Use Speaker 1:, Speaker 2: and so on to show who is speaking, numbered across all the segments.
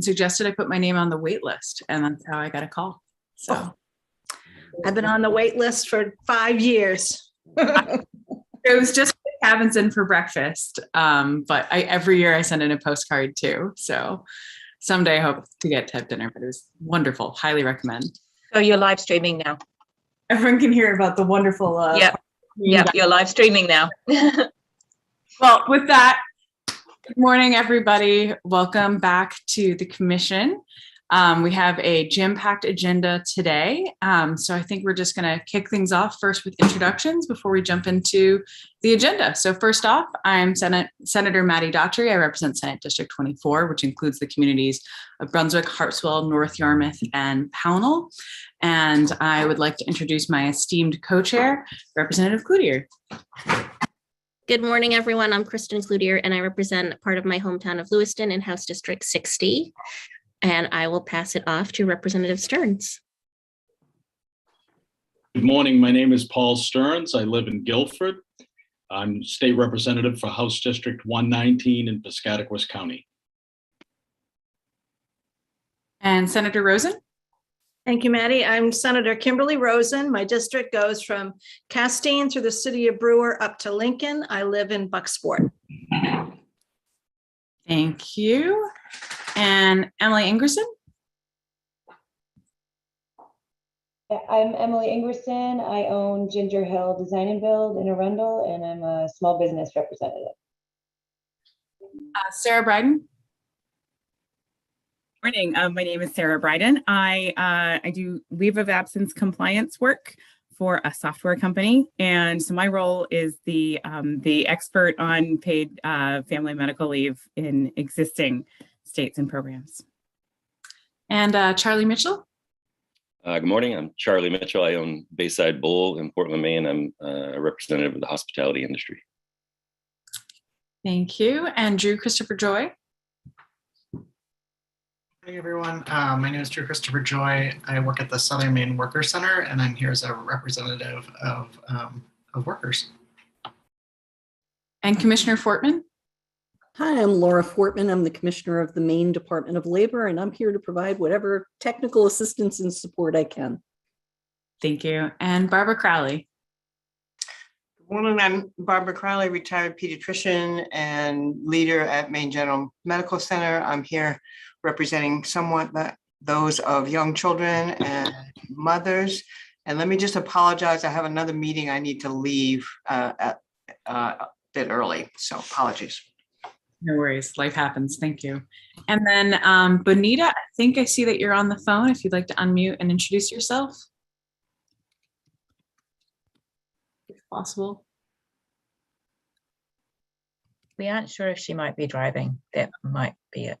Speaker 1: suggested I put my name on the wait list, and that's how I got a call. So
Speaker 2: I've been on the wait list for 5 years.
Speaker 1: it was just cabins in for breakfast. But every year I send in a postcard too. So someday I hope to get to have dinner, but it was wonderful. Highly recommend.
Speaker 3: So you're live streaming now.
Speaker 1: Everyone can hear about the wonderful.
Speaker 3: Yep, you're live streaming now.
Speaker 1: Well, with that, good morning, everybody. Welcome back to the commission. We have a jam-packed agenda today. So I think we're just going to kick things off first with introductions before we jump into the agenda. So first off, I'm Senator Maddie Daughtry. I represent Senate District 24, which includes the communities of Brunswick, Hartswell, North Yarmouth, and Pownell. And I would like to introduce my esteemed co-chair, Representative Cloutier.
Speaker 4: Good morning, everyone. I'm Kristen Cloutier, and I represent part of my hometown of Lewiston in House District 60. And I will pass it off to Representative Stearns.
Speaker 5: Good morning. My name is Paul Stearns. I live in Guilford. I'm state representative for House District 119 in Piscataquis County.
Speaker 1: And Senator Rosen.
Speaker 2: Thank you, Maddie. I'm Senator Kimberly Rosen. My district goes from Castine through the city of Brewer up to Lincoln. I live in Bucksport.
Speaker 1: Thank you. And Emily Ingerson.
Speaker 6: I'm Emily Ingerson. I own Ginger Hill Design and Build in Arundel, and I'm a small business representative.
Speaker 1: Sarah Bryden.
Speaker 7: Morning. My name is Sarah Bryden. I do leave of absence compliance work for a software company, and so my role is the expert on paid family medical leave in existing states and programs.
Speaker 1: And Charlie Mitchell.
Speaker 8: Good morning. I'm Charlie Mitchell. I own Bayside Bowl in Portland, Maine. I'm a representative of the hospitality industry.
Speaker 1: Thank you. And Drew Christopher Joy.
Speaker 9: Hey everyone, my name is Drew Christopher Joy. I work at the Southern Maine Workers Center, and I'm here as a representative of workers.
Speaker 1: And Commissioner Fortman.
Speaker 10: Hi, I'm Laura Fortman. I'm the Commissioner of the Maine Department of Labor, and I'm here to provide whatever technical assistance and support I can.
Speaker 1: Thank you. And Barbara Crowley.
Speaker 11: Good morning, I'm Barbara Crowley, retired pediatrician and leader at Maine General Medical Center. I'm here representing somewhat those of young children and mothers. And let me just apologize. I have another meeting I need to leave a bit early, so apologies.
Speaker 1: No worries. Life happens. Thank you. And then Bonita, I think I see that you're on the phone. If you'd like to unmute and introduce yourself. If possible.
Speaker 3: We aren't sure if she might be driving. That might be it.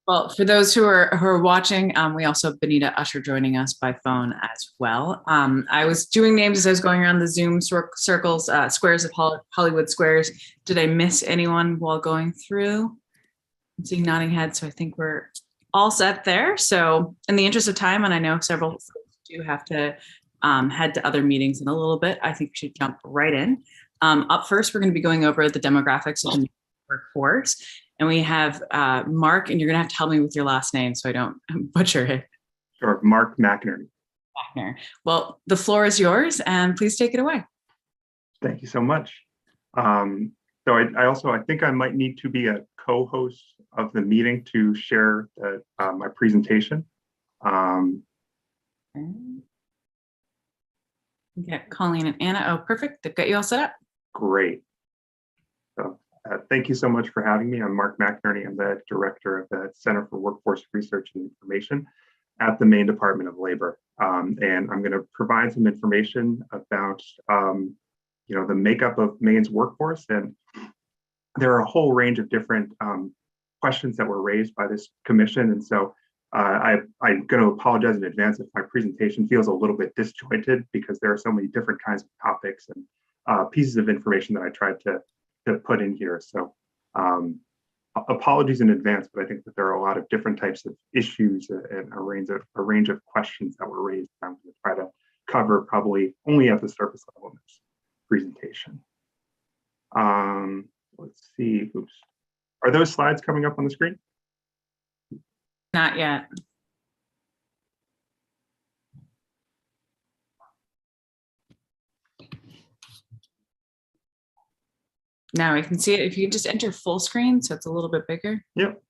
Speaker 1: Well, for those who are watching, we also have Bonita Usher joining us by phone as well. I was doing names as I was going around the Zoom circles, squares of Hollywood Squares. Did I miss anyone while going through? I'm seeing nodding heads, so I think we're all set there. So in the interest of time, and I know several folks do have to head to other meetings in a little bit, I think we should jump right in. Up first, we're going to be going over the demographics of the workforce. And we have Mark, and you're going to have to help me with your last name so I don't butcher it.
Speaker 12: Sure, Mark McInerney.
Speaker 1: Well, the floor is yours, and please take it away.
Speaker 12: Thank you so much. So I think I might need to be a co-host of the meeting to share my presentation.
Speaker 1: Get Colleen and Anna. Oh, perfect. They've got you all set up.
Speaker 12: Great. So thank you so much for having me. I'm Mark McInerney. I'm the director of the Center for Workforce Research and Information at the Maine Department of Labor. And I'm going to provide some information about the makeup of Maine's workforce. And there are a whole range of different questions that were raised by this commission. And so I'm going to apologize in advance if my presentation feels a little bit disjointed, because there are so many different kinds of topics and pieces of information that I tried to put in here. So apologies in advance, but I think that there are a lot of different types of issues and a range of questions that were raised. I'm going to try to cover probably only at the surface level in this presentation. Let's see. Oops. Are those slides coming up on the screen?
Speaker 1: Not yet. Now I can see it if you just enter full screen, so it's a little bit bigger.
Speaker 12: Yep.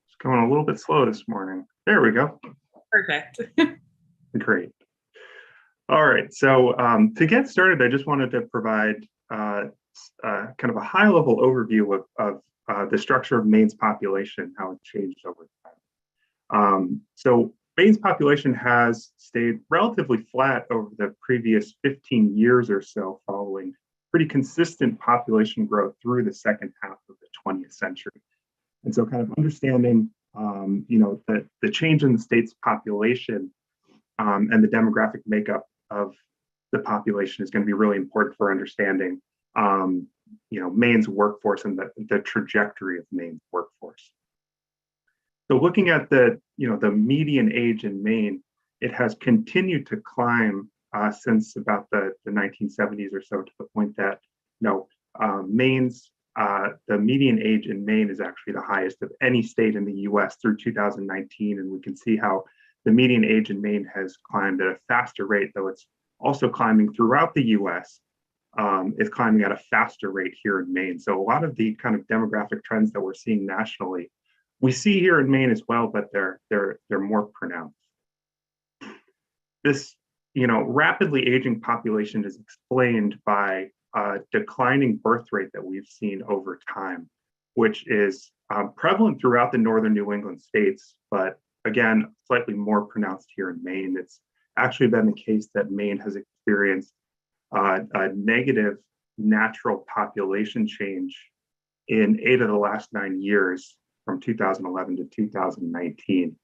Speaker 12: It's going a little bit slow this morning. There we go.
Speaker 1: Perfect.
Speaker 12: Great. All right. So to get started, I just wanted to provide kind of a high-level overview of the structure of Maine's population, how it changed over time. So Maine's population has stayed relatively flat over the previous 15 years or so, following pretty consistent population growth through the second half of the 20th century. And so kind of understanding, the change in the state's population and the demographic makeup of the population is going to be really important for understanding, Maine's workforce and the trajectory of Maine's workforce. So looking at the median age in Maine, it has continued to climb since about the 1970s or so, to the point that Maine's the median age in Maine is actually the highest of any state in the U.S. through 2019, and we can see how the median age in Maine has climbed at a faster rate, though it's also climbing throughout the U.S. It's climbing at a faster rate here in Maine. So a lot of the kind of demographic trends that we're seeing nationally, we see here in Maine as well, but they're more pronounced. This rapidly aging population is explained by a declining birth rate that we've seen over time, which is prevalent throughout the northern New England states, but again, slightly more pronounced here in Maine. It's actually been the case that Maine has experienced a negative natural population change in 8 of the last 9 years, from 2011 to 2019.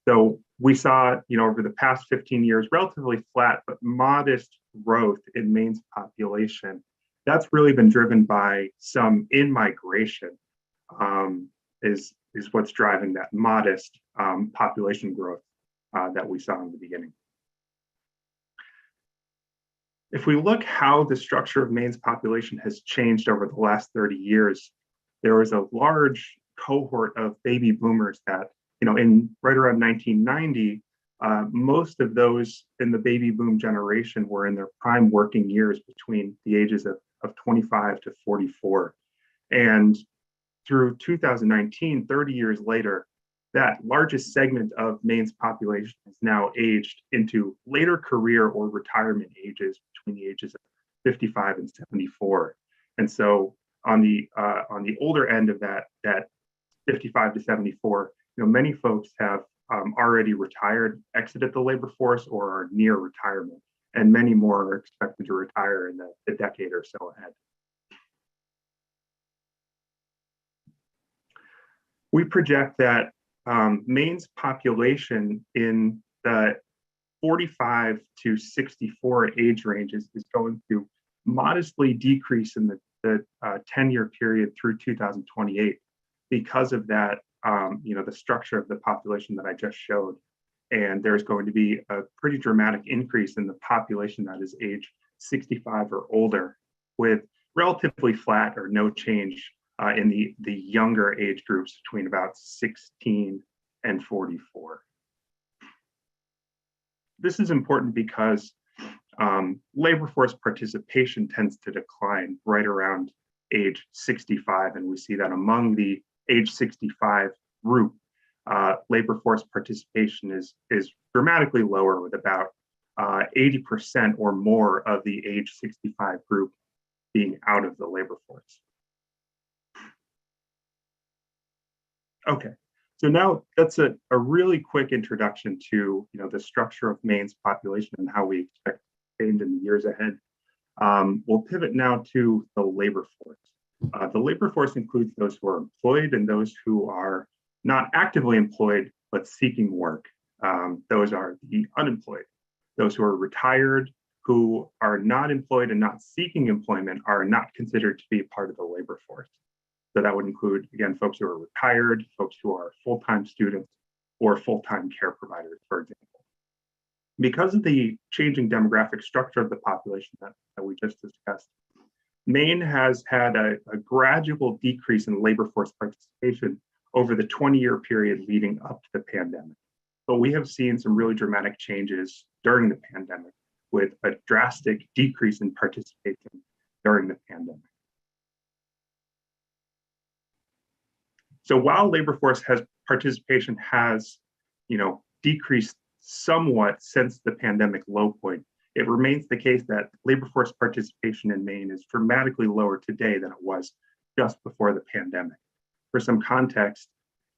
Speaker 12: So we saw, over the past 15 years, relatively flat but modest growth in Maine's population. That's really been driven by some in-migration, is what's driving that modest population growth that we saw in the beginning. If we look how the structure of Maine's population has changed over the last 30 years, there was a large cohort of baby boomers that, in right around 1990, most of those in the baby boom generation were in their prime working years, between the ages of 25 to 44. And through 2019, 30 years later, that largest segment of Maine's population has now aged into later career or retirement ages, between the ages of 55 and 74. And so on the older end of that 55 to 74, many folks have already retired, exited the labor force, or are near retirement, and many more are expected to retire in the decade or so ahead. We project that Maine's population in the 45 to 64 age ranges is going to modestly decrease in the 10-year period through 2028 because of that, the structure of the population that I just showed. And there's going to be a pretty dramatic increase in the population that is age 65 or older, with relatively flat or no change in the younger age groups between about 16 and 44. This is important because labor force participation tends to decline right around age 65, and we see that among the age 65 group, labor force participation is dramatically lower, with about 80% or more of the age 65 group being out of the labor force. Okay, so now that's a really quick introduction to the structure of Maine's population and how we expect to change in the years ahead. We'll pivot now to the labor force. The labor force includes those who are employed and those who are not actively employed but seeking work. Those are the unemployed. Those who are retired, who are not employed and not seeking employment, are not considered to be a part of the labor force. So that would include, again, folks who are retired, folks who are full-time students, or full-time care providers, for example. Because of the changing demographic structure of the population that we just discussed, Maine has had a gradual decrease in labor force participation over the 20-year period leading up to the pandemic. But we have seen some really dramatic changes during the pandemic, with a drastic decrease in participation during the pandemic. So while labor force participation has, decreased somewhat since the pandemic low point, it remains the case that labor force participation in Maine is dramatically lower today than it was just before the pandemic. For some context,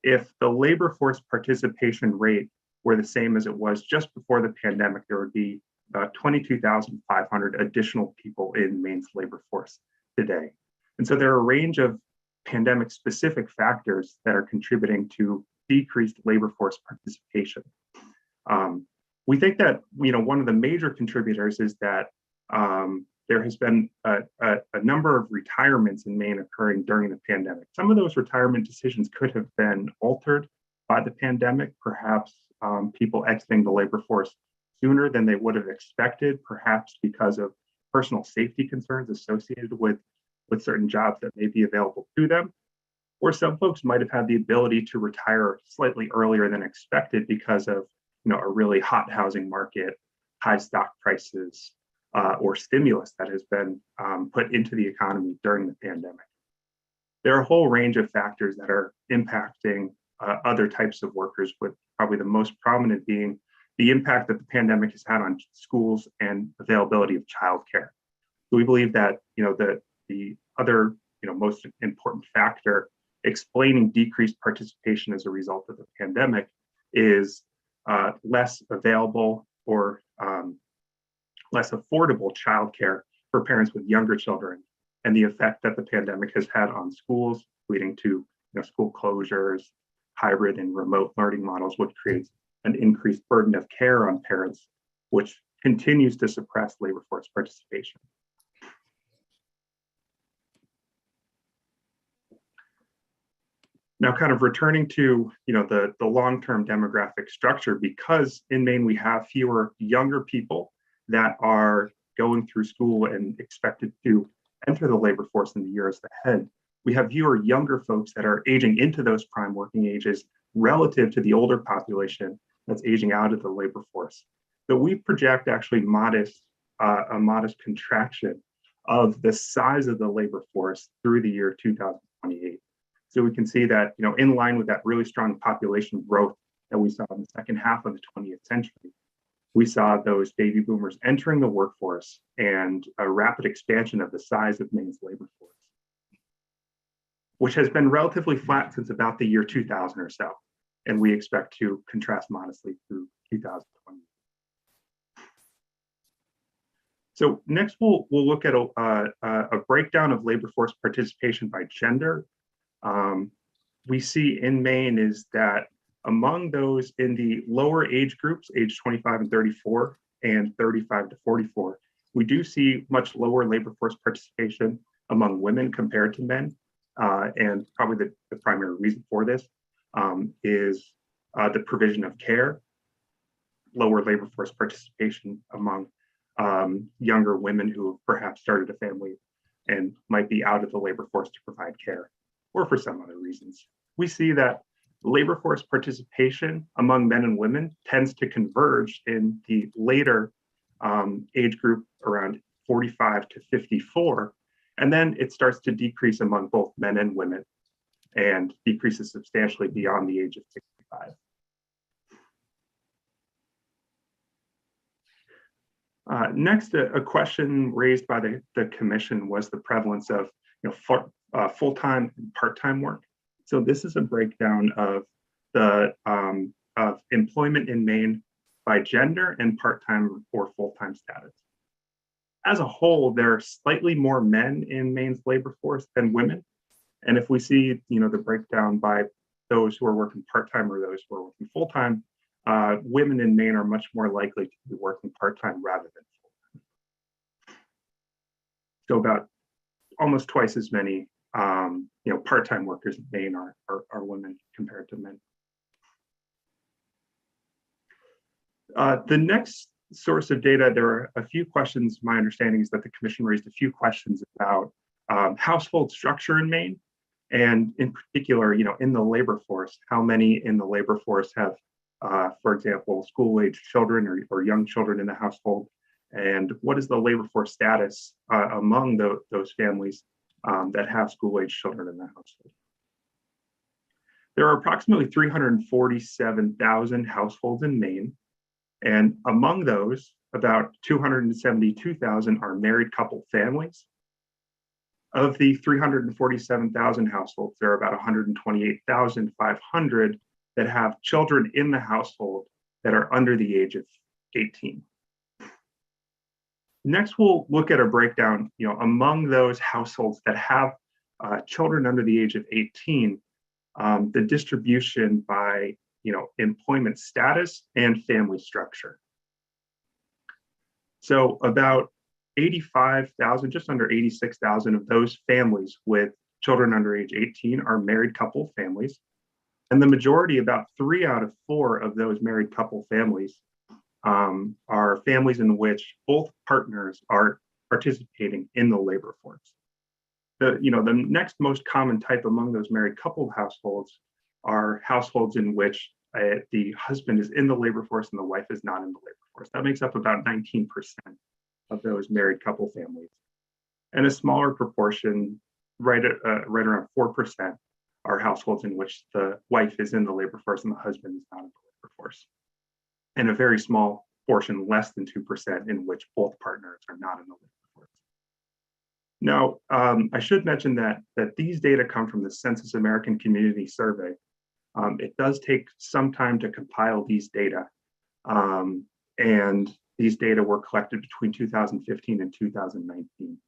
Speaker 12: if the labor force participation rate were the same as it was just before the pandemic, there would be about 22,500 additional people in Maine's labor force today. And so there are a range of pandemic-specific factors that are contributing to decreased labor force participation. We think that one of the major contributors is that there has been a number of retirements in Maine occurring during the pandemic. Some of those retirement decisions could have been altered by the pandemic, perhaps people exiting the labor force sooner than they would have expected, perhaps because of personal safety concerns associated with certain jobs that may be available to them. Or some folks might have had the ability to retire slightly earlier than expected because of a really hot housing market, high stock prices, or stimulus that has been put into the economy during the pandemic. There are a whole range of factors that are impacting other types of workers, with probably the most prominent being the impact that the pandemic has had on schools and availability of childcare. So we believe that the other most important factor explaining decreased participation as a result of the pandemic is less available or less affordable childcare for parents with younger children, and the effect that the pandemic has had on schools, leading to school closures, hybrid and remote learning models, which creates an increased burden of care on parents, which continues to suppress labor force participation. Now, kind of returning to the long-term demographic structure, because in Maine we have fewer younger people that are going through school and expected to enter the labor force in the years ahead, we have fewer younger folks that are aging into those prime working ages relative to the older population that's aging out of the labor force. So we project actually a modest contraction of the size of the labor force through the year 2028. So we can see that, in line with that really strong population growth that we saw in the second half of the 20th century, we saw those baby boomers entering the workforce and a rapid expansion of the size of Maine's labor force, which has been relatively flat since about the year 2000 or so. And we expect to contrast modestly through 2020. So next, we'll look at a breakdown of labor force participation by gender. We see in Maine is that among those in the lower age groups, age 25 and 34 and 35 to 44, we do see much lower labor force participation among women compared to men. And probably the primary reason for this is the provision of care, lower labor force participation among younger women who perhaps started a family and might be out of the labor force to provide care, or for some other reasons. We see that labor force participation among men and women tends to converge in the later age group around 45 to 54, and then it starts to decrease among both men and women and decreases substantially beyond the age of 65. Next, a question raised by the commission was the prevalence of full-time and part-time work. So this is a breakdown of the of employment in Maine by gender and part-time or full-time status. As a whole, there are slightly more men in Maine's labor force than women. And if we see the breakdown by those who are working part-time or those who are working full-time, women in Maine are much more likely to be working part-time rather than full-time. So about almost twice as many part-time workers in Maine are women compared to men. The next source of data, there are a few questions. My understanding is that the commission raised a few questions about household structure in Maine And in particular, in the labor force, how many in the labor force have, for example, school-age children or young children in the household? And what is the labor force status among those families that have school-age children in the household? There are approximately 347,000 households in Maine, and among those, about 272,000 are married couple families. Of the 347,000 households, there are about 128,500 that have children in the household that are under the age of 18. Next, we'll look at a breakdown, among those households that have children under the age of 18, the distribution by, employment status and family structure. So about 85,000, just under 86,000 of those families with children under age 18 are married couple families. And the majority, about 3 out of 4 of those married couple families, are families in which both partners are participating in the labor force. The next most common type among those married couple households are households in which the husband is in the labor force and the wife is not in the labor force. That makes up about 19% of those married couple families. And a smaller proportion, right around 4%, are households in which the wife is in the labor force and the husband is not in the labor force. And a very small portion, less than 2%, in which both partners are not in the labor force. Now, I should mention that these data come from the Census American Community Survey. It does take some time to compile these data, and these data were collected between 2015 and 2019.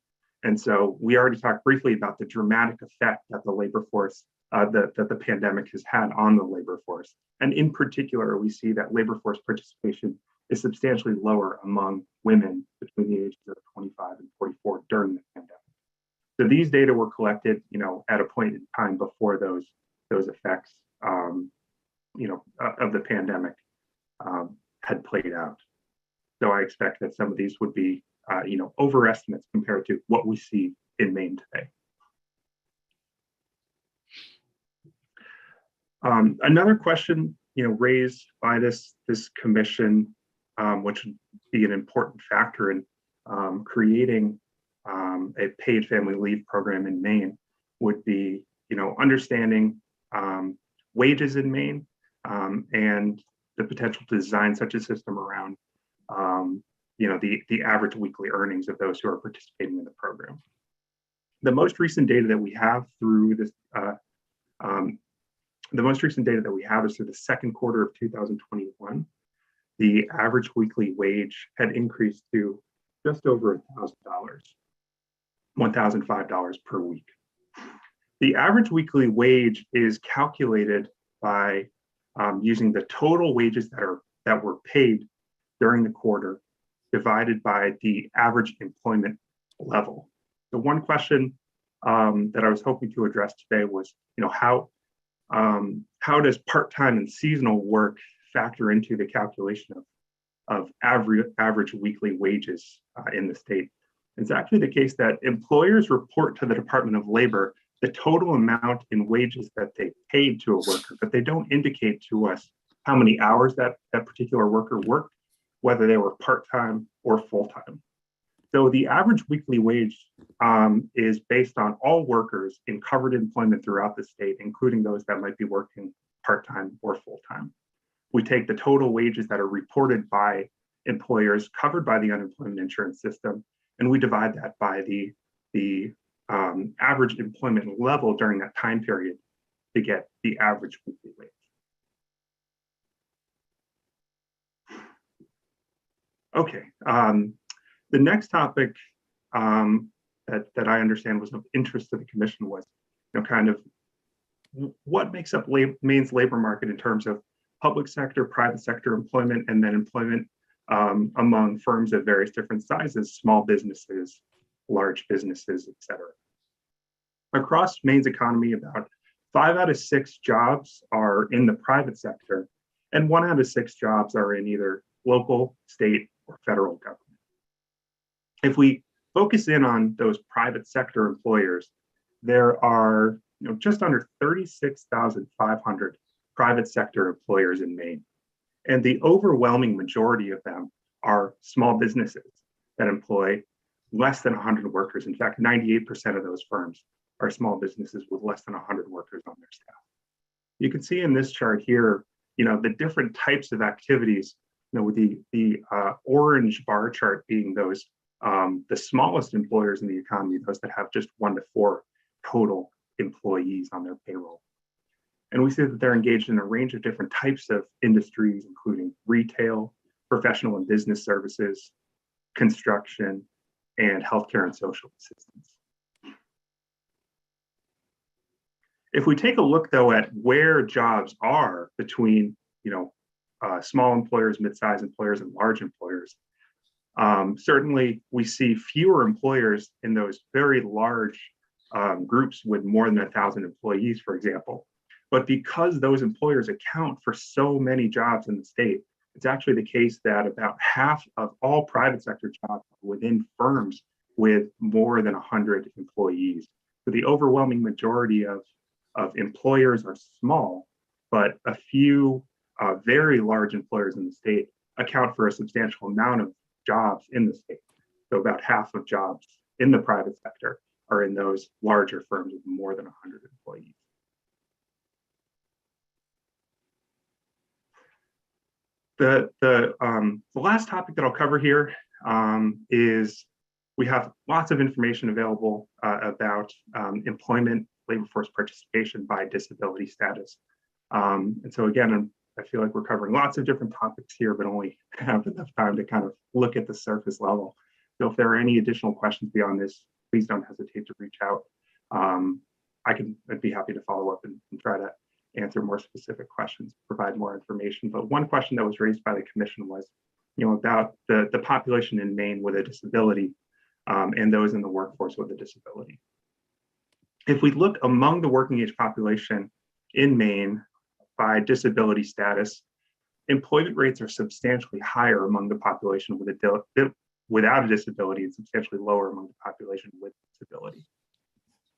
Speaker 12: And so we already talked briefly about the dramatic effect that the labor force, that the pandemic has had on the labor force. And in particular, we see that labor force participation is substantially lower among women between the ages of 25 and 44 during the pandemic. So these data were collected, at a point in time before those effects, of the pandemic had played out. So I expect that some of these would be, overestimates compared to what we see in Maine today. Another question, raised by this commission, which would be an important factor in creating a paid family leave program in Maine, would be, understanding wages in Maine and the potential to design such a system around, the average weekly earnings of those who are participating in the program. The most recent data that we have through this, is through the second quarter of 2021. The average weekly wage had increased to just over $1,000, $1,005 per week. The average weekly wage is calculated by using the total wages that were paid during the quarter divided by the average employment level. The one question that I was hoping to address today was, how does part-time and seasonal work factor into the calculation of average weekly wages in the state? It's actually the case that employers report to the Department of Labor the total amount in wages that they paid to a worker, but they don't indicate to us how many hours that particular worker worked, whether they were part-time or full-time. So the average weekly wage is based on all workers in covered employment throughout the state, including those that might be working part-time or full-time. We take the total wages that are reported by employers covered by the unemployment insurance system, and we divide that by the average employment level during that time period to get the average weekly wage. Okay, the next topic that I understand was of interest to the commission was, kind of what makes up Maine's labor market in terms of public sector, private sector employment, and then employment among firms of various different sizes, small businesses, large businesses, et cetera. Across Maine's economy, about 5 out of 6 jobs are in the private sector, and 1 out of 6 jobs are in either local, state, or federal government. If we focus in on those private sector employers, there are just under 36,500 private sector employers in Maine. And the overwhelming majority of them are small businesses that employ less than 100 workers. In fact, 98% of those firms are small businesses with less than 100 workers on their staff. You can see in this chart here, the different types of activities, with the orange bar chart being those, the smallest employers in the economy, those that have just 1 to 4 total employees on their payroll. And we see that they're engaged in a range of different types of industries, including retail, professional and business services, construction, and healthcare and social assistance. If we take a look, though, at where jobs are between, small employers, mid-sized employers, and large employers, certainly we see fewer employers in those very large groups with more than 1,000 employees, for example. But because those employers account for so many jobs in the state, it's actually the case that about half of all private sector jobs are within firms with more than 100 employees. So the overwhelming majority of employers are small, but a few very large employers in the state account for a substantial amount of jobs in the state. So about half of jobs in the private sector are in those larger firms with more than 100 employees. The last topic that I'll cover here is we have lots of information available about employment, labor force participation by disability status. And so again, I feel like we're covering lots of different topics here, but only have enough time to kind of look at the surface level. So if there are any additional questions beyond this, please don't hesitate to reach out. I'd be happy to follow up and try to answer more specific questions, provide more information. But one question that was raised by the commission was, about the population in Maine with a disability and those in the workforce with a disability. If we look among the working age population in Maine by disability status, employment rates are substantially higher among the population without a disability and substantially lower among the population with disability.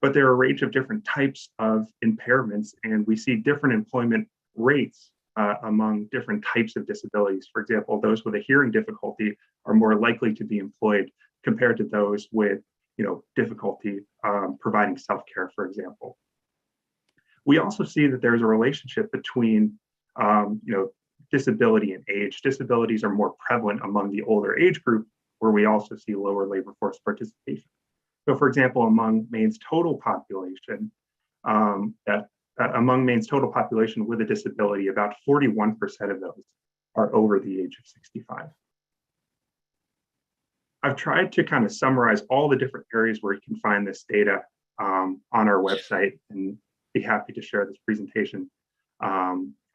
Speaker 12: But there are a range of different types of impairments, and we see different employment rates among different types of disabilities. For example, those with a hearing difficulty are more likely to be employed compared to those with difficulty providing self-care, for example. We also see that there's a relationship between disability and age. Disabilities are more prevalent among the older age group, where we also see lower labor force participation. So, for example, among Maine's total population, with a disability, about 41% of those are over the age of 65. I've tried to kind of summarize all the different areas where you can find this data on our website, and be happy to share this presentation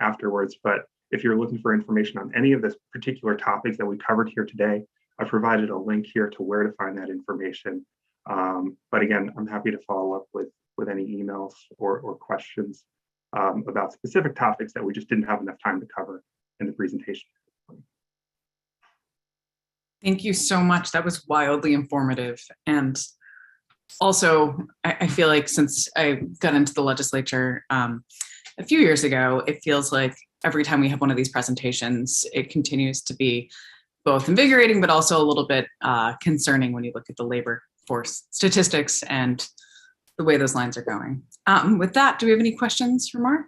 Speaker 12: afterwards. But if you're looking for information on any of the particular topics that we covered here today, I've provided a link here to where to find that information. But again, I'm happy to follow up with any emails or questions about specific topics that we just didn't have enough time to cover in the presentation.
Speaker 1: Thank you so much. That was wildly informative. And also, I feel like since I got into the legislature a few years ago, it feels like every time we have one of these presentations, it continues to be both invigorating, but also a little bit concerning when you look at the labor force statistics and the way those lines are going. With that, do we have any questions for Mark?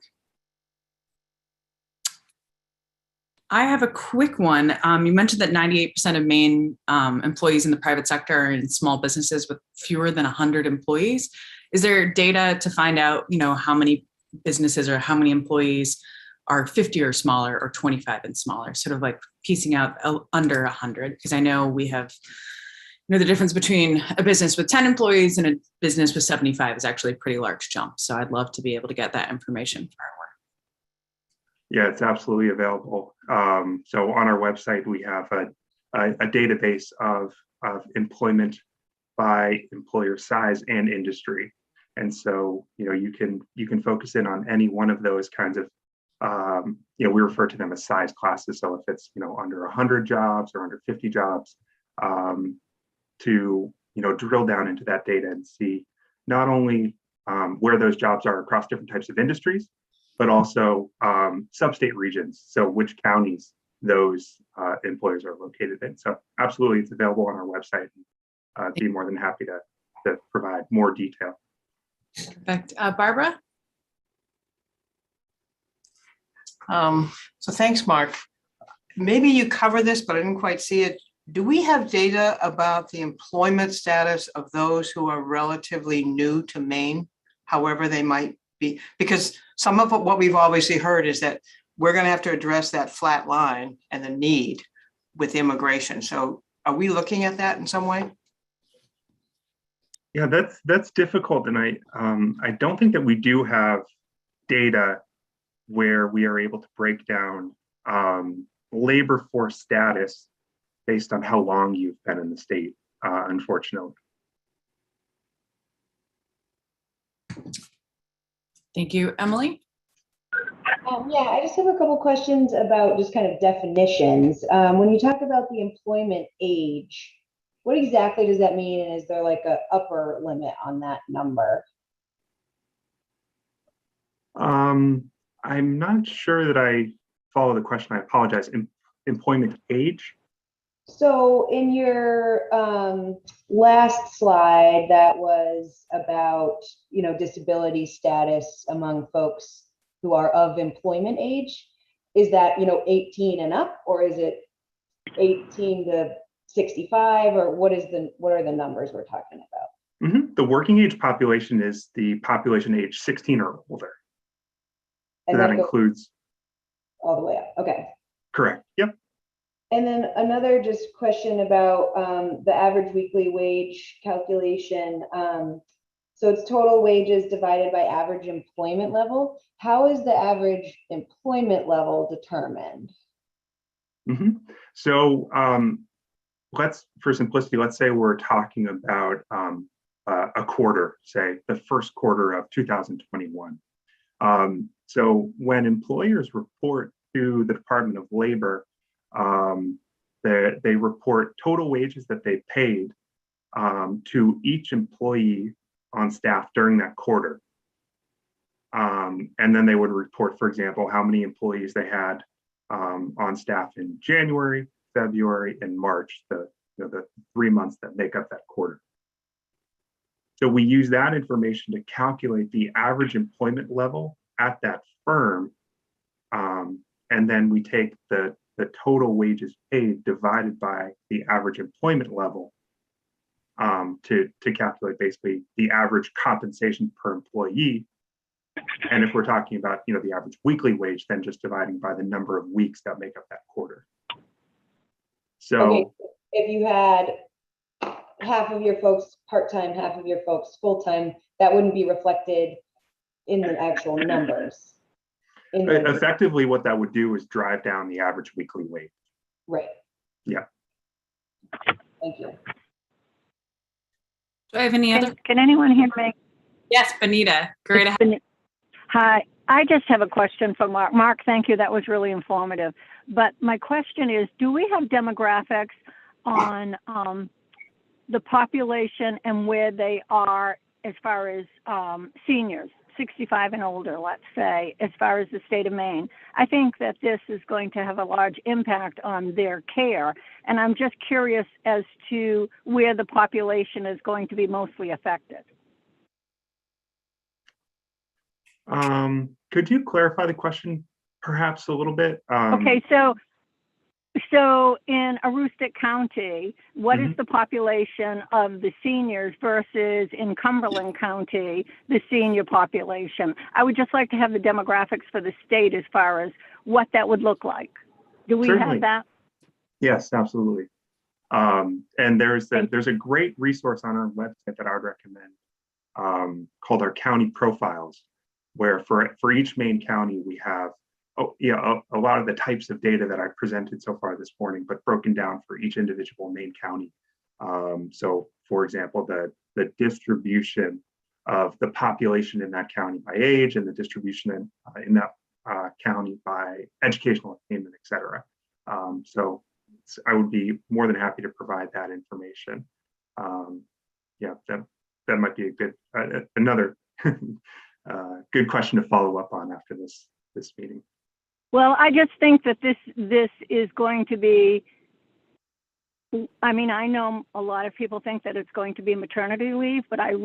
Speaker 1: I have a quick one. You mentioned that 98% of Maine employees in the private sector are in small businesses with fewer than 100 employees. Is there data to find out, how many businesses or how many employees are 50 or smaller or 25 and smaller, sort of like piecing out under 100? Because I know we have, the difference between a business with 10 employees and a business with 75 is actually a pretty large jump. So I'd love to be able to get that information for our work.
Speaker 12: Yeah, it's absolutely available. So on our website, we have a database of employment by employer size and industry. And so, you can focus in on any one of those kinds of, we refer to them as size classes. So if it's, under 100 jobs or under 50 jobs, to, drill down into that data and see not only where those jobs are across different types of industries, but also sub-state regions. So which counties those employers are located in. So absolutely, it's available on our website. I'd be more than happy to provide more detail.
Speaker 1: Perfect. Barbara?
Speaker 11: So thanks, Mark. Maybe you cover this, but I didn't quite see it. Do we have data about the employment status of those who are relatively new to Maine, however they might be? Because some of what we've obviously heard is that we're going to have to address that flat line and the need with immigration. So are we looking at that in some way?
Speaker 12: Yeah, that's difficult, and I don't think that we do have data where we are able to break down labor force status based on how long you've been in the state, unfortunately.
Speaker 1: Thank you. Emily?
Speaker 6: Yeah, I just have a couple questions about just kind of definitions. When you talk about the employment age, what exactly does that mean? And is there like an upper limit on that number?
Speaker 12: I'm not sure that I follow the question. I apologize. Employment age?
Speaker 6: So in your last slide, that was about, disability status among folks who are of employment age. Is that, 18 and up, or is it 18 to 65, or what are the numbers we're talking about?
Speaker 12: Mm-hmm. The working age population is the population age 16 or older.
Speaker 6: And
Speaker 12: so that includes
Speaker 6: all the way up. Okay.
Speaker 12: Correct. Yep.
Speaker 6: And then another just question about the average weekly wage calculation. So it's total wages divided by average employment level. How is the average employment level determined?
Speaker 12: Mm-hmm. So for simplicity, let's say we're talking about a quarter, say the first quarter of 2021. So when employers report to the Department of Labor, they report total wages that they paid to each employee on staff during that quarter. And then they would report, for example, how many employees they had on staff in January, February, and March, the 3 months that make up that quarter. So we use that information to calculate the average employment level at that firm. And then we take the total wages paid divided by the average employment level to calculate basically the average compensation per employee. And if we're talking about the average weekly wage, then just dividing by the number of weeks that make up that quarter. So
Speaker 6: okay, if you had half of your folks part-time, half of your folks full-time, that wouldn't be reflected in the actual numbers.
Speaker 12: Effectively, what that would do is drive down the average weekly wage.
Speaker 6: Right.
Speaker 12: Yeah.
Speaker 6: Thank you.
Speaker 1: Do I have any other?
Speaker 13: Can anyone hear me?
Speaker 1: Yes, Benita. Great.
Speaker 13: Hi. I just have a question for Mark. Mark, thank you. That was really informative. But my question is, do we have demographics on the population and where they are as far as seniors, 65 and older, let's say, as far as the state of Maine? I think that this is going to have a large impact on their care. And I'm just curious as to where the population is going to be mostly affected.
Speaker 12: Could you clarify the question perhaps a little bit?
Speaker 13: Okay, so in Aroostook County, what is the population of the seniors versus in Cumberland County, the senior population? I would just like to have the demographics for the state as far as what that would look like. Do we
Speaker 12: Certainly.
Speaker 13: have that?
Speaker 12: Yes, absolutely. And there's a great resource on our website that I would recommend called our county profiles, where for each Maine county we have a lot of the types of data that I presented so far this morning, but broken down for each individual Maine county. So for example, the distribution of the population in that county by age and the distribution in that county by educational attainment, et cetera. So I would be more than happy to provide that information. Yeah, that might be a good another good question to follow up on after this meeting.
Speaker 13: Well, I just think that this is going to be, I mean, I know a lot of people think that it's going to be maternity leave, but I'm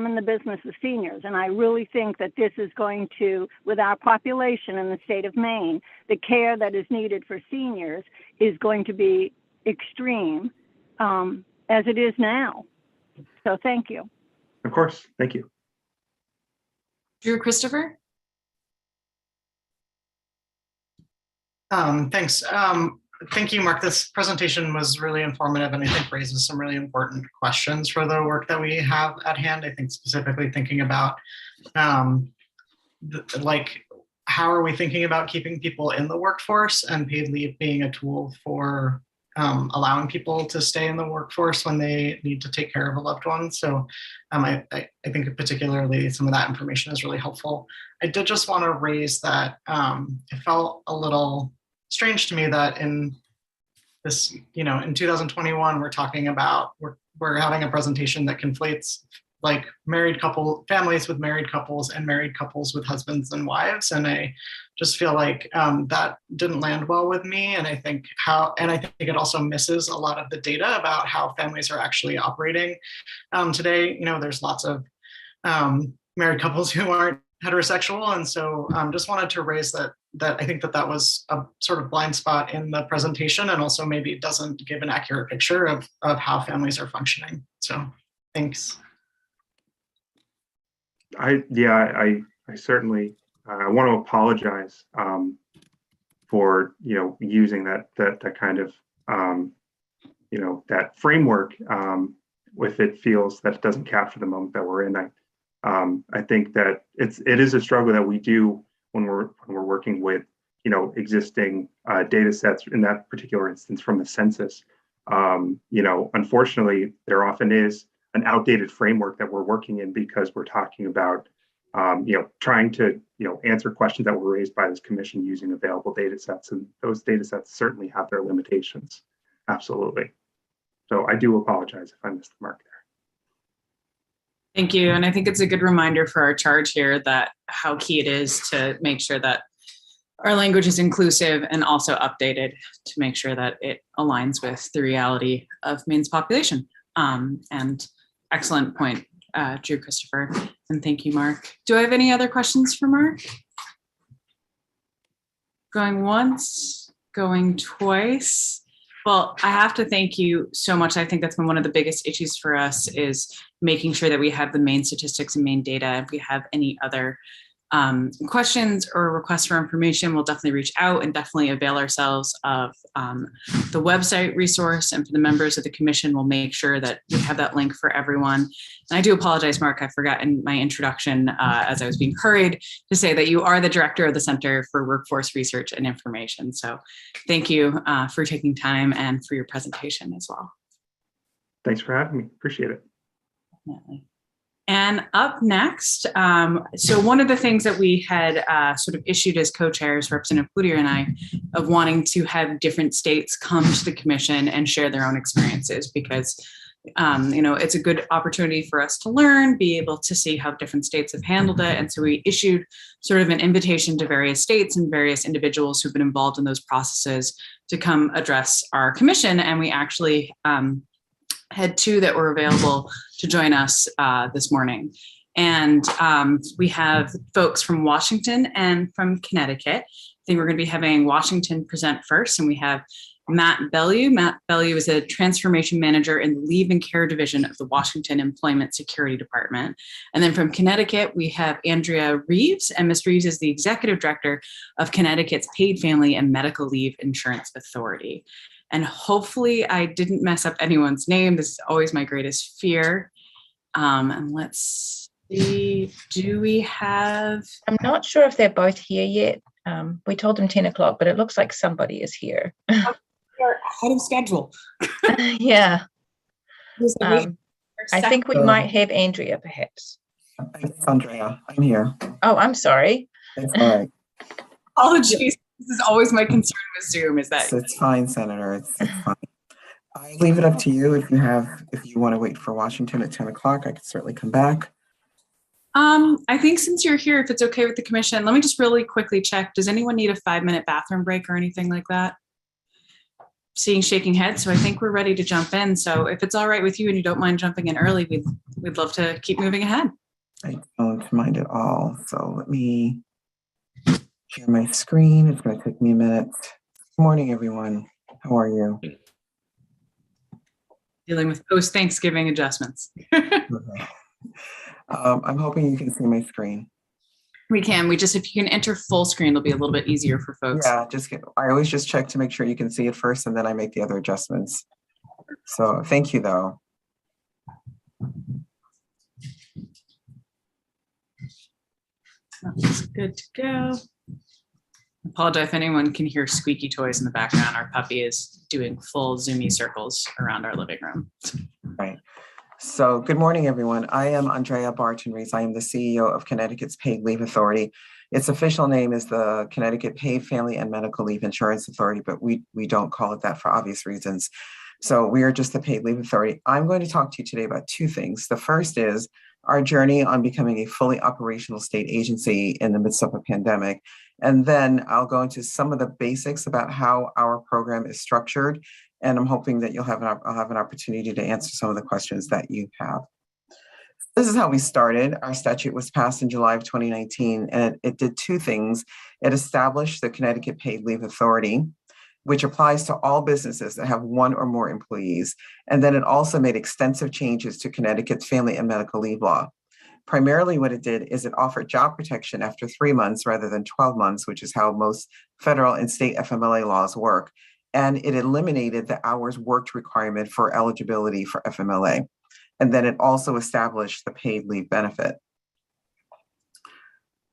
Speaker 13: in the business of seniors, and I really think that this is going to, with our population in the state of Maine, the care that is needed for seniors is going to be extreme, as it is now. So thank you.
Speaker 12: Of course, thank you.
Speaker 1: Drew Christopher?
Speaker 9: Thanks. Thank you, Mark. This presentation was really informative and I think raises some really important questions for the work that we have at hand. I think specifically thinking about how are we thinking about keeping people in the workforce and paid leave being a tool for allowing people to stay in the workforce when they need to take care of a loved one. So I think particularly some of that information is really helpful. I did just want to raise that it felt a little strange to me that in this, in 2021, we're talking about, we're having a presentation that conflates like families with married couples and married couples with husbands and wives. And I just feel like that didn't land well with me. And I think it also misses a lot of the data about how families are actually operating today. There's lots of married couples who aren't heterosexual. And so just wanted to raise that I think that was a sort of blind spot in the presentation, and also maybe it doesn't give an accurate picture of how families are functioning. So thanks.
Speaker 12: I certainly I want to apologize for using that kind of that framework if it feels that it doesn't capture the moment that we're in. I think that it is a struggle that we do when we're working with existing data sets, in that particular instance from the census. Unfortunately, there often is an outdated framework that we're working in because we're talking about trying to answer questions that were raised by this commission using available data sets, and those data sets certainly have their limitations. Absolutely. So I do apologize if I missed the mark there.
Speaker 1: Thank you. And I think it's a good reminder for our charge here that how key it is to make sure that our language is inclusive and also updated to make sure that it aligns with the reality of Maine's population. And excellent point, Drew Christopher. And thank you, Mark. Do I have any other questions for Mark? Going once, going twice. Well, I have to thank you so much. I think that's been one of the biggest issues for us, is making sure that we have the Maine statistics and Maine data. If we have any other questions or requests for information, we'll definitely reach out and definitely avail ourselves of the website resource. And for the members of the commission, we'll make sure that we have that link for everyone. And I do apologize, Mark, I forgot in my introduction as I was being hurried to say that you are the director of the Center for Workforce Research and Information. So thank you for taking time and for your presentation as well.
Speaker 12: Thanks for having me. Appreciate it.
Speaker 1: Definitely. And up next, so one of the things that we had sort of issued as co-chairs, Representative Cloutier and I, of wanting to have different states come to the commission and share their own experiences, because it's a good opportunity for us to learn, be able to see how different states have handled it. And so we issued sort of an invitation to various states and various individuals who've been involved in those processes to come address our commission. And we actually had two that were available to join us this morning. And we have folks from Washington and from Connecticut. I think we're going to be having Washington present first, and we have Matt Bellew. Matt Bellew is a transformation manager in the Leave and Care Division of the Washington Employment Security Department. And then from Connecticut, we have Andrea Reeves, and Ms. Reeves is the executive director of Connecticut's Paid Family and Medical Leave Insurance Authority. And hopefully I didn't mess up anyone's name. This is always my greatest fear. And let's see, do we have?
Speaker 3: I'm not sure if they're both here yet. We told them 10 o'clock, but it looks like somebody is here.
Speaker 1: We're ahead of schedule.
Speaker 3: Yeah. I think we might have Andrea, perhaps.
Speaker 14: It's Andrea. I'm here.
Speaker 3: Oh, I'm sorry.
Speaker 14: It's all right.
Speaker 1: Apologies. This is always my concern with Zoom, is that
Speaker 14: It's fine, Senator. It's fine. I leave it up to you if you want to wait for Washington at 10 o'clock. I could certainly come back.
Speaker 1: I think since you're here, if it's okay with the commission, let me just really quickly check. Does anyone need a 5-minute bathroom break or anything like that? Seeing shaking heads, so I think we're ready to jump in. So if it's all right with you and you don't mind jumping in early, we'd love to keep moving ahead.
Speaker 14: I don't mind at all. So let me share my screen. It's going to take me a minute. Good morning, everyone. How are you?
Speaker 1: Dealing with post-Thanksgiving adjustments.
Speaker 14: Okay. I'm hoping you can see my screen.
Speaker 1: We can. If you can enter full screen, it'll be a little bit easier for folks.
Speaker 14: Yeah, I always just check to make sure you can see it first, and then I make the other adjustments. So thank you, though.
Speaker 1: That's good to go. Apologize if anyone can hear squeaky toys in the background. Our puppy is doing full zoomy circles around our living room.
Speaker 14: Right. So good morning, everyone. I am Andrea Barton-Rees. I am the CEO of Connecticut's Paid Leave Authority. Its official name is the Connecticut Paid Family and Medical Leave Insurance Authority, but we don't call it that for obvious reasons. So we are just the Paid Leave Authority. I'm going to talk to you today about two things. The first is our journey on becoming a fully operational state agency in the midst of a pandemic. And then I'll go into some of the basics about how our program is structured. And I'm hoping that I'll have an opportunity to answer some of the questions that you have. This is how we started. Our statute was passed in July of 2019, and it did two things. It established the Connecticut Paid Leave Authority, which applies to all businesses that have one or more employees. And then it also made extensive changes to Connecticut's family and medical leave law. Primarily what it did is it offered job protection after 3 months rather than 12 months, which is how most federal and state FMLA laws work. And it eliminated the hours worked requirement for eligibility for FMLA. And then it also established the paid leave benefit.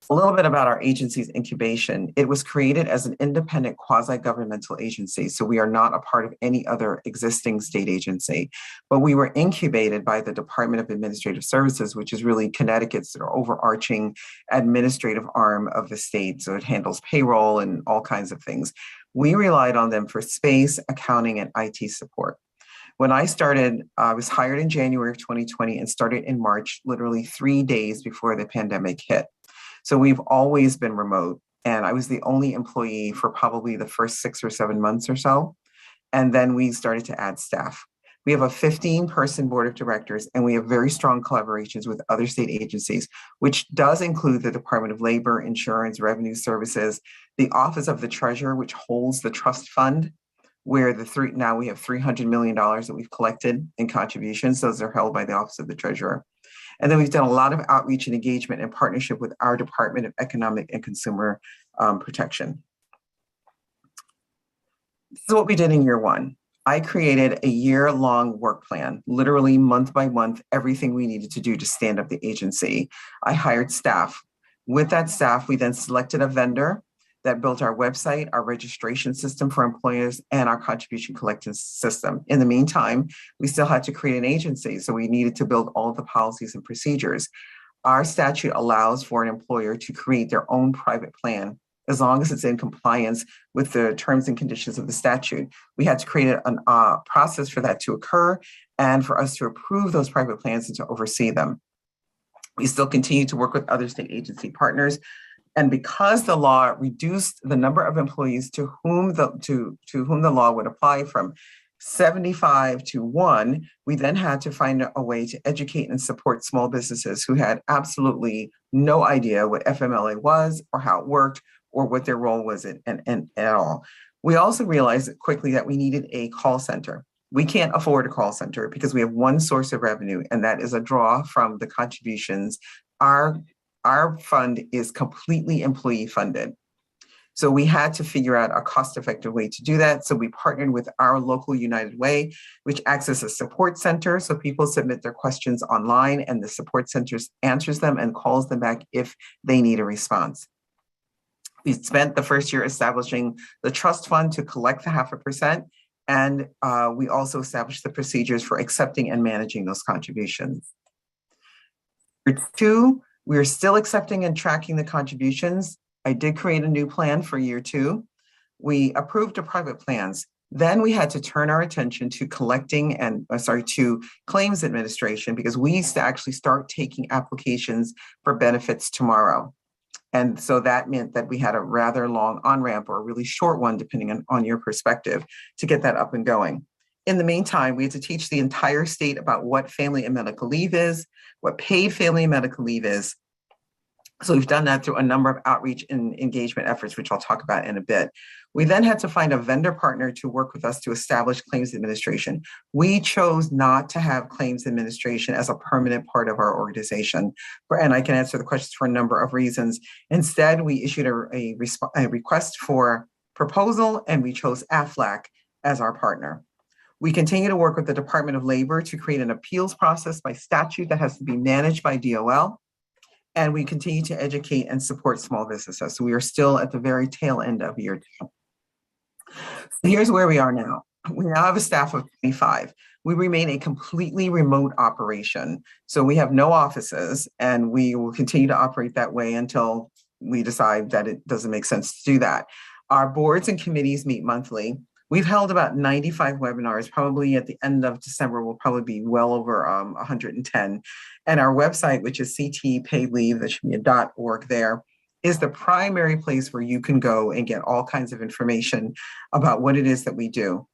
Speaker 14: A little bit about our agency's incubation. It was created as an independent quasi-governmental agency, so we are not a part of any other existing state agency, but we were incubated by the Department of Administrative Services, which is really Connecticut's overarching administrative arm of the state. So it handles payroll and all kinds of things. We relied on them for space, accounting, and IT support. When I started, I was hired in January of 2020 and started in March, literally 3 days before the pandemic hit. So we've always been remote, and I was the only employee for probably the first 6 or 7 months or so. And then we started to add staff. We have a 15-person board of directors, and we have very strong collaborations with other state agencies, which does include the Department of Labor, Insurance, Revenue Services, the Office of the Treasurer, which holds the trust fund, where now we have $300 million that we've collected in contributions. Those are held by the Office of the Treasurer. And then we've done a lot of outreach and engagement in partnership with our Department of Economic and Consumer Protection. This is what we did in year one. I created a year-long work plan, literally month by month, everything we needed to do to stand up the agency. I hired staff. With that staff, we then selected a vendor that built our website, our registration system for employers, and our contribution collection system. In the meantime, we still had to create an agency, so we needed to build all of the policies and procedures. Our statute allows for an employer to create their own private plan as long as it's in compliance with the terms and conditions of the statute. We had to create a process for that to occur and for us to approve those private plans and to oversee them. We still continue to work with other state agency partners. And because the law reduced the number of employees to whom the law would apply from 75 to 1, we then had to find a way to educate and support small businesses who had absolutely no idea what FMLA was or how it worked or what their role was in at all. We also realized quickly that we needed a call center. We can't afford a call center because we have one source of revenue, and that is a draw from the contributions. Our fund is completely employee funded. So we had to figure out a cost-effective way to do that. So we partnered with our local United Way, which acts as a support center. So people submit their questions online and the support center answers them and calls them back if they need a response. We spent the first year establishing the trust fund to collect the 0.5%. And we also established the procedures for accepting and managing those contributions. Year 2, we're still accepting and tracking the contributions. I did create a new plan for year 2. We approved the private plans. Then we had to turn our attention to collecting and, to claims administration, because we used to actually start taking applications for benefits tomorrow. And so that meant that we had a rather long on-ramp, or a really short one, depending on your perspective, to get that up and going. In the meantime, we had to teach the entire state about what family and medical leave is, what paid family and medical leave is. So we've done that through a number of outreach and engagement efforts, which I'll talk about in a bit. We then had to find a vendor partner to work with us to establish claims administration. We chose not to have claims administration as a permanent part of our organization. And I can answer the questions for a number of reasons. Instead, we issued a request for proposal, and we chose AFLAC as our partner. We continue to work with the Department of Labor to create an appeals process by statute that has to be managed by DOL. And we continue to educate and support small businesses. So we are still at the very tail end of year 2. So here's where we are now. We now have a staff of 25. We remain a completely remote operation. So we have no offices, and we will continue to operate that way until we decide that it doesn't make sense to do that. Our boards and committees meet monthly. We've held about 95 webinars. Probably at the end of December, we'll probably be well over 110. And our website, which is CT Paid Leave, that should be a .org there, is the primary place where you can go and get all kinds of information about what it is that we do.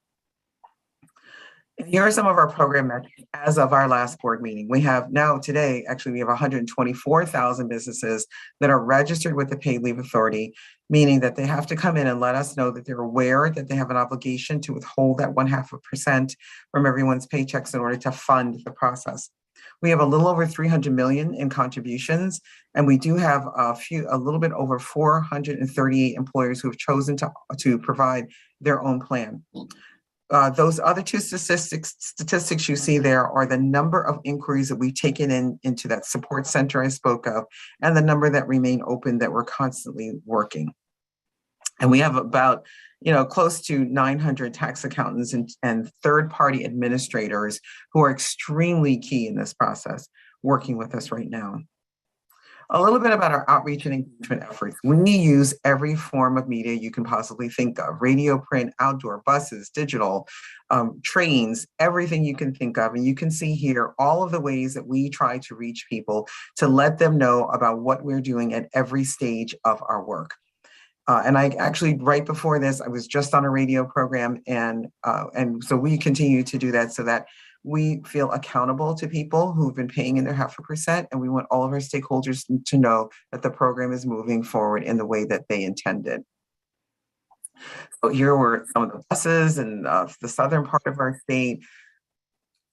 Speaker 14: And here are some of our program metrics as of our last board meeting. We have now today, actually, we have 124,000 businesses that are registered with the Paid Leave Authority, meaning that they have to come in and let us know that they're aware that they have an obligation to withhold that 0.5% from everyone's paychecks in order to fund the process. We have a little over 300 million in contributions, and we do have a little bit over 438 employers who have chosen to provide their own plan. Those other two statistics you see there are the number of inquiries that we've taken into that support center I spoke of, and the number that remain open that we're constantly working. And we have about, close to 900 tax accountants and third-party administrators who are extremely key in this process, working with us right now. A little bit about our outreach and engagement efforts. We use every form of media you can possibly think of: radio, print, outdoor, buses, digital, trains, everything you can think of. And you can see here all of the ways that we try to reach people to let them know about what we're doing at every stage of our work. And I actually, right before this, I was just on a radio program, and so we continue to do that so that we feel accountable to people who've been paying in their 0.5%, and we want all of our stakeholders to know that the program is moving forward in the way that they intended. So here were some of the buses in the southern part of our state.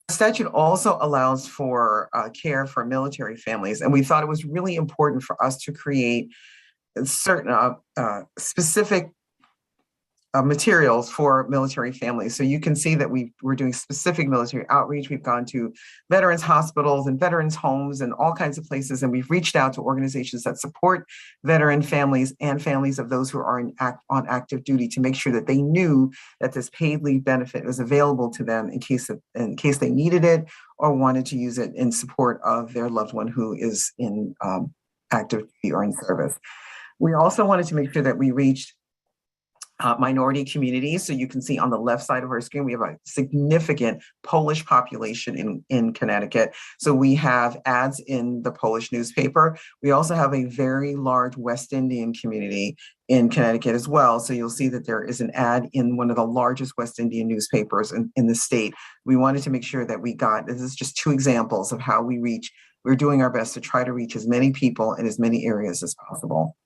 Speaker 14: The statute also allows for care for military families, and we thought it was really important for us to create certain specific materials for military families. So you can see that we're doing specific military outreach. We've gone to veterans hospitals and veterans homes and all kinds of places, and we've reached out to organizations that support veteran families and families of those who are on active duty to make sure that they knew that this paid leave benefit was available to them in case they needed it or wanted to use it in support of their loved one who is in active duty or in service. We also wanted to make sure that we reached minority communities. So you can see on the left side of our screen, we have a significant Polish population in Connecticut. So we have ads in the Polish newspaper. We also have a very large West Indian community in Connecticut as well. So you'll see that there is an ad in one of the largest West Indian newspapers in the state. We wanted to make sure that this is just two examples of how we reach. We're doing our best to try to reach as many people in as many areas as possible.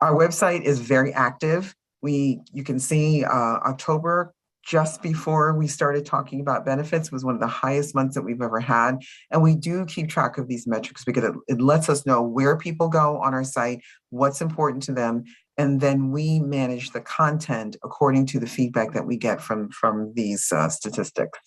Speaker 14: Our website is very active. You can see October, just before we started talking about benefits, was one of the highest months that we've ever had. And we do keep track of these metrics because it lets us know where people go on our site, what's important to them, and then we manage the content according to the feedback that we get from these statistics.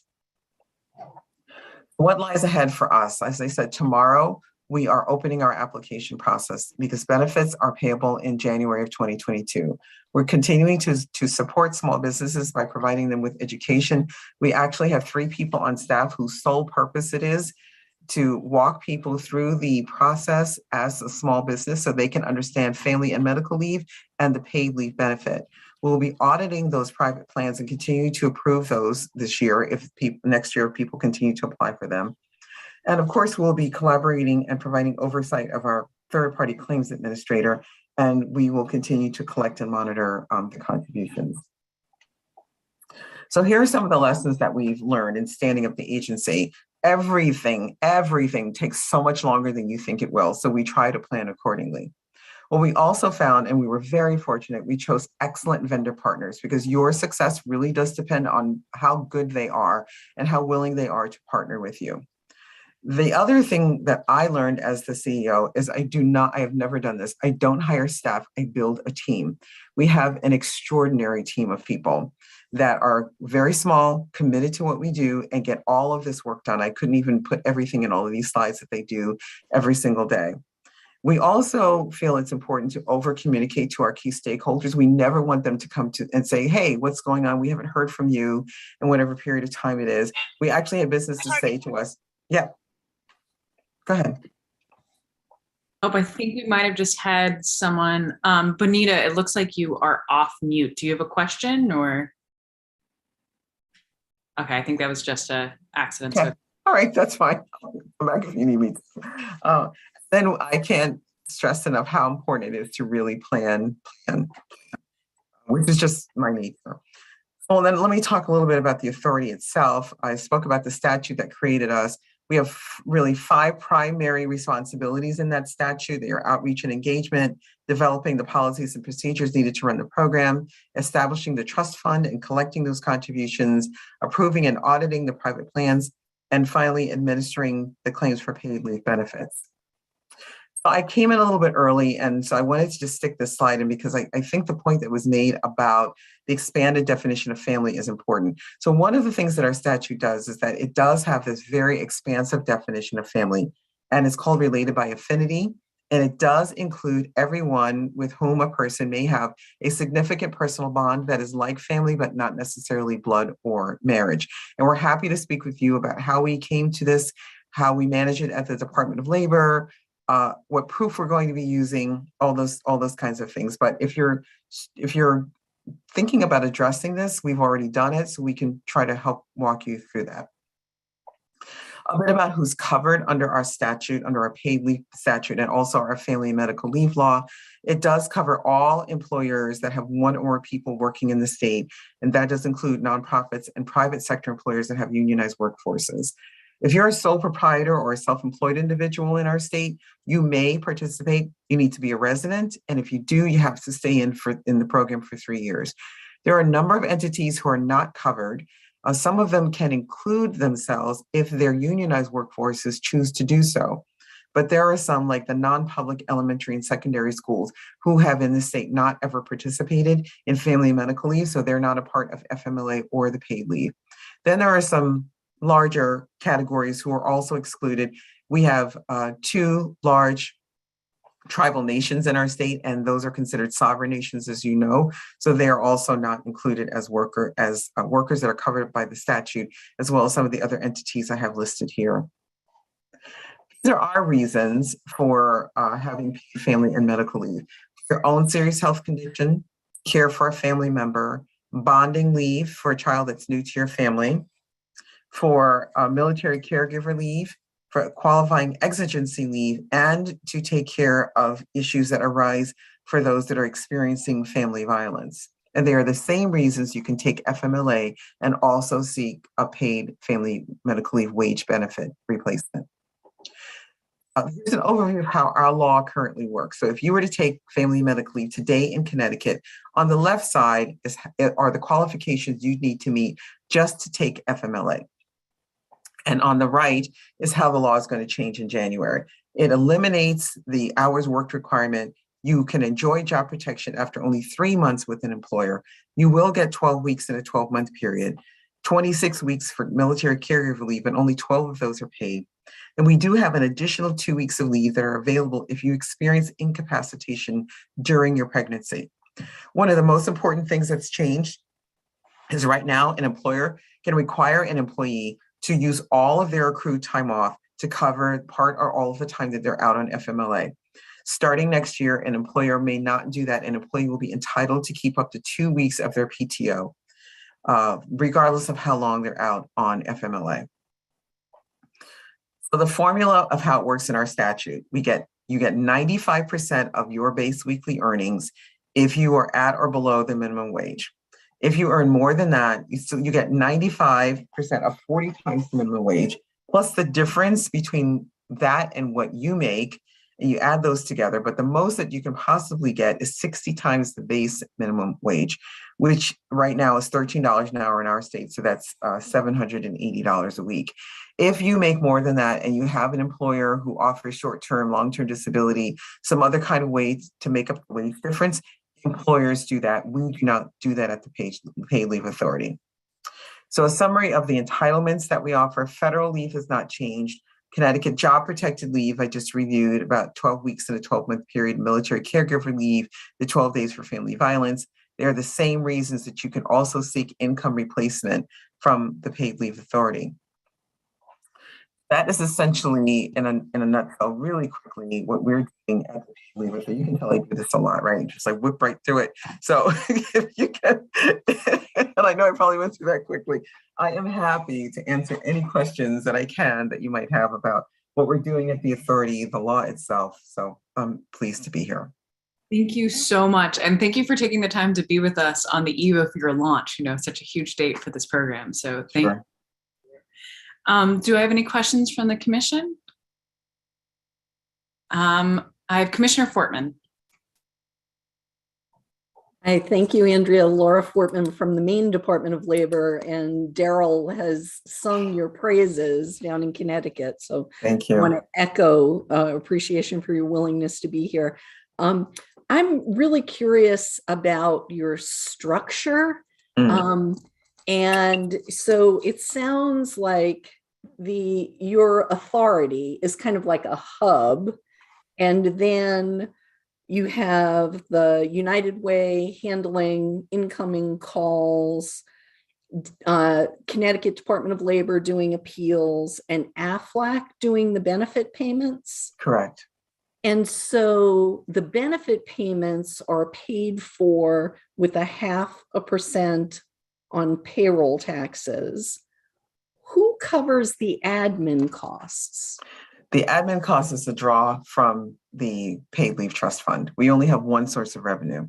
Speaker 14: What lies ahead for us? As I said, tomorrow, we are opening our application process because benefits are payable in January of 2022. We're continuing to support small businesses by providing them with education. We actually have 3 people on staff whose sole purpose it is to walk people through the process as a small business so they can understand family and medical leave and the paid leave benefit. We'll be auditing those private plans and continue to approve those this year next year if people continue to apply for them. And of course, we'll be collaborating and providing oversight of our third-party claims administrator, and we will continue to collect and monitor the contributions. So here are some of the lessons that we've learned in standing up the agency. Everything takes so much longer than you think it will, so we try to plan accordingly. What we also found, and we were very fortunate, we chose excellent vendor partners because your success really does depend on how good they are and how willing they are to partner with you. The other thing that I learned as the CEO is I have never done this. I don't hire staff, I build a team. We have an extraordinary team of people that are very small, committed to what we do, and get all of this work done. I couldn't even put everything in all of these slides that they do every single day. We also feel it's important to over-communicate to our key stakeholders. We never want them to come to and say, hey, what's going on? We haven't heard from you in whatever period of time it is. We actually have businesses say to us, yeah, go ahead.
Speaker 1: Oh, I think we might have just had someone, Bonita, it looks like you are off mute. Do you have a question or? Okay, I think that was just an accident.
Speaker 14: Okay.
Speaker 1: So.
Speaker 14: All right, that's fine. I'll come back if you need me. Then I can't stress enough how important it is to really plan, which is just my nature. Well, then let me talk a little bit about the authority itself. I spoke about the statute that created us. We have really 5 primary responsibilities in that statute. They are outreach and engagement, developing the policies and procedures needed to run the program, establishing the trust fund and collecting those contributions, approving and auditing the private plans, and finally administering the claims for paid leave benefits. I came in a little bit early, and so I wanted to just stick this slide in because I think the point that was made about the expanded definition of family is important. So one of the things that our statute does is that it does have this very expansive definition of family, and it's called related by affinity, and it does include everyone with whom a person may have a significant personal bond that is like family, but not necessarily blood or marriage. And we're happy to speak with you about how we came to this, how we manage it at the Department of Labor, what proof we're going to be using, all those kinds of things. But if you're thinking about addressing this, we've already done it, so we can try to help walk you through that. A bit about who's covered under our statute, under our paid leave statute, and also our family and medical leave law. It does cover all employers that have 1 or more people working in the state, and that does include nonprofits and private sector employers that have unionized workforces. If you're a sole proprietor or a self-employed individual in our state, you may participate. You need to be a resident, and if you do, you have to stay in the program for 3 years. There are a number of entities who are not covered. Some of them can include themselves if their unionized workforces choose to do so. But there are some, like the non-public elementary and secondary schools, who have in the state not ever participated in family and medical leave, so they're not a part of FMLA or the paid leave. Then there are some larger categories who are also excluded. We have 2 large tribal nations in our state, and those are considered sovereign nations, as you know. So they are also not included as workers that are covered by the statute, as well as some of the other entities I have listed here. There are reasons for having family and medical leave: your own serious health condition, care for a family member, bonding leave for a child that's new to your family, for military caregiver leave, for qualifying exigency leave, and to take care of issues that arise for those that are experiencing family violence. And they are the same reasons you can take FMLA and also seek a paid family medical leave wage benefit replacement. Here's an overview of how our law currently works. So if you were to take family medical leave today in Connecticut, on the left side are the qualifications you need to meet just to take FMLA. And on the right is how the law is going to change in January. It eliminates the hours worked requirement. You can enjoy job protection after only 3 months with an employer. You will get 12 weeks in a 12-month period, 26 weeks for military caregiver leave, and only 12 of those are paid. And we do have an additional 2 weeks of leave that are available if you experience incapacitation during your pregnancy. One of the most important things that's changed is right now an employer can require an employee to use all of their accrued time off to cover part or all of the time that they're out on FMLA. Starting next year, an employer may not do that. An employee will be entitled to keep up to 2 weeks of their PTO, regardless of how long they're out on FMLA. So the formula of how it works in our statute, you get 95% of your base weekly earnings if you are at or below the minimum wage. If you earn more than that, you get 95% of 40 times the minimum wage, plus the difference between that and what you make, and you add those together. But the most that you can possibly get is 60 times the base minimum wage, which right now is $13 an hour in our state. So that's $780 a week. If you make more than that and you have an employer who offers short-term, long-term disability, some other kind of way to make up the wage difference, employers do that. We do not do that at the paid leave authority. So a summary of the entitlements that we offer: federal leave has not changed. Connecticut job protected leave, I just reviewed, about 12 weeks in a 12-month period. Military caregiver leave, the 12 days for family violence. They're the same reasons that you can also seek income replacement from the paid leave authority. That is essentially, in a nutshell, really quickly, what we're doing at the paid leave authority. You can tell I do this a lot, right? Just like whip right through it. So if you can, and I know I probably went through that quickly, I am happy to answer any questions that I can that you might have about what we're doing at the authority, the law itself. So I'm pleased to be here.
Speaker 1: Thank you so much. And thank you for taking the time to be with us on the eve of your launch, such a huge date for this program. So thank you. Do I have any questions from the commission? I have Commissioner Fortman.
Speaker 10: I thank you, Andrea. Laura Fortman from the Maine Department of Labor, and Daryl has sung your praises down in Connecticut. So
Speaker 14: thank you.
Speaker 10: I want to echo appreciation for your willingness to be here. I'm really curious about your structure. And so it sounds like your authority is kind of like a hub, and then you have the United Way handling incoming calls, Connecticut Department of Labor doing appeals, and AFLAC doing the benefit payments.
Speaker 14: Correct.
Speaker 10: And so the benefit payments are paid for with 0.5% on payroll taxes. Who covers the admin costs?
Speaker 14: The admin cost is a draw from the paid leave trust fund. We only have one source of revenue,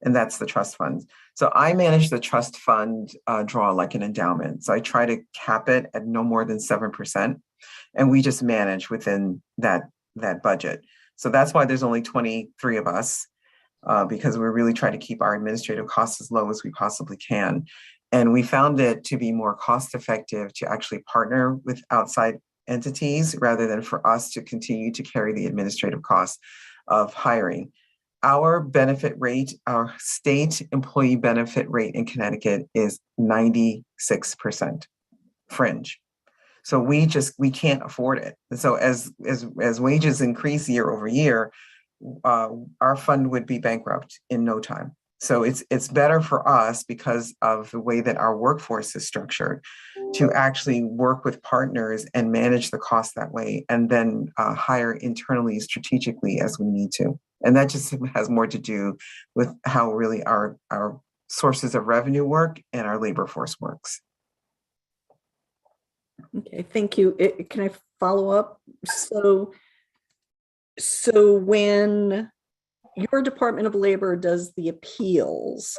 Speaker 14: and that's the trust fund. So I manage the trust fund draw like an endowment. So I try to cap it at no more than 7%, and we just manage within that budget. So that's why there's only 23 of us, because we're really trying to keep our administrative costs as low as we possibly can. And we found it to be more cost effective to actually partner with outside entities rather than for us to continue to carry the administrative costs of hiring. Our benefit rate, our state employee benefit rate in Connecticut is 96% fringe. So we can't afford it. And so as wages increase year over year, our fund would be bankrupt in no time. So it's better for us, because of the way that our workforce is structured, to actually work with partners and manage the cost that way, and then hire internally strategically as we need to. And that just has more to do with how really our sources of revenue work and our labor force works.
Speaker 10: Okay, thank you. Can I follow up? So when your Department of Labor does the appeals,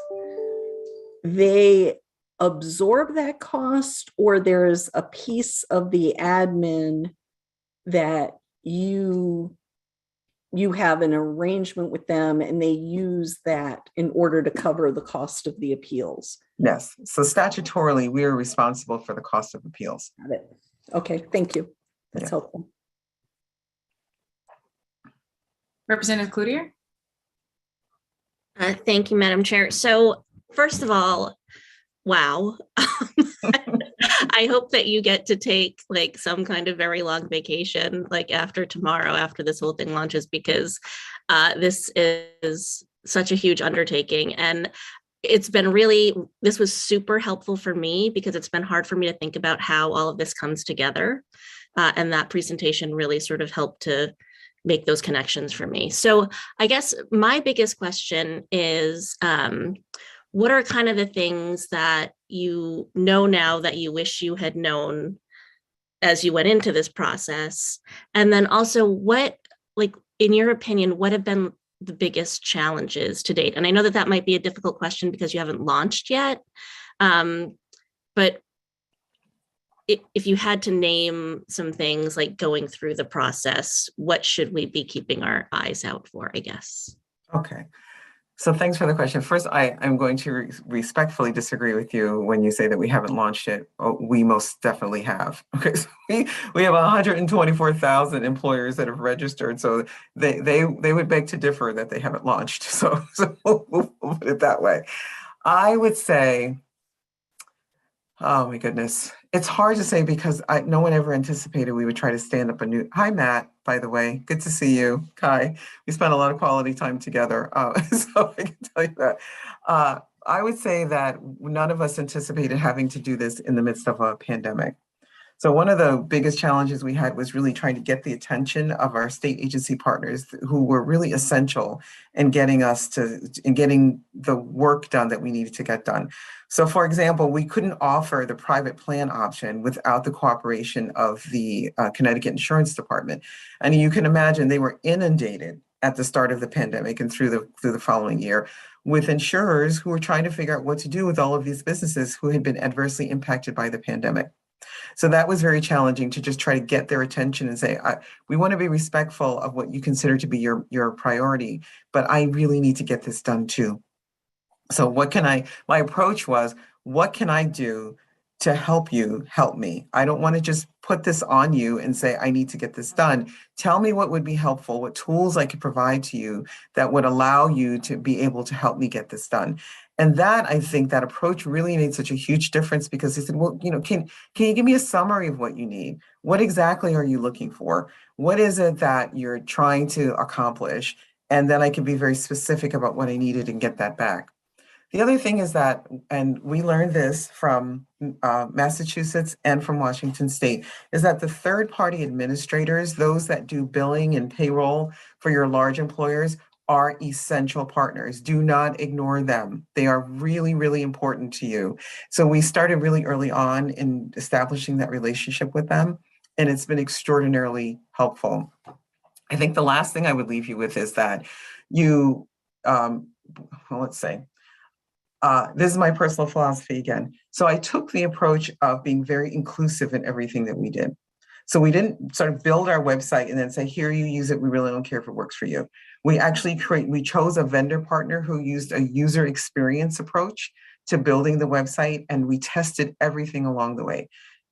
Speaker 10: they absorb that cost, or there's a piece of the admin that you have an arrangement with them and they use that in order to cover the cost of the appeals?
Speaker 14: Yes. So statutorily, we are responsible for the cost of appeals.
Speaker 10: Got it. Okay, thank you. That's helpful.
Speaker 1: Representative Cloutier.
Speaker 4: Thank you, Madam Chair. So first of all, wow. I hope that you get to take like some kind of very long vacation, like after tomorrow, after this whole thing launches, because this is such a huge undertaking. And it's been this was super helpful for me, because it's been hard for me to think about how all of this comes together. And that presentation really sort of helped to make those connections for me. So I guess my biggest question is, what are kind of the things that you know now that you wish you had known as you went into this process? And then also what, like, in your opinion, what have been the biggest challenges to date? And I know that that might be a difficult question because you haven't launched yet. But if you had to name some things like going through the process, what should we be keeping our eyes out for, I guess?
Speaker 14: Okay. So thanks for the question. First, I'm going to respectfully disagree with you when you say that we haven't launched it. Oh, we most definitely have. Okay, so we have 124,000 employers that have registered. So they would beg to differ that they haven't launched. So we'll put it that way. I would say, oh my goodness. It's hard to say because no one ever anticipated we would try to stand up a new, hi Matt, by the way, good to see you. Kai, we spent a lot of quality time together. So I can tell you that. I would say that none of us anticipated having to do this in the midst of a pandemic. So one of the biggest challenges we had was really trying to get the attention of our state agency partners who were really essential in getting the work done that we needed to get done. So for example, we couldn't offer the private plan option without the cooperation of the Connecticut Insurance Department. And you can imagine they were inundated at the start of the pandemic and through the following year with insurers who were trying to figure out what to do with all of these businesses who had been adversely impacted by the pandemic. So that was very challenging to just try to get their attention and say, we want to be respectful of what you consider to be your priority, but I really need to get this done too. So my approach was, what can I do to help you help me? I don't want to just put this on you and say, I need to get this done. Tell me what would be helpful, what tools I could provide to you that would allow you to be able to help me get this done. And that, I think that approach really made such a huge difference because they said, well, can you give me a summary of what you need? What exactly are you looking for? What is it that you're trying to accomplish? And then I can be very specific about what I needed and get that back. The other thing is that, and we learned this from Massachusetts and from Washington State, is that the third-party administrators, those that do billing and payroll for your large employers, are essential partners. Do not ignore them. They are really, really important to you. So we started really early on in establishing that relationship with them, and it's been extraordinarily helpful. I think the last thing I would leave you with is that you, let's say, this is my personal philosophy again. So I took the approach of being very inclusive in everything that we did. So we didn't sort of build our website and then say, here, you use it. We really don't care if it works for you. We actually we chose a vendor partner who used a user experience approach to building the website, and we tested everything along the way.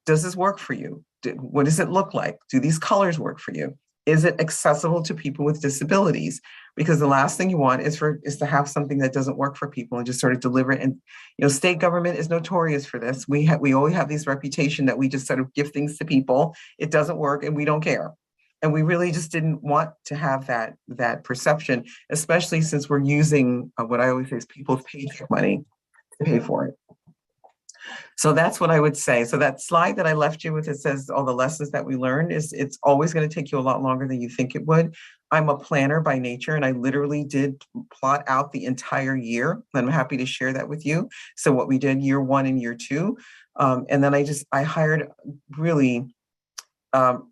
Speaker 14: Does this work for you? What does it look like? Do these colors work for you? Is it accessible to people with disabilities? Because the last thing you want is to have something that doesn't work for people and just sort of deliver it. And state government is notorious for this. We always have this reputation that we just sort of give things to people. It doesn't work, and we don't care. And we really just didn't want to have that perception, especially since we're using what I always say is people's paycheck money to pay for it. So that's what I would say. So that slide that I left you with, it says all the lessons that we learned, it's always going to take you a lot longer than you think it would. I'm a planner by nature, and I literally did plot out the entire year. I'm happy to share that with you. So what we did year 1 and year 2. And then I hired really, I'll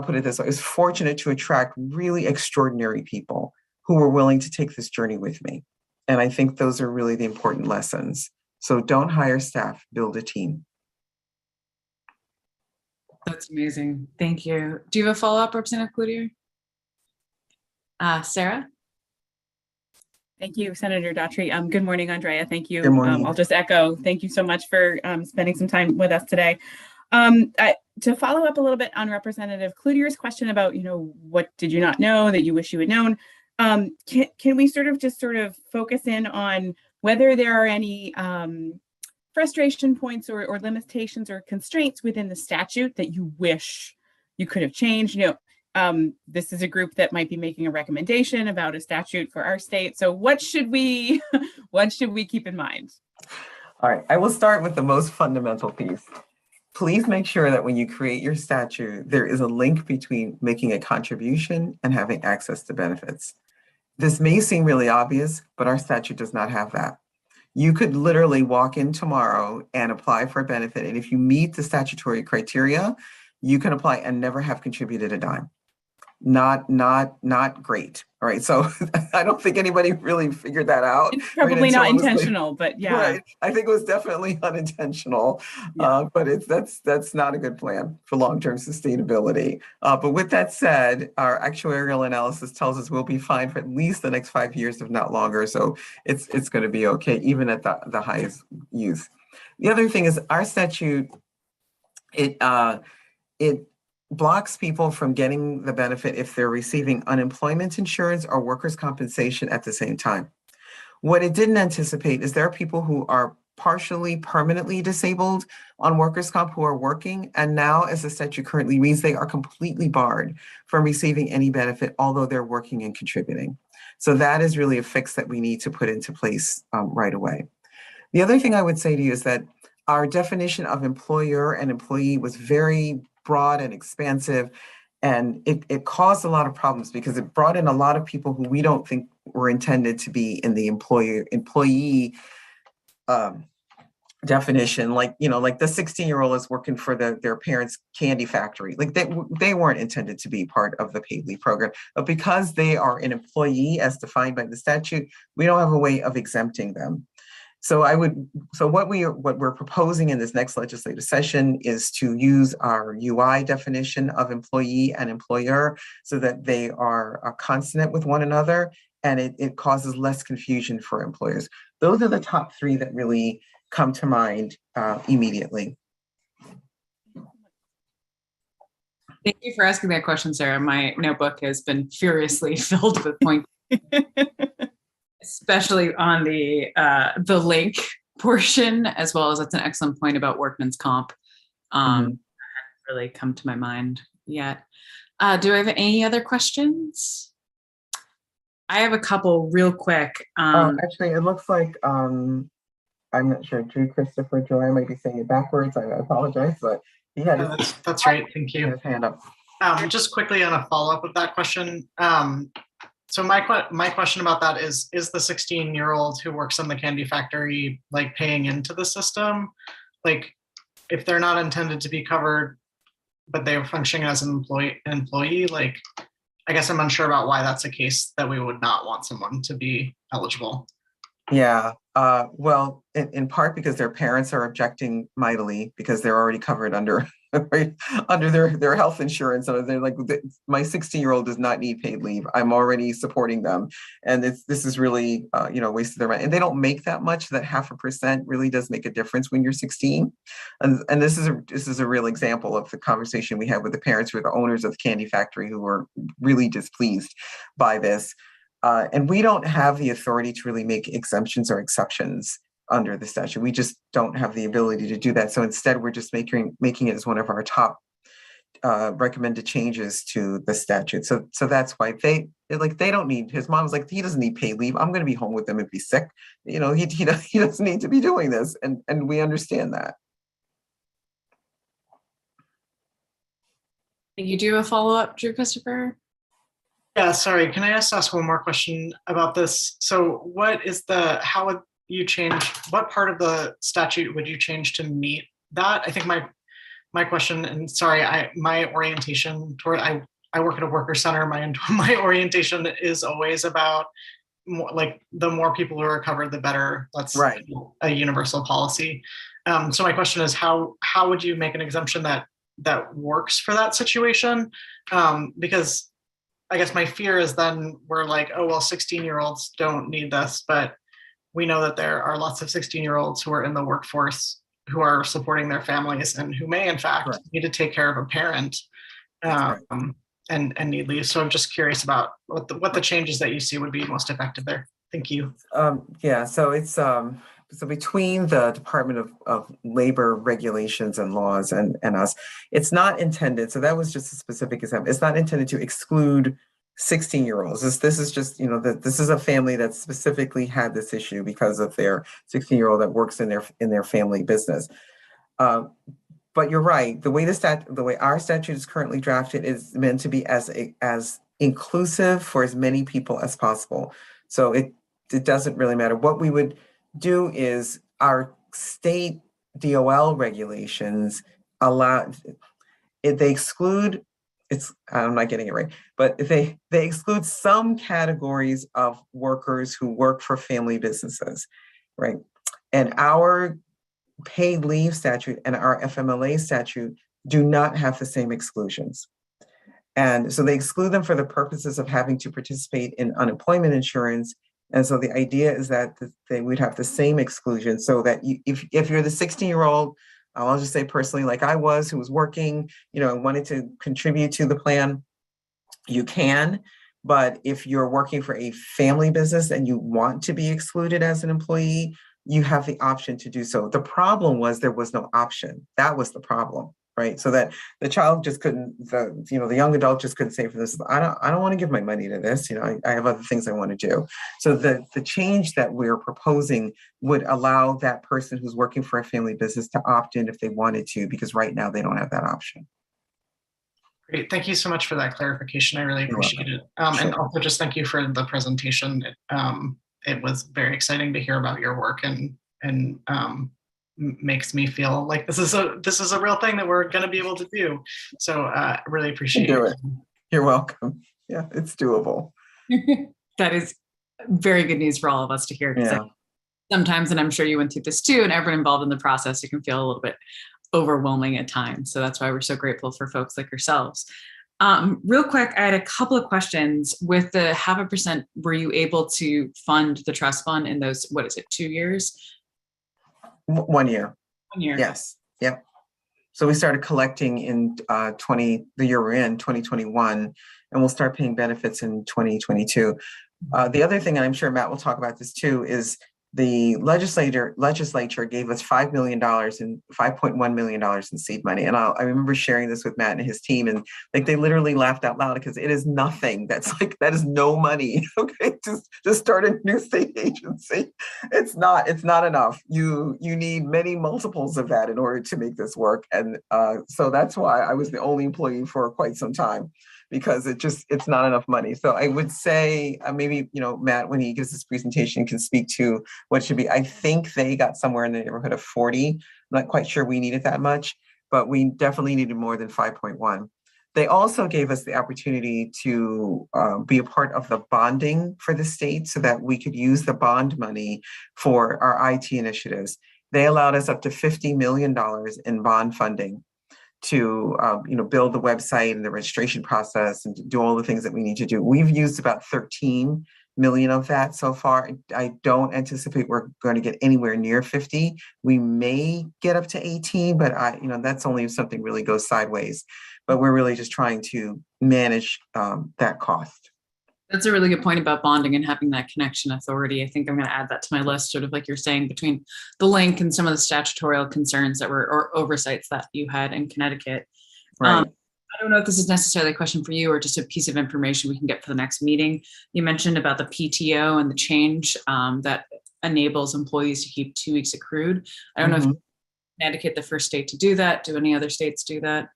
Speaker 14: put it this way, I was fortunate to attract really extraordinary people who were willing to take this journey with me. And I think those are really the important lessons. So don't hire staff, build a team.
Speaker 1: That's amazing. Thank you. Do you have a follow-up, Representative Cloutier? Sarah?
Speaker 7: Thank you, Senator Daughtry. Good morning, Andrea. Thank you.
Speaker 14: Good morning.
Speaker 7: I'll just echo, thank you so much for spending some time with us today. To follow up a little bit on Representative Cloutier's question about, what did you not know that you wish you had known? Can we sort of focus in on whether there are any frustration points or limitations or constraints within the statute that you wish you could have changed? This is a group that might be making a recommendation about a statute for our state. So what should we keep in mind?
Speaker 14: All right, I will start with the most fundamental piece. please make sure that when you create your statute, there is a link between making a contribution and having access to benefits. This may seem really obvious, but our statute does not have that. You could literally walk in tomorrow and apply for a benefit. And if you meet the statutory criteria, you can apply and never have contributed a dime. Not great. All right. So I don't think anybody really figured that out.
Speaker 7: It's probably not intentional, but yeah.
Speaker 14: Right. I think it was definitely unintentional, but that's not a good plan for long-term sustainability. But with that said, our actuarial analysis tells us we'll be fine for at least the next 5 years, if not longer. So it's going to be okay, even at the highest use. The other thing is our statute, it blocks people from getting the benefit if they're receiving unemployment insurance or workers' compensation at the same time. What it didn't anticipate is there are people who are partially permanently disabled on workers' comp who are working, and now as the statute currently reads, they are completely barred from receiving any benefit, although they're working and contributing. So that is really a fix that we need to put into place right away. The other thing I would say to you is that our definition of employer and employee was very broad and expansive, and it caused a lot of problems because it brought in a lot of people who we don't think were intended to be in the employee definition. Like, like the 16-year-old is working for their parents' candy factory. Like they weren't intended to be part of the paid leave program, but because they are an employee as defined by the statute, we don't have a way of exempting them. So what we're proposing in this next legislative session is to use our UI definition of employee and employer so that they are consonant with one another, and it causes less confusion for employers. Those are the top three that really come to mind immediately.
Speaker 1: Thank you for asking that question, Sarah. My notebook has been furiously filled with points. Especially on the link portion, as well as that's an excellent point about workman's comp. Hasn't really come to my mind yet. Do I have any other questions? I have a couple real quick.
Speaker 14: Actually, it looks like, I'm not sure, Drew Christopher Joy, I might be saying it backwards. I apologize, but he had
Speaker 9: that's right. Thank you.
Speaker 14: His hand up.
Speaker 9: Just quickly on a follow-up of that question. So my question about that is the 16-year-old who works in the candy factory like paying into the system? Like if they're not intended to be covered, but they're functioning as an employee, like I guess I'm unsure about why that's a case that we would not want someone to be eligible.
Speaker 14: Yeah, well, in part because their parents are objecting mightily because they're already covered under their health insurance. So they're like, my 16-year-old does not need paid leave. I'm already supporting them, and this is really a waste of their money. And they don't make that much. That 0.5% really does make a difference when you're 16. And this is a real example of the conversation we had with the parents who are the owners of the candy factory who were really displeased by this. And we don't have the authority to really make exemptions or exceptions under the statute. We just don't have the ability to do that. So instead, we're just making it as one of our top recommended changes to the statute. So that's why they don't need. His mom's like, he doesn't need paid leave. I'm going to be home with him if he's sick. He doesn't need to be doing this, and we understand that.
Speaker 1: You do a follow-up, Drew Christopher?
Speaker 9: Yeah, sorry. Can I ask one more question about this? So how would you change, what part of the statute would you change to meet that? I think my question, and sorry, my orientation toward, I work at a worker center. My orientation is always about the more people who are covered, the better. That's right. A universal policy. So my question is, how would you make an exemption that works for that situation? Because I guess my fear is then we're like, oh, well, 16-year-olds don't need this, but we know that there are lots of 16-year-olds who are in the workforce who are supporting their families and who may, in fact, need to take care of a parent and need leave. So I'm just curious about what the changes that you see would be most effective there. Thank you.
Speaker 14: Yeah, so it's so between the Department of Labor regulations and laws and us, it's not intended. So that was just a specific example. It's not intended to exclude 16-year-olds. This is just, this is a family that specifically had this issue because of their 16-year-old that works in their family business. but you're right. The way the way our statute is currently drafted is meant to be as inclusive for as many people as possible. So it doesn't really matter. What we would do is our state DOL regulations allow, they exclude, I'm not getting it right, but they exclude some categories of workers who work for family businesses, right? And our paid leave statute and our FMLA statute do not have the same exclusions. And so they exclude them for the purposes of having to participate in unemployment insurance. And so the idea is that they would have the same exclusion, so that if you're the 16-year-old, I'll just say personally, like I was, who was working, wanted to contribute to the plan, you can. But if you're working for a family business and you want to be excluded as an employee, you have the option to do so. The problem was there was no option. That was the problem, right? So that the child just couldn't, the young adult just couldn't say for this, I don't want to give my money to this. I have other things I want to do. So the change that we're proposing would allow that person who's working for a family business to opt in if they wanted to, because right now they don't have that option.
Speaker 9: Great. Thank you so much for that clarification. I really appreciate it. And also just thank you for the presentation. It was very exciting to hear about your work, and makes me feel like this is a real thing that we're going to be able to do. So really appreciate it.
Speaker 14: You're welcome. Yeah, it's doable.
Speaker 1: That is very good news for all of us to hear.
Speaker 14: Yeah.
Speaker 1: Sometimes, and I'm sure you went through this too, and everyone involved in the process, it can feel a little bit overwhelming at times. So that's why we're so grateful for folks like yourselves. Real quick, I had a couple of questions. With the 0.5%, were you able to fund the trust fund in those, 2 years?
Speaker 14: 1 year.
Speaker 1: 1 year.
Speaker 14: Yes. Yep. So we started collecting in the year we're in, 2021, and we'll start paying benefits in 2022. The other thing, and I'm sure Matt will talk about this too, is the legislature gave us $5 million and $5.1 million in seed money. And I remember sharing this with Matt and his team, and like they literally laughed out loud because it is nothing. That is no money. Okay, to start a new state agency. It's not enough. You need many multiples of that in order to make this work. And so that's why I was the only employee for quite some time, because it's not enough money. So I would say maybe, Matt, when he gives his presentation, can speak to what should be. I think they got somewhere in the neighborhood of 40. I'm not quite sure we needed that much, but we definitely needed more than 5.1. They also gave us the opportunity to be a part of the bonding for the state so that we could use the bond money for our IT initiatives. They allowed us up to $50 million in bond funding to build the website and the registration process and do all the things that we need to do. We've used about 13 million of that so far. I don't anticipate we're going to get anywhere near 50. We may get up to 18, but that's only if something really goes sideways. But we're really just trying to manage that cost.
Speaker 1: That's a really good point about bonding and having that connection authority. I think I'm going to add that to my list, sort of like you're saying, between the link and some of the statutorial concerns that were, or oversights that you had in Connecticut.
Speaker 14: Right.
Speaker 1: I don't know if this is necessarily a question for you or just a piece of information we can get for the next meeting. You mentioned about the PTO and the change that enables employees to keep 2 weeks accrued. I don't know if Connecticut, the first state to do that. Do any other states do that?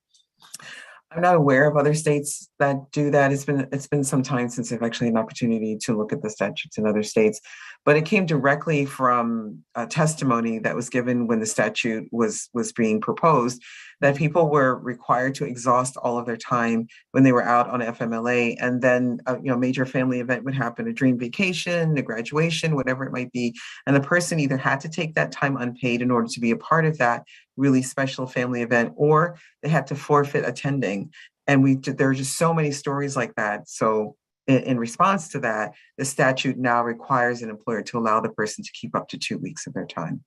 Speaker 14: I'm not aware of other states that do that. It's been some time since I've actually had an opportunity to look at the statutes in other states, but it came directly from a testimony that was given when the statute was being proposed, that people were required to exhaust all of their time when they were out on FMLA, and then a major family event would happen, a dream vacation, a graduation, whatever it might be, and the person either had to take that time unpaid in order to be a part of that really special family event, or they had to forfeit attending. And there are just so many stories like that. So in response to that, the statute now requires an employer to allow the person to keep up to 2 weeks of their time.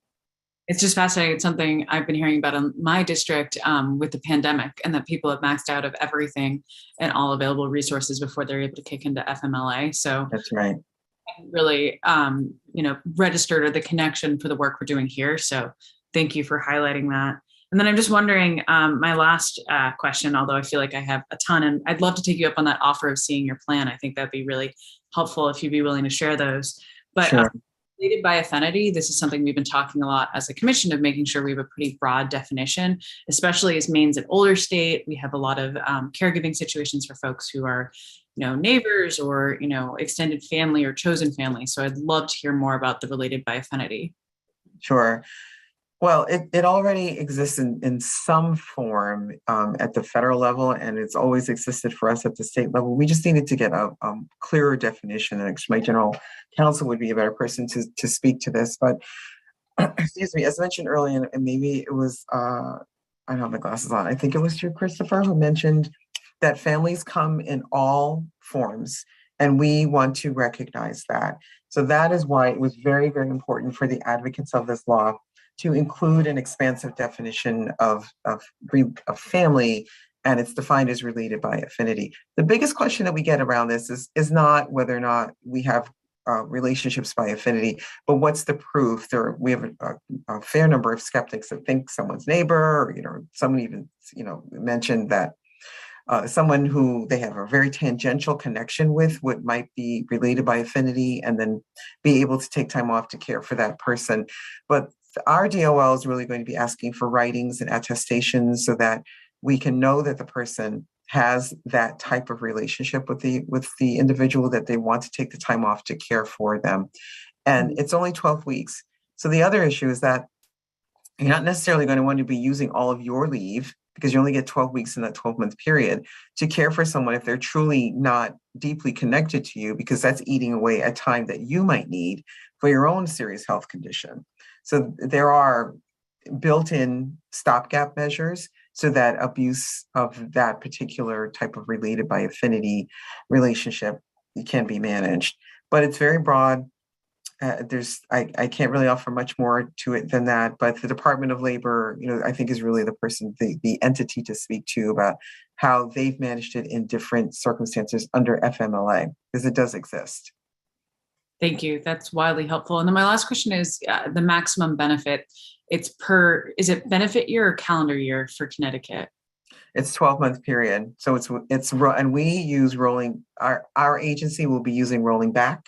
Speaker 1: It's just fascinating. It's something I've been hearing about in my district with the pandemic, and that people have maxed out of everything and all available resources before they're able to kick into FMLA. So
Speaker 14: that's right.
Speaker 1: Really, registered the connection for the work we're doing here. So thank you for highlighting that. And then I'm just wondering, my last question, although I feel like I have a ton, and I'd love to take you up on that offer of seeing your plan. I think that'd be really helpful if you'd be willing to share those. But
Speaker 14: sure.
Speaker 1: Related by affinity, this is something we've been talking a lot as a commission of making sure we have a pretty broad definition, especially as Maine's an older state. We have a lot of caregiving situations for folks who are, neighbors or, extended family or chosen family. So I'd love to hear more about the related by affinity.
Speaker 14: Sure. Well, it already exists in some form at the federal level, and it's always existed for us at the state level. We just needed to get a clearer definition, and my general counsel would be a better person to speak to this. But excuse me, as mentioned earlier, and maybe it was, I don't have my glasses on, I think it was you, Christopher, who mentioned that families come in all forms, and we want to recognize that. So that is why it was very, very important for the advocates of this law to include an expansive definition of family, and it's defined as related by affinity. The biggest question that we get around this is not whether or not we have relationships by affinity, but what's the proof? We have a fair number of skeptics that think someone's neighbor, or, someone even, mentioned that someone who they have a very tangential connection with might be related by affinity, and then be able to take time off to care for that person. But our DOL is really going to be asking for writings and attestations so that we can know that the person has that type of relationship with the individual, that they want to take the time off to care for them. And it's only 12 weeks. So the other issue is that you're not necessarily going to want to be using all of your leave, because you only get 12 weeks in that 12-month period to care for someone if they're truly not deeply connected to you, because that's eating away at time that you might need for your own serious health condition. So there are built-in stopgap measures so that abuse of that particular type of related by affinity relationship can be managed. But it's very broad. I can't really offer much more to it than that, but the Department of Labor, I think is really the person, the entity to speak to about how they've managed it in different circumstances under FMLA, because it does exist.
Speaker 1: Thank you. That's wildly helpful. And then my last question is the maximum benefit. Is it benefit year or calendar year for Connecticut?
Speaker 14: It's 12-month period. So and we use rolling, our agency will be using rolling back.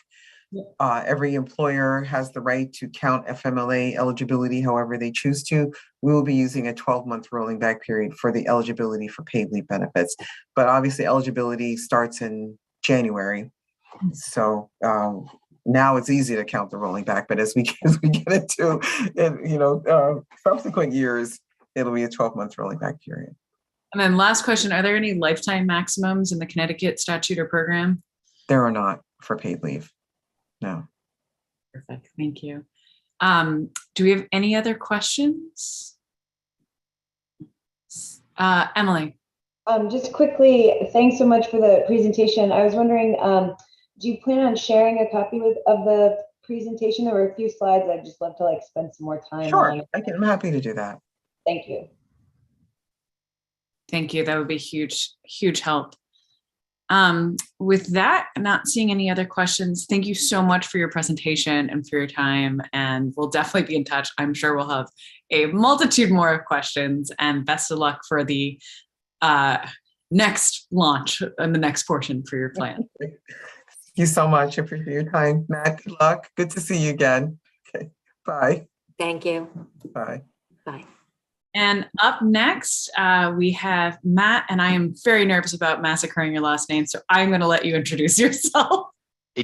Speaker 14: Every employer has the right to count FMLA eligibility however they choose to. We will be using a 12-month rolling back period for the eligibility for paid leave benefits. But obviously eligibility starts in January. So now it's easy to count the rolling back, but as we get into subsequent years, it'll be a 12-month rolling back period.
Speaker 1: And then last question, are there any lifetime maximums in the Connecticut statute or program?
Speaker 14: There are not for paid leave. No.
Speaker 1: Perfect. Thank you. Do we have any other questions? Emily.
Speaker 6: Just quickly, thanks so much for the presentation. I was wondering, do you plan on sharing a copy of the presentation? There were a few slides I'd just love to spend some more time on.
Speaker 14: I'm happy to do that.
Speaker 6: Thank you.
Speaker 1: Thank you. That would be huge, huge help. With that, I'm not seeing any other questions. Thank you so much for your presentation and for your time. And we'll definitely be in touch. I'm sure we'll have a multitude more of questions, and best of luck for the next launch and the next portion for your plan.
Speaker 14: Thank you so much. I appreciate your time. Matt, good luck. Good to see you again. Okay. Bye.
Speaker 15: Thank you.
Speaker 14: Bye.
Speaker 15: Bye.
Speaker 1: And up next, we have Matt, and I am very nervous about massacring your last name, so I'm going to let you introduce yourself.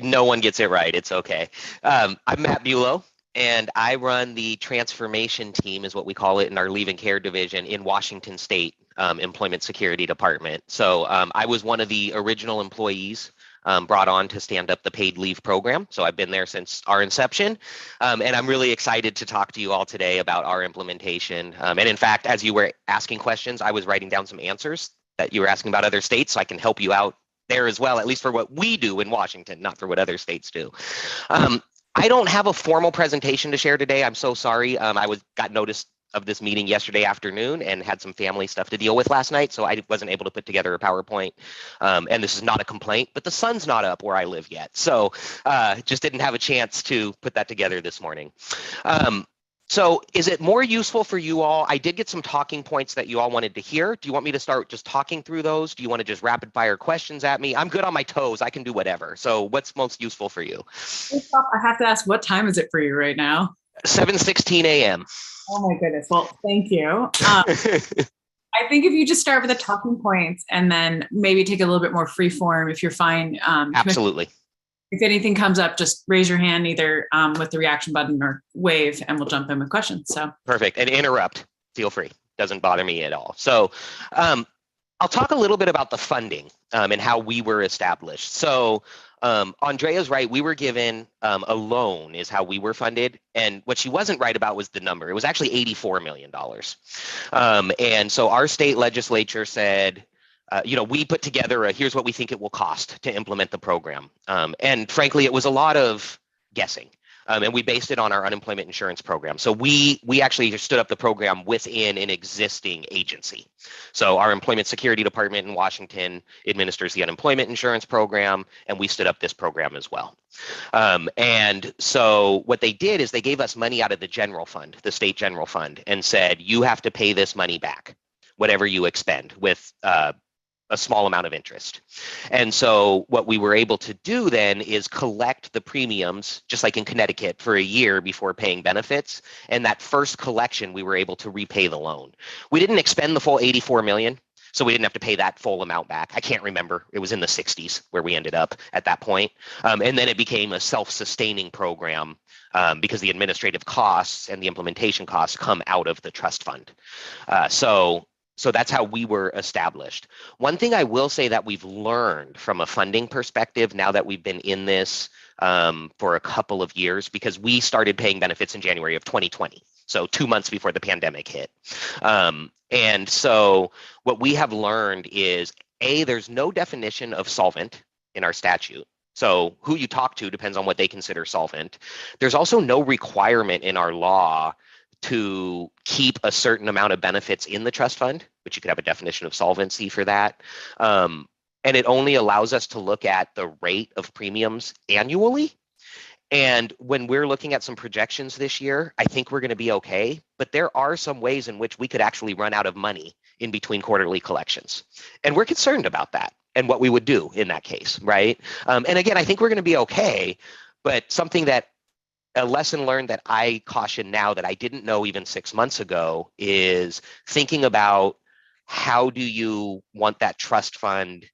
Speaker 16: No one gets it right. It's okay. I'm Matt Bulow, and I run the transformation team, is what we call it, in our leave and care division in Washington State Employment Security Department. So I was one of the original employees brought on to stand up the paid leave program. So I've been there since our inception. And I'm really excited to talk to you all today about our implementation. And in fact, as you were asking questions, I was writing down some answers that you were asking about other states, so I can help you out there as well, at least for what we do in Washington, not for what other states do. I don't have a formal presentation to share today. I'm so sorry. I got notice of this meeting yesterday afternoon and had some family stuff to deal with last night, so I wasn't able to put together a PowerPoint. And this is not a complaint, but the sun's not up where I live yet, so just didn't have a chance to put that together this morning. So is it more useful for you all? I did get some talking points that you all wanted to hear. Do you want me to start just talking through those? Do you want to just rapid fire questions at me? I'm good on my toes. I can do whatever. So what's most useful for you?
Speaker 1: First off, I have to ask, what time is it for you right now?
Speaker 16: 7:16 a.m.
Speaker 1: Oh my goodness. Well, thank you. I think if you just start with the talking points and then maybe take a little bit more free form, if you're fine.
Speaker 16: Absolutely.
Speaker 1: If anything comes up, just raise your hand either with the reaction button or wave, and we'll jump in with questions. So
Speaker 16: perfect. And interrupt. Feel free. Doesn't bother me at all. So I'll talk a little bit about the funding and how we were established. So Andrea's right. We were given a loan is how we were funded. And what she wasn't right about was the number. It was actually $84 million. And so our state legislature said, we put together here's what we think it will cost to implement the program. And frankly, it was a lot of guessing. And we based it on our unemployment insurance program. So we actually stood up the program within an existing agency. So our employment security department in Washington administers the unemployment insurance program, and we stood up this program as well. And so what they did is they gave us money out of the general fund, the state general fund, and said, you have to pay this money back, whatever you expend, with a small amount of interest. And so what we were able to do then is collect the premiums, just like in Connecticut, for a year before paying benefits. And that first collection, we were able to repay the loan. We didn't expend the full 84 million, so we didn't have to pay that full amount back. I can't remember. It was in the 60s where we ended up at that point. And then it became a self-sustaining program because the administrative costs and the implementation costs come out of the trust fund. So that's how we were established. One thing I will say that we've learned from a funding perspective now that we've been in this for a couple of years, because we started paying benefits in January of 2020, so 2 months before the pandemic hit. And so what we have learned is, there's no definition of solvent in our statute. So who you talk to depends on what they consider solvent. There's also no requirement in our law to keep a certain amount of benefits in the trust fund, which you could have a definition of solvency for that. And it only allows us to look at the rate of premiums annually. And when we're looking at some projections this year, I think we're going to be okay. But there are some ways in which we could actually run out of money in between quarterly collections. And we're concerned about that and what we would do in that case, right? And again, I think we're going to be okay. But a lesson learned that I caution now that I didn't know even 6 months ago is thinking about, how do you want that trust fund?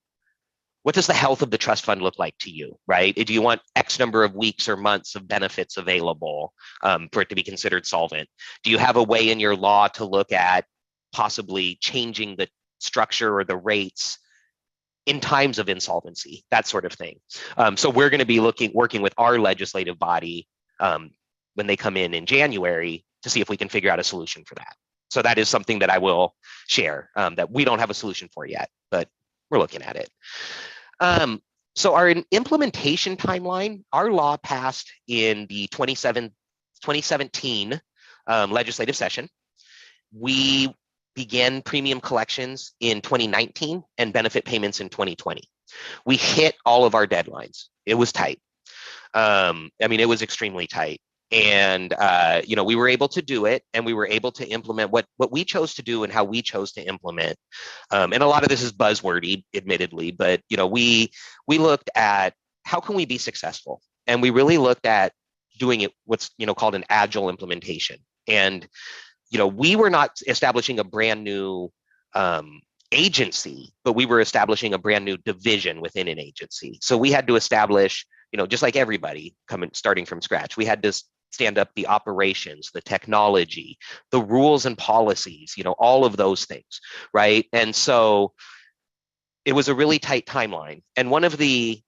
Speaker 16: What does the health of the trust fund look like to you, right? Do you want X number of weeks or months of benefits available for it to be considered solvent? Do you have a way in your law to look at possibly changing the structure or the rates in times of insolvency, that sort of thing? So we're going to be working with our legislative body when they come in January to see if we can figure out a solution for that. So that is something that I will share that we don't have a solution for yet, but we're looking at it. So our implementation timeline, our law passed in the 2017 legislative session. We began premium collections in 2019 and benefit payments in 2020. We hit all of our deadlines. It was tight. It was extremely tight. And, we were able to do it, and we were able to implement what we chose to do and how we chose to implement. And a lot of this is buzzwordy, admittedly, but, we looked at how can we be successful? And we really looked at doing it, what's, called an agile implementation. And, we were not establishing a brand new agency, but we were establishing a brand new division within an agency. So we had to establish, just like everybody starting from scratch, we had to stand up the operations, the technology, the rules and policies, all of those things, right? And so it was a really tight timeline. And one of the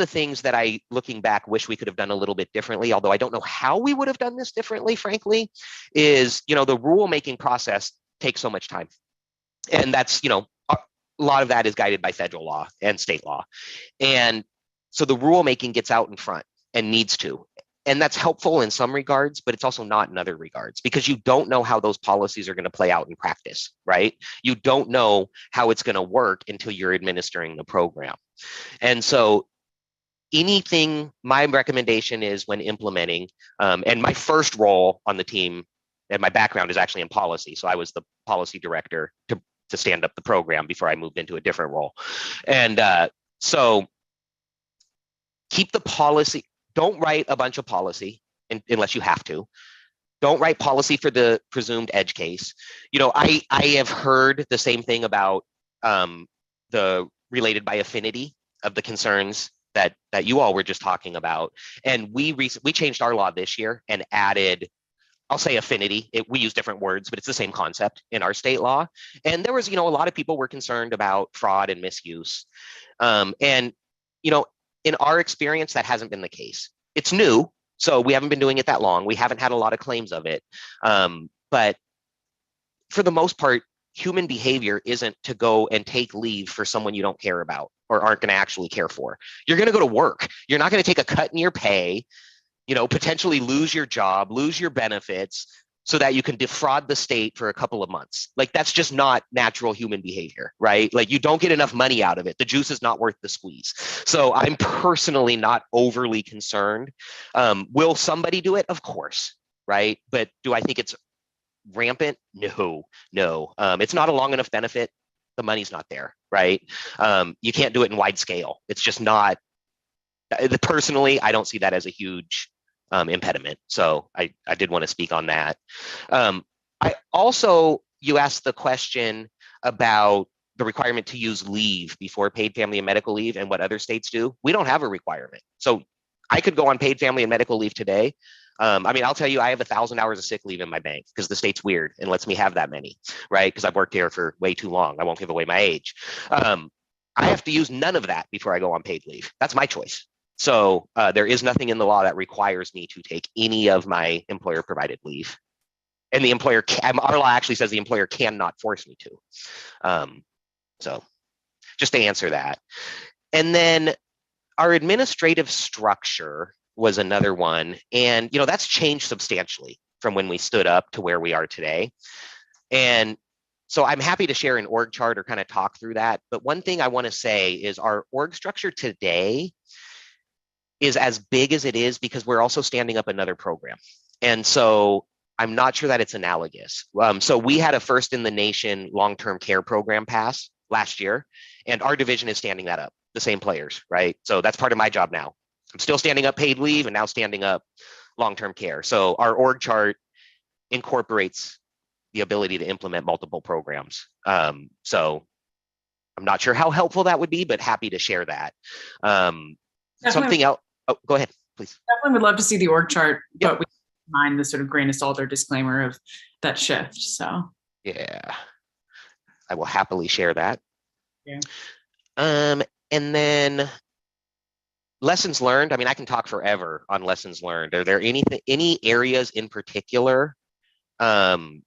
Speaker 16: things that I, looking back, wish we could have done a little bit differently, although I don't know how we would have done this differently, frankly, is, the rulemaking process takes so much time. And that's, a lot of that is guided by federal law and state law. And so the rulemaking gets out in front and needs to. And that's helpful in some regards, but it's also not in other regards, because you don't know how those policies are going to play out in practice, right? You don't know how it's going to work until you're administering the program. And so anything, my recommendation is when implementing, and my first role on the team, and my background is actually in policy. So I was the policy director to stand up the program before I moved into a different role. And so keep the policy, don't write a bunch of policy unless you have to. Don't write policy for the presumed edge case. You know, I have heard the same thing about the related by affinity of the concerns that you all were just talking about. And we changed our law this year and added, I'll say affinity. We use different words, but it's the same concept in our state law. And there was, you know, a lot of people were concerned about fraud and misuse. And, you know, in our experience, that hasn't been the case. It's new, so we haven't been doing it that long. We haven't had a lot of claims of it. But for the most part, human behavior isn't to go and take leave for someone you don't care about or aren't going to actually care for. You're going to go to work. You're not going to take a cut in your pay, you know, potentially lose your job, lose your benefits so that you can defraud the state for a couple of months. Like, that's just not natural human behavior, right? Like, you don't get enough money out of it. The juice is not worth the squeeze. So I'm personally not overly concerned. Will somebody do it? Of course, right? But do I think it's rampant? No. It's not a long enough benefit. The money's not there, right? You can't do it in wide scale. It's just not, personally, I don't see that as a huge impediment. So I did want to speak on that. I also, you asked the question about the requirement to use leave before paid family and medical leave and what other states do. We don't have a requirement. So I could go on paid family and medical leave today. I mean, I'll tell you, I have 1,000 hours of sick leave in my bank because the state's weird and lets me have that many, right? Because I've worked here for way too long. I won't give away my age. I have to use none of that before I go on paid leave. That's my choice. So there is nothing in the law that requires me to take any of my employer provided leave. And the employer, our law actually says the employer cannot force me to. So just to answer that. And then our administrative structure was another one. And, you know, that's changed substantially from when we stood up to where we are today. And so I'm happy to share an org chart or kind of talk through that. But one thing I want to say is our org structure today is as big as it is because we're also standing up another program. And so I'm not sure that it's analogous. So we had a first in the nation long-term care program pass last year, and our division is standing that up, the same players, right? So that's part of my job now. I'm still standing up paid leave and now standing up long-term care. So our org chart incorporates the ability to implement multiple programs. So I'm not sure how helpful that would be, but happy to share that. Something else. Oh, go ahead, please.
Speaker 1: Definitely would love to see the org chart, but we mind the sort of grain of salt or disclaimer of that shift. So
Speaker 16: yeah, I will happily share that.
Speaker 1: Yeah.
Speaker 16: And then lessons learned. I mean, I can talk forever on lessons learned. Are there any areas in particular that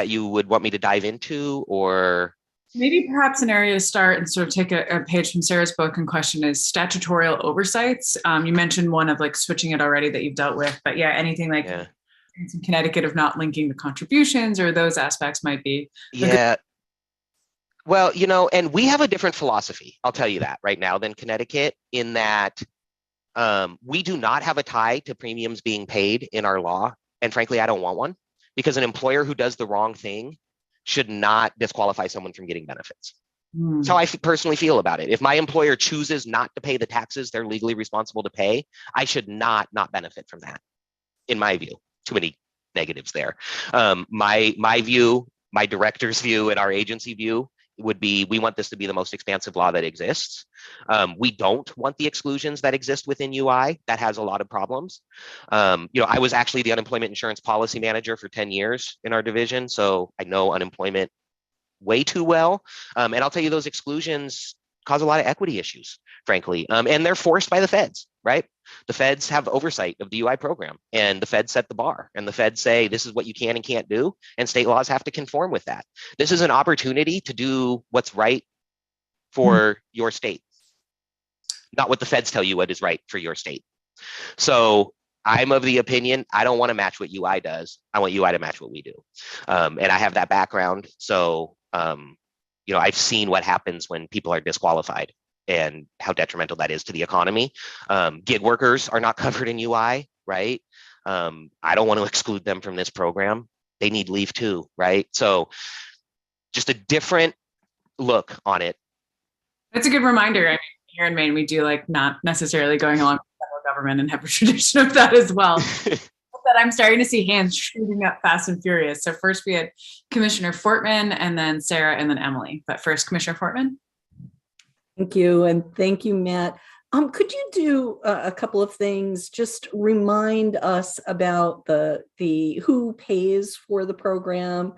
Speaker 16: you would want me to dive into, or?
Speaker 1: Maybe perhaps an area to start and sort of take a page from Sarah's book and question is statutorial oversights. You mentioned one of like switching it already that you've dealt with, but yeah, anything like in Connecticut of not linking the contributions or those aspects might be.
Speaker 16: Yeah. Well, you know, and we have a different philosophy, I'll tell you that right now, than Connecticut, in that we do not have a tie to premiums being paid in our law. And frankly, I don't want one, because an employer who does the wrong thing should not disqualify someone from getting benefits. That's how I personally feel about it. If my employer chooses not to pay the taxes they're legally responsible to pay, I should not benefit from that, in my view. Too many negatives there. My view, my director's view, and our agency view would be, we want this to be the most expansive law that exists. We don't want the exclusions that exist within UI. That has a lot of problems. You know, I was actually the unemployment insurance policy manager for 10 years in our division, so I know unemployment way too well. And I'll tell you, those exclusions cause a lot of equity issues, frankly. And they're forced by the feds, right? The feds have oversight of the UI program, and the feds set the bar, and the feds say, this is what you can and can't do. And state laws have to conform with that. This is an opportunity to do what's right for your state, not what the feds tell you what is right for your state. So I'm of the opinion, I don't want to match what UI does. I want UI to match what we do. And I have that background. So, you know, I've seen what happens when people are disqualified and how detrimental that is to the economy. Gig workers are not covered in UI, right? I don't want to exclude them from this program. They need leave too, right? So just a different look on it.
Speaker 1: That's a good reminder. I mean, here in Maine, we do like not necessarily going along with the federal government and have a tradition of that as well. But I'm starting to see hands shooting up fast and furious. So first we had Commissioner Fortman and then Sarah and then Emily. But first, Commissioner Fortman.
Speaker 10: Thank you. And thank you, Matt. Could you do a couple of things? Just remind us about the who pays for the program,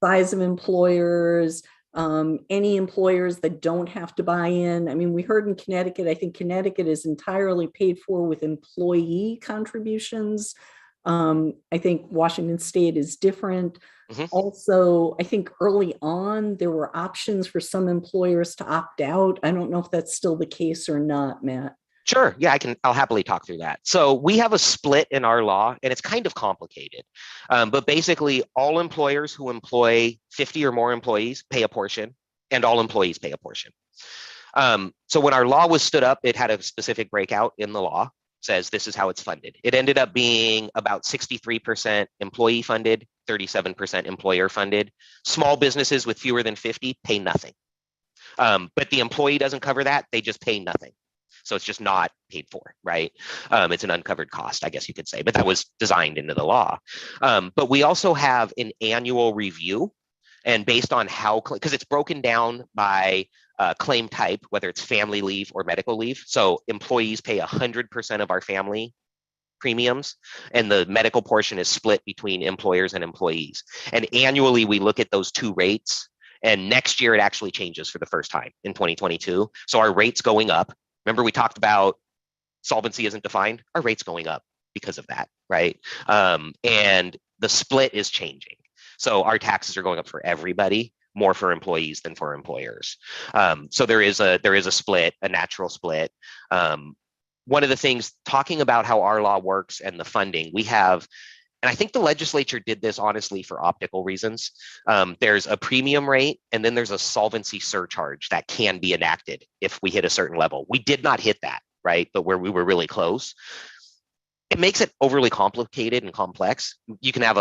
Speaker 10: size of employers, any employers that don't have to buy in. I mean, we heard in Connecticut, I think Connecticut is entirely paid for with employee contributions. I think Washington State is different. Also, I think early on, there were options for some employers to opt out. I don't know if that's still the case or not, Matt.
Speaker 16: Sure. Yeah, I'll happily talk through that. So we have a split in our law, and it's kind of complicated. But basically, all employers who employ 50 or more employees pay a portion, and all employees pay a portion. So when our law was stood up, it had a specific breakout in the law, says this is how it's funded. It ended up being about 63% employee funded, 37% employer funded. Small businesses with fewer than 50 pay nothing. But the employee doesn't cover that, they just pay nothing. So it's just not paid for, right? It's an uncovered cost, I guess you could say, but that was designed into the law. But we also have an annual review, and based on how, because it's broken down by claim type, whether it's family leave or medical leave. So employees pay 100% of our family premiums, and the medical portion is split between employers and employees. And annually, we look at those two rates, and next year it actually changes for the first time in 2022. So our rate's going up. Remember, we talked about solvency isn't defined. Our rate's going up because of that, right? And the split is changing. So our taxes are going up for everybody, more for employees than for employers. So there is a split, a natural split. One of the things, talking about how our law works and the funding, we have, and I think the legislature did this honestly for optical reasons. There's a premium rate, and then there's a solvency surcharge that can be enacted if we hit a certain level. We did not hit that, right? But where we were really close. It makes it overly complicated and complex. You can have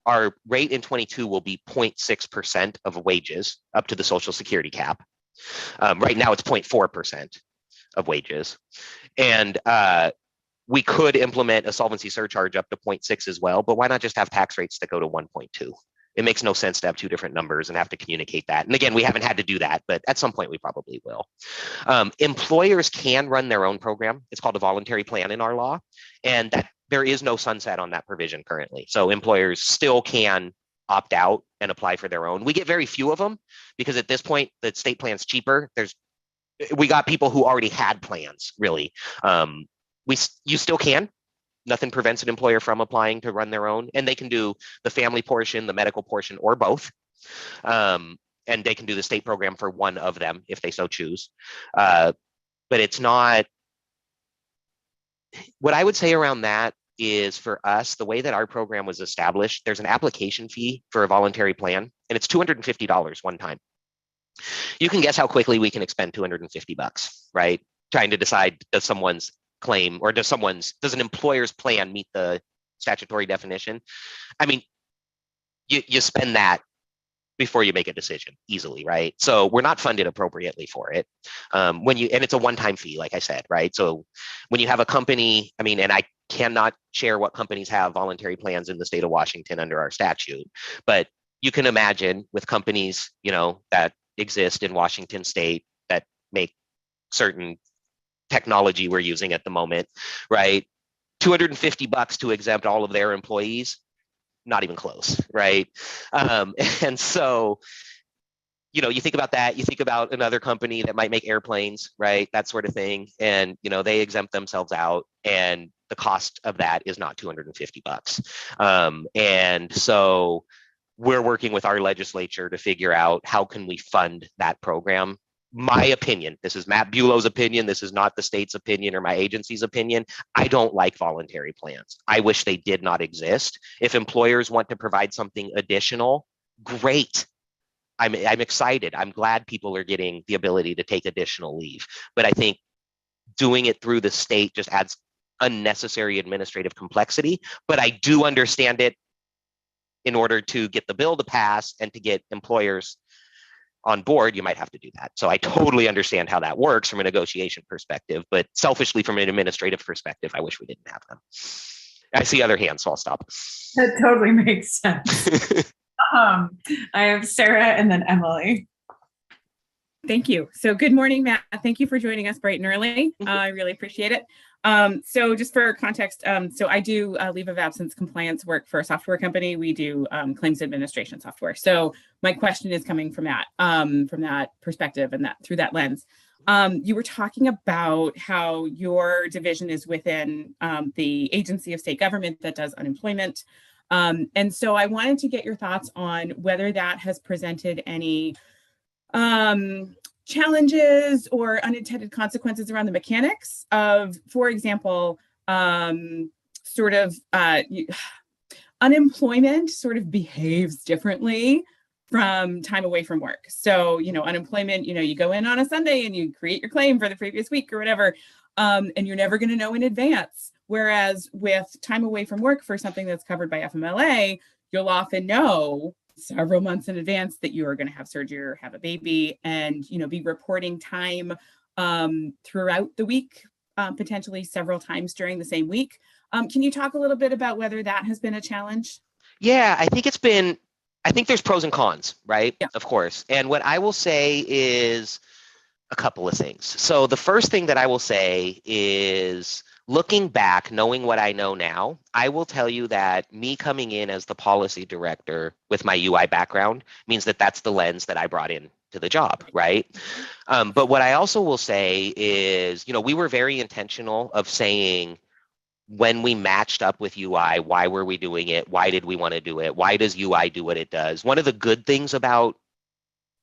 Speaker 16: our rate in 22 will be 0.6% of wages up to the Social Security cap. Right now it's 0.4% of wages. And we could implement a solvency surcharge up to 0.6 as well, but why not just have tax rates that go to 1.2? It makes no sense to have two different numbers and have to communicate that. And again, we haven't had to do that, but at some point we probably will. Employers can run their own program. It's called a voluntary plan in our law, and that there is no sunset on that provision currently. So employers still can opt out and apply for their own. We get very few of them because at this point, the state plan's cheaper. We got people who already had plans, really. You still can. Nothing prevents an employer from applying to run their own, and they can do the family portion, the medical portion, or both. And they can do the state program for one of them if they so choose. But it's not, what I would say around that is, for us, the way that our program was established, there's an application fee for a voluntary plan, and it's $250 one time. You can guess how quickly we can expend $250, right? Trying to decide, does someone's claim or does an employer's plan meet the statutory definition? I mean, you spend that before you make a decision easily, right? So we're not funded appropriately for it. And it's a one-time fee, like I said, right? So when you have a company, I mean, and I cannot share what companies have voluntary plans in the state of Washington under our statute, but you can imagine with companies, that exist in Washington state that make certain technology we're using at the moment, right? $250 to exempt all of their employees, not even close, right? And so, you think about that, you think about another company that might make airplanes, right? That sort of thing. And, they exempt themselves out, and the cost of that is not $250. And so we're working with our legislature to figure out how can we fund that program. My opinion, this is Matt Bulow's opinion, this is not the state's opinion or my agency's opinion. I don't like voluntary plans. I wish they did not exist. If employers want to provide something additional, great. I'm excited. I'm glad people are getting the ability to take additional leave. But I think doing it through the state just adds unnecessary administrative complexity. But I do understand it in order to get the bill to pass and to get employers on board, you might have to do that. So I totally understand how that works from a negotiation perspective, but selfishly from an administrative perspective, I wish we didn't have them. I see other hands, so I'll stop.
Speaker 1: That totally makes sense. I have Sarah and then Emily.
Speaker 7: Thank you. So good morning, Matt. Thank you for joining us bright and early. I really appreciate it. So just for context, so I do leave of absence compliance work for a software company. We do claims administration software. So my question is coming from that perspective and that through that lens. You were talking about how your division is within the agency of state government that does unemployment. And so I wanted to get your thoughts on whether that has presented any challenges or unintended consequences around the mechanics of, for example, unemployment sort of behaves differently from time away from work. So, unemployment, you go in on a Sunday and you create your claim for the previous week or whatever, and you're never going to know in advance. Whereas with time away from work for something that's covered by FMLA, you'll often know several months in advance that you are going to have surgery or have a baby, and be reporting time throughout the week, potentially several times during the same week. Can you talk a little bit about whether that has been a challenge?
Speaker 16: Yeah, I think there's pros and cons, right? Yeah. Of course. And what I will say is a couple of things. So the first thing that I will say is, looking back, knowing what I know now, I will tell you that me coming in as the policy director with my UI background means that that's the lens that I brought in to the job, right? But what I also will say is, we were very intentional of saying, when we matched up with UI, why were we doing it? Why did we want to do it? Why does UI do what it does? One of the good things about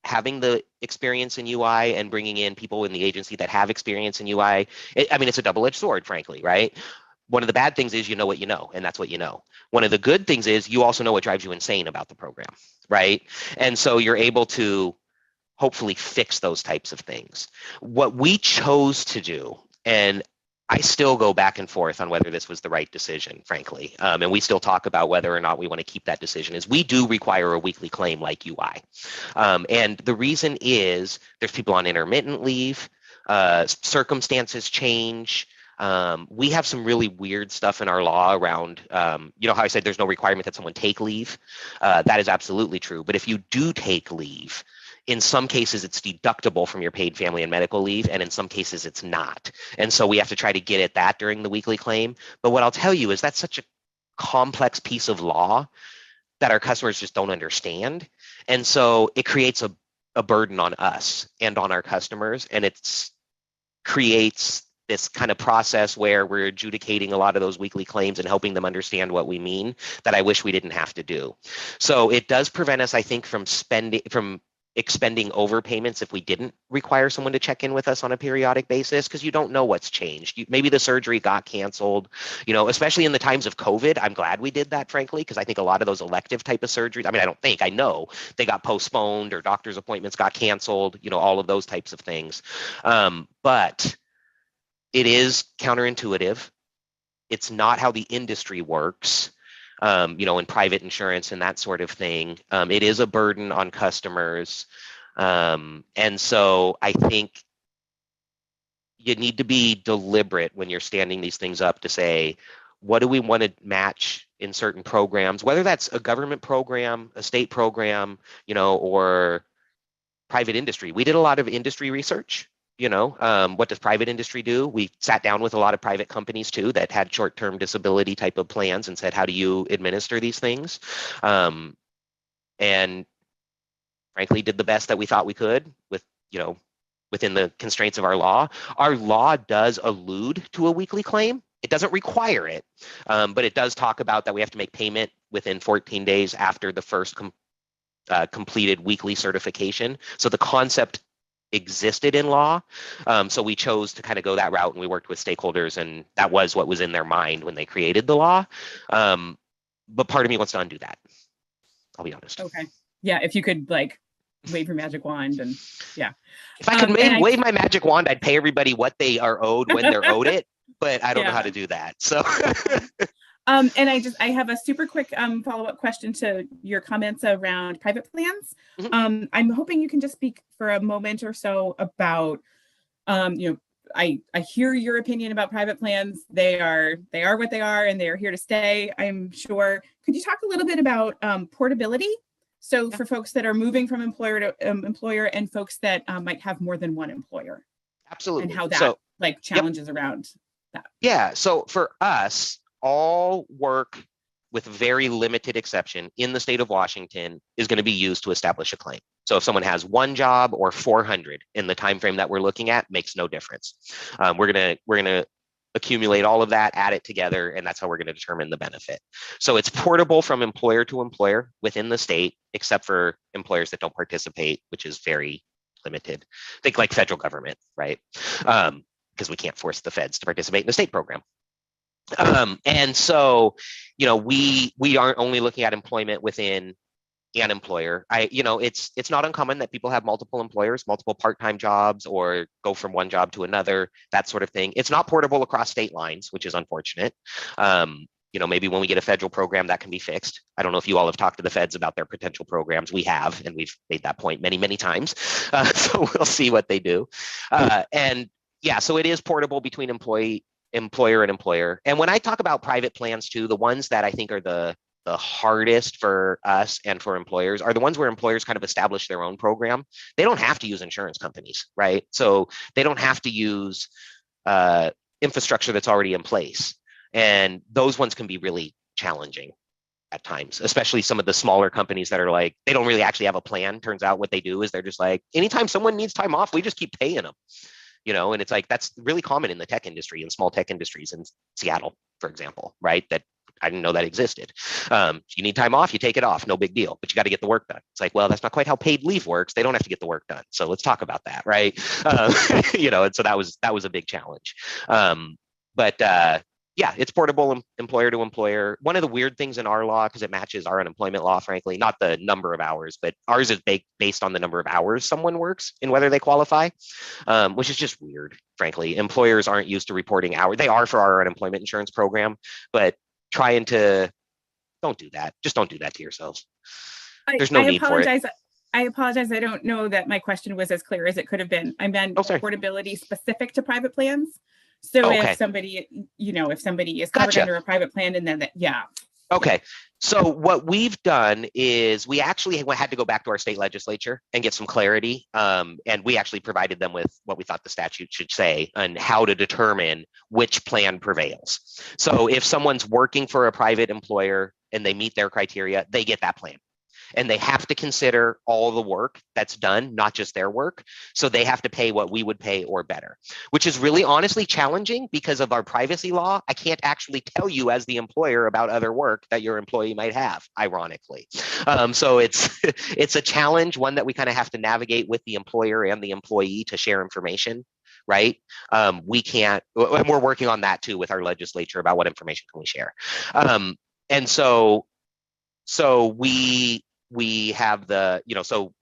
Speaker 16: having the experience in UI and bringing in people in the agency that have experience in UI, it's a double-edged sword, frankly, right? One of the bad things is you know what you know, and that's what you know. One of the good things is you also know what drives you insane about the program, right? And so you're able to hopefully fix those types of things. What we chose to do, and I still go back and forth on whether this was the right decision, frankly, and we still talk about whether or not we want to keep that decision, is we do require a weekly claim like UI. And the reason is there's people on intermittent leave, circumstances change. We have some really weird stuff in our law around, how I said there's no requirement that someone take leave. That is absolutely true. But if you do take leave, in some cases, it's deductible from your paid family and medical leave, and in some cases, it's not. And so we have to try to get at that during the weekly claim. But what I'll tell you is that's such a complex piece of law that our customers just don't understand. And so it creates a burden on us and on our customers, and it creates this kind of process where we're adjudicating a lot of those weekly claims and helping them understand what we mean that I wish we didn't have to do. So it does prevent us, I think, from expending overpayments if we didn't require someone to check in with us on a periodic basis, because you don't know what's changed. Maybe the surgery got canceled, especially in the times of COVID. I'm glad we did that, frankly, because I think a lot of those elective type of surgeries, I know they got postponed or doctor's appointments got canceled, all of those types of things. But it is counterintuitive. It's not how the industry works. In private insurance and that sort of thing. It is a burden on customers. And so I think you need to be deliberate when you're standing these things up to say, what do we want to match in certain programs, whether that's a government program, a state program, or private industry. We did a lot of industry research. What does private industry do? We sat down with a lot of private companies too that had short-term disability type of plans and said, how do you administer these things? And frankly, did the best that we thought we could with, within the constraints of our law. Our law does allude to a weekly claim. It doesn't require it, but it does talk about that we have to make payment within 14 days after the first completed weekly certification. So the concept existed in law. So we chose to kind of go that route, and we worked with stakeholders, and that was what was in their mind when they created the law. But part of me wants to undo that. I'll be honest.
Speaker 7: Okay. Yeah. If you could wave your magic wand and yeah.
Speaker 16: If I could
Speaker 7: And
Speaker 16: wave my magic wand, I'd pay everybody what they are owed when they're owed it, but I don't know
Speaker 7: Yeah.
Speaker 16: how to do that. So
Speaker 7: and I have a super quick follow-up question to your comments around private plans. I'm hoping you can just speak for a moment or so about, I hear your opinion about private plans. They are what they are, and they are here to stay, I'm sure. Could you talk a little bit about portability? So for folks that are moving from employer to employer, and folks that might have more than one employer.
Speaker 16: Absolutely.
Speaker 7: And how that challenges around that.
Speaker 16: Yeah. So for us, all work with very limited exception in the state of Washington is going to be used to establish a claim. So if someone has one job or 400 in the time frame that we're looking at, makes no difference. We're gonna accumulate all of that, add it together, and that's how we're going to determine the benefit. So it's portable from employer to employer within the state, except for employers that don't participate, which is very limited. Think like federal government, right? Because we can't force the feds to participate in the state program. And so, we aren't only looking at employment within an employer. It's not uncommon that people have multiple employers, multiple part-time jobs, or go from one job to another, that sort of thing. It's not portable across state lines, which is unfortunate. Maybe when we get a federal program that can be fixed. I don't know if you all have talked to the feds about their potential programs. We have, and we've made that point many, many times. So we'll see what they do. So it is portable between employer and employer. And when I talk about private plans too, the ones that I think are the hardest for us and for employers are the ones where employers kind of establish their own program. They don't have to use insurance companies, right? So they don't have to use infrastructure that's already in place. And those ones can be really challenging at times, especially some of the smaller companies that are like, they don't really actually have a plan. Turns out what they do is they're just like, anytime someone needs time off, we just keep paying them. And it's like, that's really common in the tech industry, in small tech industries in Seattle, for example, right? That I didn't know that existed. You need time off, you take it off, no big deal, but you got to get the work done. It's like, well, that's not quite how paid leave works. They don't have to get the work done. So let's talk about that, right? And so that was a big challenge. It's portable employer to employer. One of the weird things in our law, because it matches our unemployment law, frankly, not the number of hours, but ours is based on the number of hours someone works and whether they qualify, which is just weird, frankly. Employers aren't used to reporting hours. They are for our unemployment insurance program, but don't do that. Just don't do that to yourselves. There's no need for it.
Speaker 7: I apologize. I don't know that my question was as clear as it could have been. I meant portability specific to private plans. So if somebody, if somebody is covered under a private plan, and then
Speaker 16: Okay. So what we've done is we actually had to go back to our state legislature and get some clarity. And we actually provided them with what we thought the statute should say on how to determine which plan prevails. So if someone's working for a private employer and they meet their criteria, they get that plan. And they have to consider all the work that's done, not just their work. So they have to pay what we would pay or better, which is really honestly challenging because of our privacy law. I can't actually tell you as the employer about other work that your employee might have, ironically. So it's a challenge, one that we kind of have to navigate with the employer and the employee to share information, right? We can't, and we're working on that too with our legislature about what information can we share. And so we have so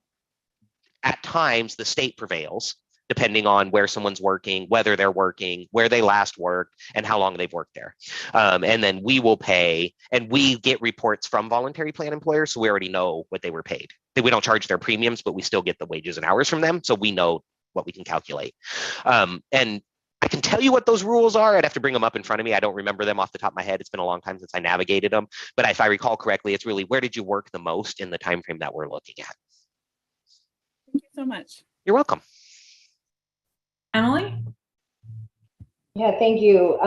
Speaker 16: at times the state prevails depending on where someone's working, whether they're working, where they last worked, and how long they've worked there. And then we will pay, and we get reports from voluntary plan employers, so we already know what they were paid. We don't charge their premiums, but we still get the wages and hours from them, so we know what we can calculate. And I can tell you what those rules are. I'd have to bring them up in front of me. I don't remember them off the top of my head. It's been a long time since I navigated them. But if I recall correctly, it's really, where did you work the most in the time frame that we're looking at?
Speaker 7: Thank you so much.
Speaker 16: You're welcome.
Speaker 1: Emily?
Speaker 6: Yeah, thank you.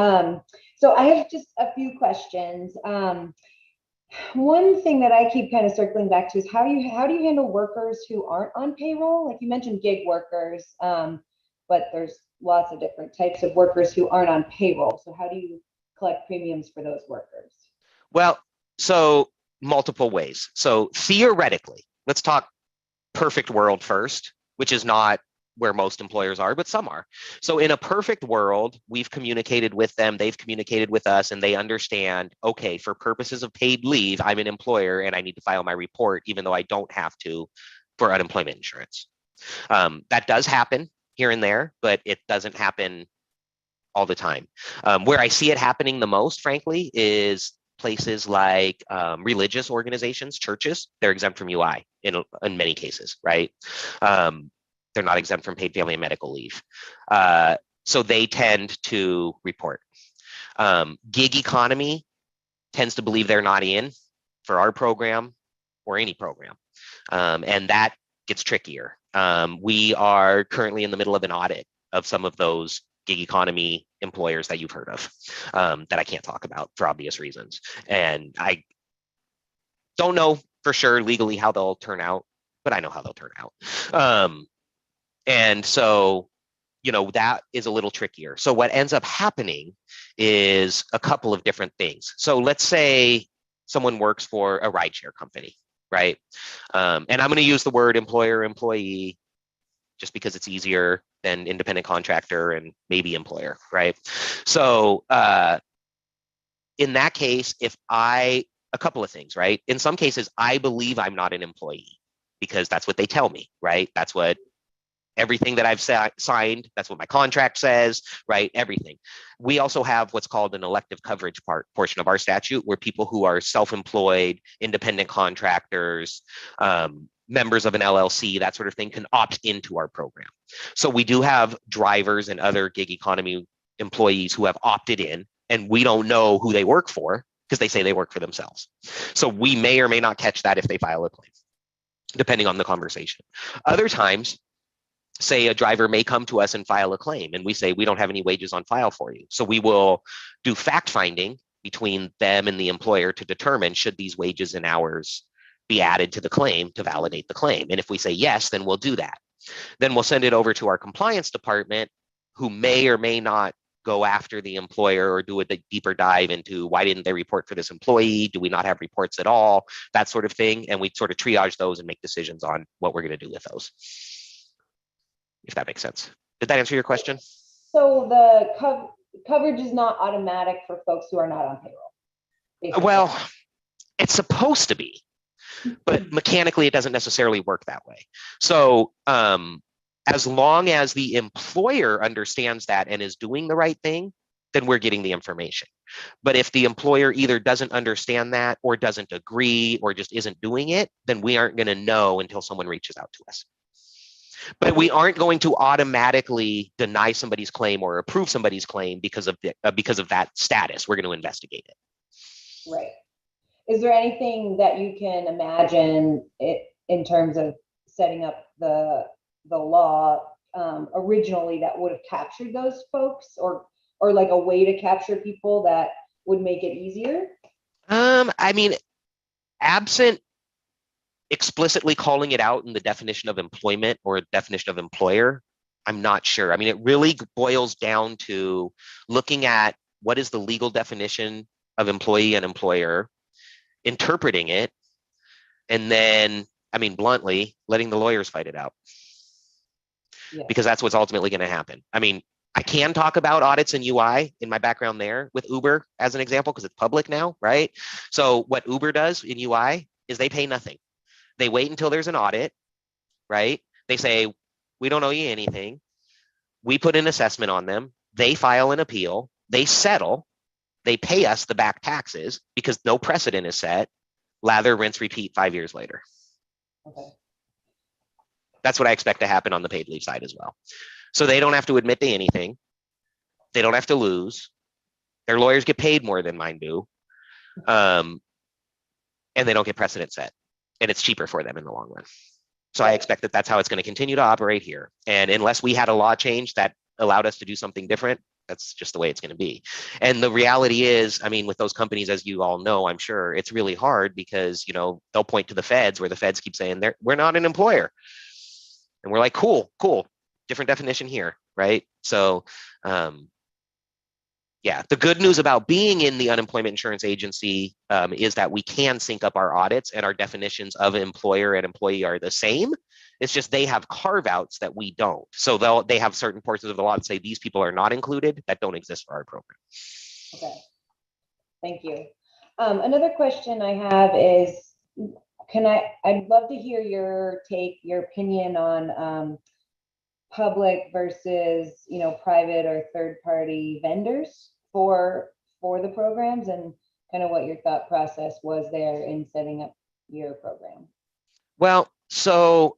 Speaker 6: So I have just a few questions. One thing that I keep kind of circling back to is how do you handle workers who aren't on payroll? Like you mentioned gig workers, but there's lots of different types of workers who aren't on payroll. So how do you collect premiums for those workers?
Speaker 16: Well, so multiple ways. So theoretically, let's talk perfect world first, which is not where most employers are, but some are. So in a perfect world, we've communicated with them, they've communicated with us, and they understand, okay, for purposes of paid leave, I'm an employer and I need to file my report, even though I don't have to for unemployment insurance. That does happen here and there, but it doesn't happen all the time. Where I see it happening the most, frankly, is places like religious organizations, churches. They're exempt from UI in many cases, right? They're not exempt from paid family and medical leave. So they tend to report. Gig economy tends to believe they're not in for our program or any program. And that gets trickier. We are currently in the middle of an audit of some of those gig economy employers that you've heard of, that I can't talk about for obvious reasons. And I don't know for sure legally how they'll turn out, but I know how they'll turn out. And so, you know, that is a little trickier. So what ends up happening is a couple of different things. So let's say someone works for a rideshare company, right? And I'm going to use the word employer, employee, just because it's easier than independent contractor and maybe employer, right? So in that case, a couple of things, right? In some cases, I believe I'm not an employee because that's what they tell me, right? That's what everything that I've signed, that's what my contract says, right? Everything. We also have what's called an elective coverage portion of our statute, where people who are self-employed, independent contractors, members of an LLC, that sort of thing, can opt into our program. So we do have drivers and other gig economy employees who have opted in, and we don't know who they work for because they say they work for themselves. So we may or may not catch that if they file a claim, depending on the conversation. Other times, say a driver may come to us and file a claim, and we say, we don't have any wages on file for you. So we will do fact finding between them and the employer to determine should these wages and hours be added to the claim to validate the claim. And if we say yes, then we'll do that. Then we'll send it over to our compliance department, who may or may not go after the employer or do a deeper dive into why didn't they report for this employee? Do we not have reports at all? That sort of thing. And we sort of triage those and make decisions on what we're going to do with those, if that makes sense. Did that answer your question?
Speaker 6: So the coverage is not automatic for folks who are not on payroll, basically.
Speaker 16: Well, it's supposed to be, but mechanically it doesn't necessarily work that way. So as long as the employer understands that and is doing the right thing, then we're getting the information. But if the employer either doesn't understand that or doesn't agree or just isn't doing it, then we aren't going to know until someone reaches out to us. But we aren't going to automatically deny somebody's claim or approve somebody's claim because of that status. We're going to investigate it.
Speaker 6: Right. Is there anything that you can imagine in terms of setting up the law originally that would have captured those folks, or like a way to capture people that would make it easier?
Speaker 16: I mean, absent explicitly calling it out in the definition of employment or definition of employer, I'm not sure. I mean, it really boils down to looking at what is the legal definition of employee and employer, interpreting it, and then, I mean, bluntly, letting the lawyers fight it out. Yeah. Because that's what's ultimately going to happen. I mean, I can talk about audits and UI in my background there with Uber as an example, because it's public now, right? So what Uber does in UI is they pay nothing. They wait until there's an audit, right? They say, we don't owe you anything. We put an assessment on them. They file an appeal. They settle. They pay us the back taxes because no precedent is set. Lather, rinse, repeat 5 years later.
Speaker 6: Okay.
Speaker 16: That's what I expect to happen on the paid leave side as well. So they don't have to admit to anything. They don't have to lose. Their lawyers get paid more than mine do. And they don't get precedent set. And it's cheaper for them in the long run. So I expect that that's how it's going to continue to operate here. And unless we had a law change that allowed us to do something different, that's just the way it's going to be. And the reality is, I mean, with those companies, as you all know, I'm sure it's really hard because, you know, they'll point to the feds where the feds keep saying we're not an employer. And we're like, cool, different definition here, right? So, yeah, the good news about being in the unemployment insurance agency is that we can sync up our audits, and our definitions of employer and employee are the same. It's just they have carve outs that we don't. So they have certain portions of the law that say these people are not included, that don't exist for our program.
Speaker 6: Okay, thank you. Another question I have is, I'd love to hear your opinion on public versus, private or third-party vendors for the programs, and kind of what your thought process was there in setting up your program.
Speaker 16: Well, so,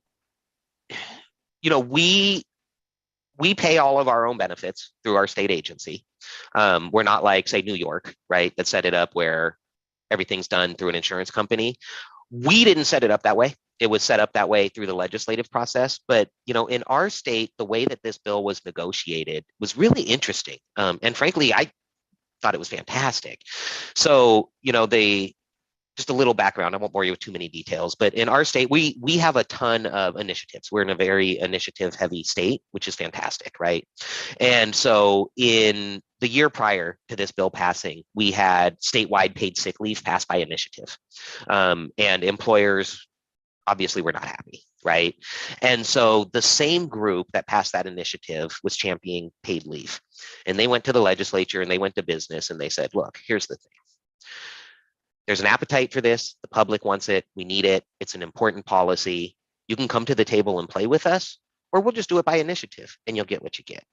Speaker 16: we pay all of our own benefits through our state agency. We're not like, say, New York, right, that set it up where everything's done through an insurance company. We didn't set it up that way. It was set up that way through the legislative process. But, in our state, the way that this bill was negotiated was really interesting. And frankly, I thought it was fantastic. So, just a little background, I won't bore you with too many details, but in our state, we have a ton of initiatives. We're in a very initiative heavy state, which is fantastic, right? And so in the year prior to this bill passing, we had statewide paid sick leave passed by initiative. And employers obviously were not happy, right? And so the same group that passed that initiative was championing paid leave. And they went to the legislature and they went to business and they said, look, here's the thing. There's an appetite for this. The public wants it. We need it. It's an important policy. You can come to the table and play with us, or we'll just do it by initiative and you'll get what you get.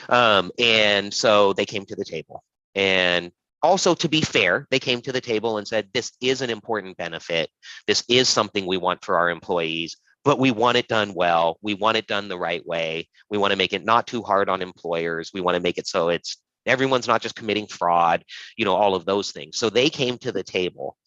Speaker 16: And so they came to the table. And also, to be fair, they came to the table and said, this is an important benefit. This is something we want for our employees, but we want it done well. We want it done the right way. We want to make it not too hard on employers. We want to make it so everyone's not just committing fraud, all of those things. So they came to the table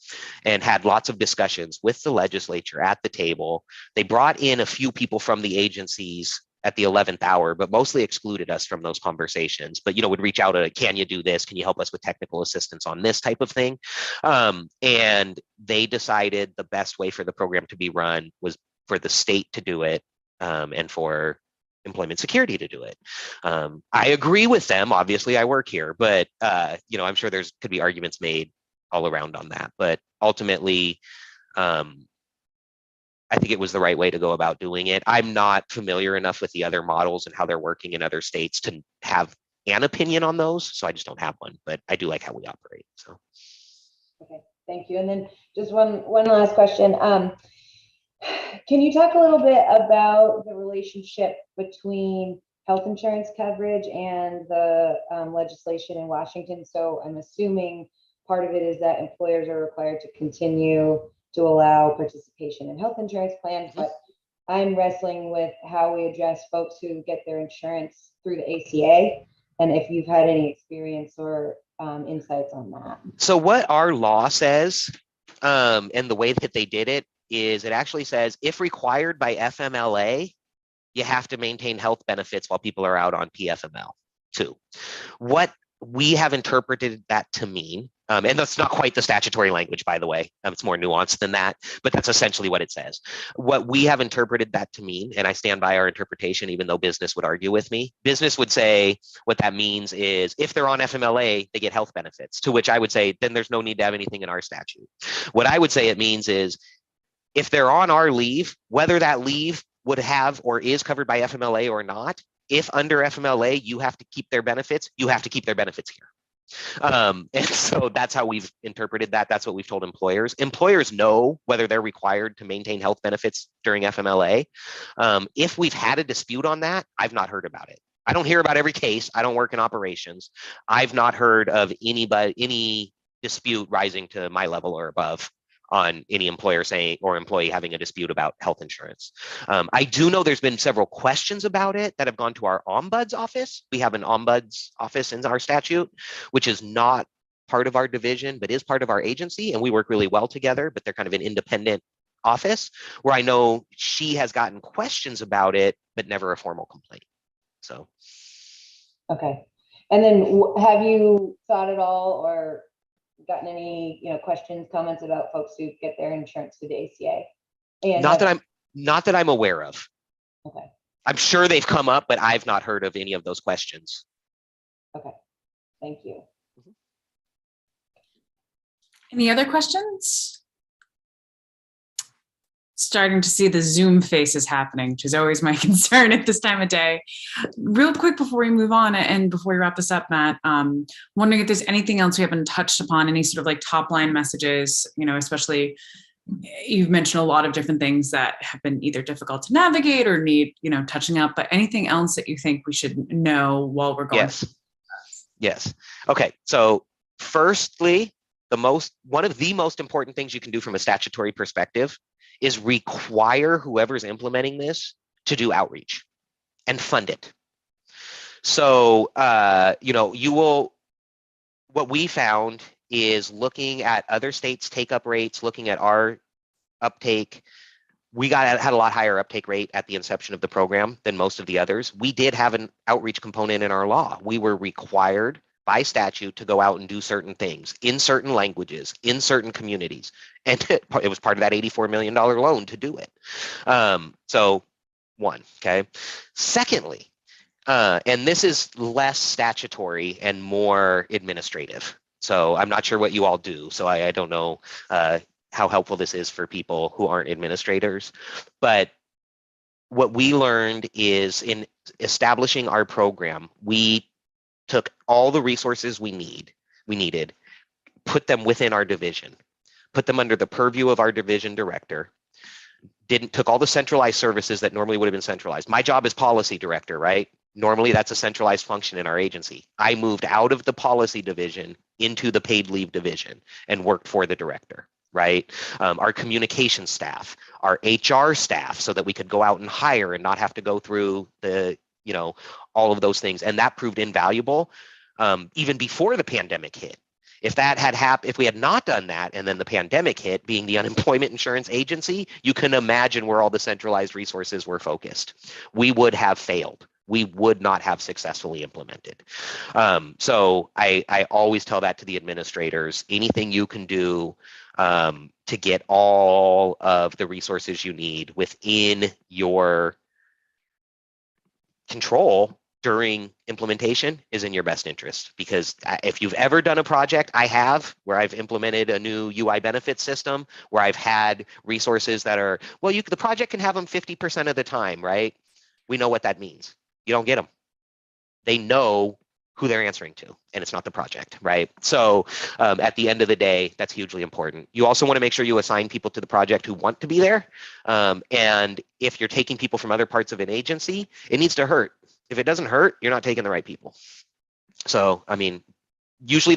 Speaker 16: and had lots of discussions with the legislature at the table. They brought in a few people from the agencies at the 11th hour, but mostly excluded us from those conversations. But, would reach out to, can you do this? Can you help us with technical assistance on this type of thing? And they decided the best way for the program to be run was for the state to do it and for employment security to do it. I agree with them. Obviously, I work here, but I'm sure could be arguments made all around on that. But ultimately, I think it was the right way to go about doing it. I'm not familiar enough with the other models and how they're working in other states to have an opinion on those, so I just don't have one. But I do like how we operate. So.
Speaker 6: Okay, thank you. And then just one last question. Can you talk a little bit about the relationship between health insurance coverage and the legislation in Washington? So I'm assuming part of it is that employers are required to continue to allow participation in health insurance plans, but I'm wrestling with how we address folks who get their insurance through the ACA, and if you've had any experience or insights on that.
Speaker 16: So what our law says, and the way that they did it, is it actually says, if required by FMLA, you have to maintain health benefits while people are out on PFML too. What we have interpreted that to mean, and that's not quite the statutory language, by the way, it's more nuanced than that, but that's essentially what it says. What we have interpreted that to mean, and I stand by our interpretation, even though business would argue with me, business would say what that means is if they're on FMLA, they get health benefits, to which I would say, then there's no need to have anything in our statute. What I would say it means is, if they're on our leave, whether that leave would have or is covered by FMLA or not, if under FMLA you have to keep their benefits, you have to keep their benefits here. And so that's how we've interpreted that. That's what we've told employers. Employers know whether they're required to maintain health benefits during FMLA. If we've had a dispute on that, I've not heard about it. I don't hear about every case. I don't work in operations. I've not heard of any dispute rising to my level or above on any employer saying or employee having a dispute about health insurance. I do know there's been several questions about it that have gone to our ombuds office. We have an ombuds office in our statute, which is not part of our division, but is part of our agency. And we work really well together, but they're kind of an independent office where I know she has gotten questions about it, but never a formal complaint. So.
Speaker 6: Okay. And then have you thought at all or gotten any questions, comments about folks who get their insurance through the ACA? And
Speaker 16: not that I'm aware of.
Speaker 6: Okay.
Speaker 16: I'm sure they've come up, but I've not heard of any of those questions.
Speaker 6: Okay. Thank you.
Speaker 1: Any other questions? Starting to see the Zoom faces happening, which is always my concern at this time of day. Real quick before we move on and before we wrap this up, Matt, wondering if there's anything else we haven't touched upon, any sort of like top line messages, especially you've mentioned a lot of different things that have been either difficult to navigate or need, touching up, but anything else that you think we should know while we're going?
Speaker 16: Yes. Okay. So firstly, one of the most important things you can do from a statutory perspective is require whoever's implementing this to do outreach and fund it. So, what we found is looking at other states' take-up rates, looking at our uptake. We had a lot higher uptake rate at the inception of the program than most of the others. We did have an outreach component in our law. We were required by statute to go out and do certain things in certain languages, in certain communities. And it was part of that $84 million loan to do it. So one, okay. Secondly, and this is less statutory and more administrative. So I'm not sure what you all do. So I don't know how helpful this is for people who aren't administrators. But what we learned is in establishing our program, we took all the resources we needed, put them within our division, put them under the purview of our division director, took all the centralized services that normally would have been centralized. My job is policy director, right? Normally that's a centralized function in our agency. I moved out of the policy division into the paid leave division and worked for the director, right? Our communication staff, our HR staff, so that we could go out and hire and not have to go through all of those things. And that proved invaluable even before the pandemic hit. If that had happened, if we had not done that, and then the pandemic hit, being the unemployment insurance agency, you can imagine where all the centralized resources were focused. We would have failed. We would not have successfully implemented. So I always tell that to the administrators, anything you can do to get all of the resources you need within your control during implementation is in your best interest. Because if you've ever done a project, I have, where I've implemented a new UI benefits system, where I've had resources that are, well, the project can have them 50% of the time, right? We know what that means. You don't get them. They know who they're answering to, and it's not the project, right? So at the end of the day, that's hugely important. You also want to make sure you assign people to the project who want to be there. And if you're taking people from other parts of an agency, it needs to hurt. If it doesn't hurt, you're not taking the right people. So, I mean, usually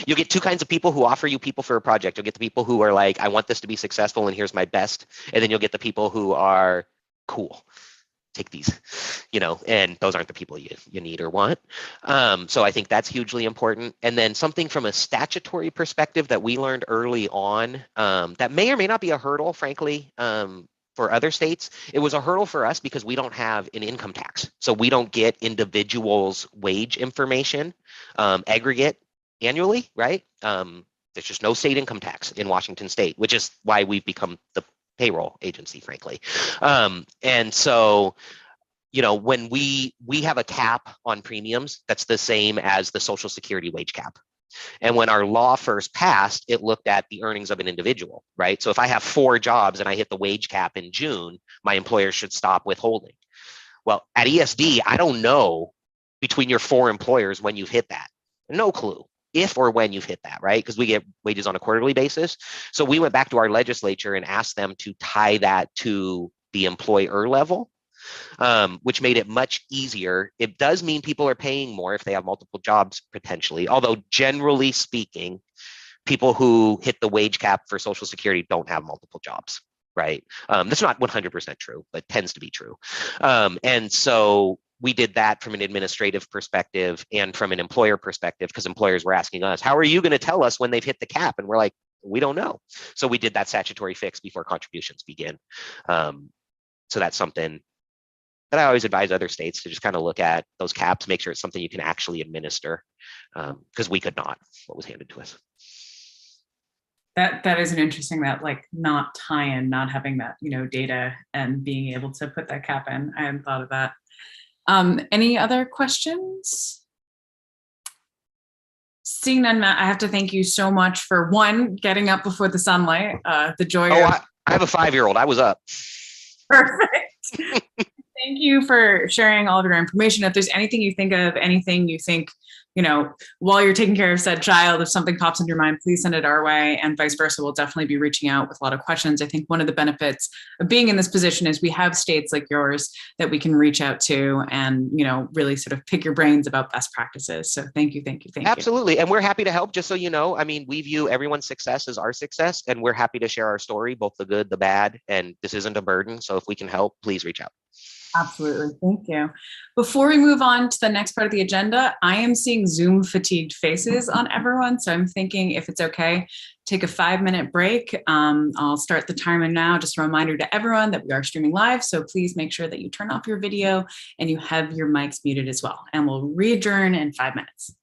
Speaker 16: you'll get two kinds of people who offer you people for a project. You'll get the people who are like, I want this to be successful and here's my best. And then you'll get the people who are cool. Take these, and those aren't the people you need or want. So I think that's hugely important. And then something from a statutory perspective that we learned early on that may or may not be a hurdle, frankly, for other states. It was a hurdle for us because we don't have an income tax. So we don't get individuals' wage information aggregate annually, right? There's just no state income tax in Washington state, which is why we've become the payroll agency, frankly. And so, when we have a cap on premiums, that's the same as the Social Security wage cap. And when our law first passed, it looked at the earnings of an individual, right? So if I have 4 jobs and I hit the wage cap in June, my employer should stop withholding. Well, at ESD, I don't know between your 4 employers when you've hit that. No clue if or when you've hit that, right? Because we get wages on a quarterly basis. So we went back to our legislature and asked them to tie that to the employer level, which made it much easier. It does mean people are paying more if they have multiple jobs potentially, although generally speaking, people who hit the wage cap for Social Security don't have multiple jobs, right? That's not 100% true, but tends to be true. And so we did that from an administrative perspective and from an employer perspective, because employers were asking us, how are you going to tell us when they've hit the cap? And we're like, we don't know. So we did that statutory fix before contributions begin. So that's something that I always advise other states to just kind of look at those caps, make sure it's something you can actually administer, because we could not, what was handed to us.
Speaker 1: That is an interesting, that like not tie-in, not having that, data and being able to put that cap in. I hadn't thought of that. Any other questions? Seeing none, Matt, I have to thank you so much for getting up before the sunlight, the joy of—
Speaker 16: I have a 5-year-old. I was up.
Speaker 1: Perfect. Thank you for sharing all of your information. If there's anything you think of, anything you think while you're taking care of said child, if something pops into your mind, please send it our way, and vice versa. We'll definitely be reaching out with a lot of questions. I think one of the benefits of being in this position is we have states like yours that we can reach out to and, really sort of pick your brains about best practices. So thank you, thank you, thank you.
Speaker 16: Absolutely. And we're happy to help, just so you know. I mean, we view everyone's success as our success, and we're happy to share our story, both the good, the bad, and this isn't a burden. So if we can help, please reach out.
Speaker 1: Absolutely. Thank you. Before we move on to the next part of the agenda, I am seeing Zoom fatigued faces on everyone. So I'm thinking, if it's okay, take a 5-minute break. I'll start the timer now. Just a reminder to everyone that we are streaming live. So please make sure that you turn off your video and you have your mics muted as well. And we'll re-adjourn in 5 minutes.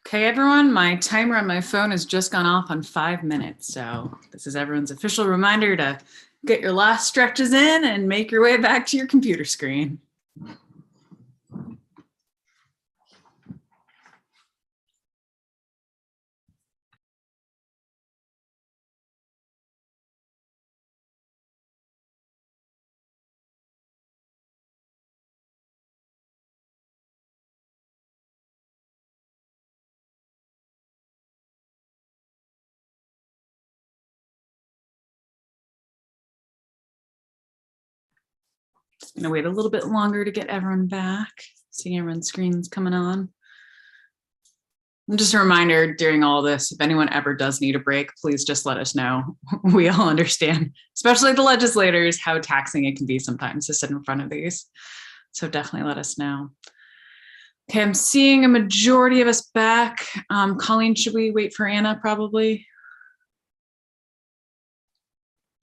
Speaker 1: Okay, everyone, my timer on my phone has just gone off on 5 minutes. So this is everyone's official reminder to get your last stretches in and make your way back to your computer screen. Just gonna wait a little bit longer to get everyone back. Seeing everyone's screens coming on. And just a reminder during all this, if anyone ever does need a break, please just let us know. We all understand, especially the legislators, how taxing it can be sometimes to sit in front of these. So definitely let us know. Okay, I'm seeing a majority of us back. Colleen, should we wait for Anna probably?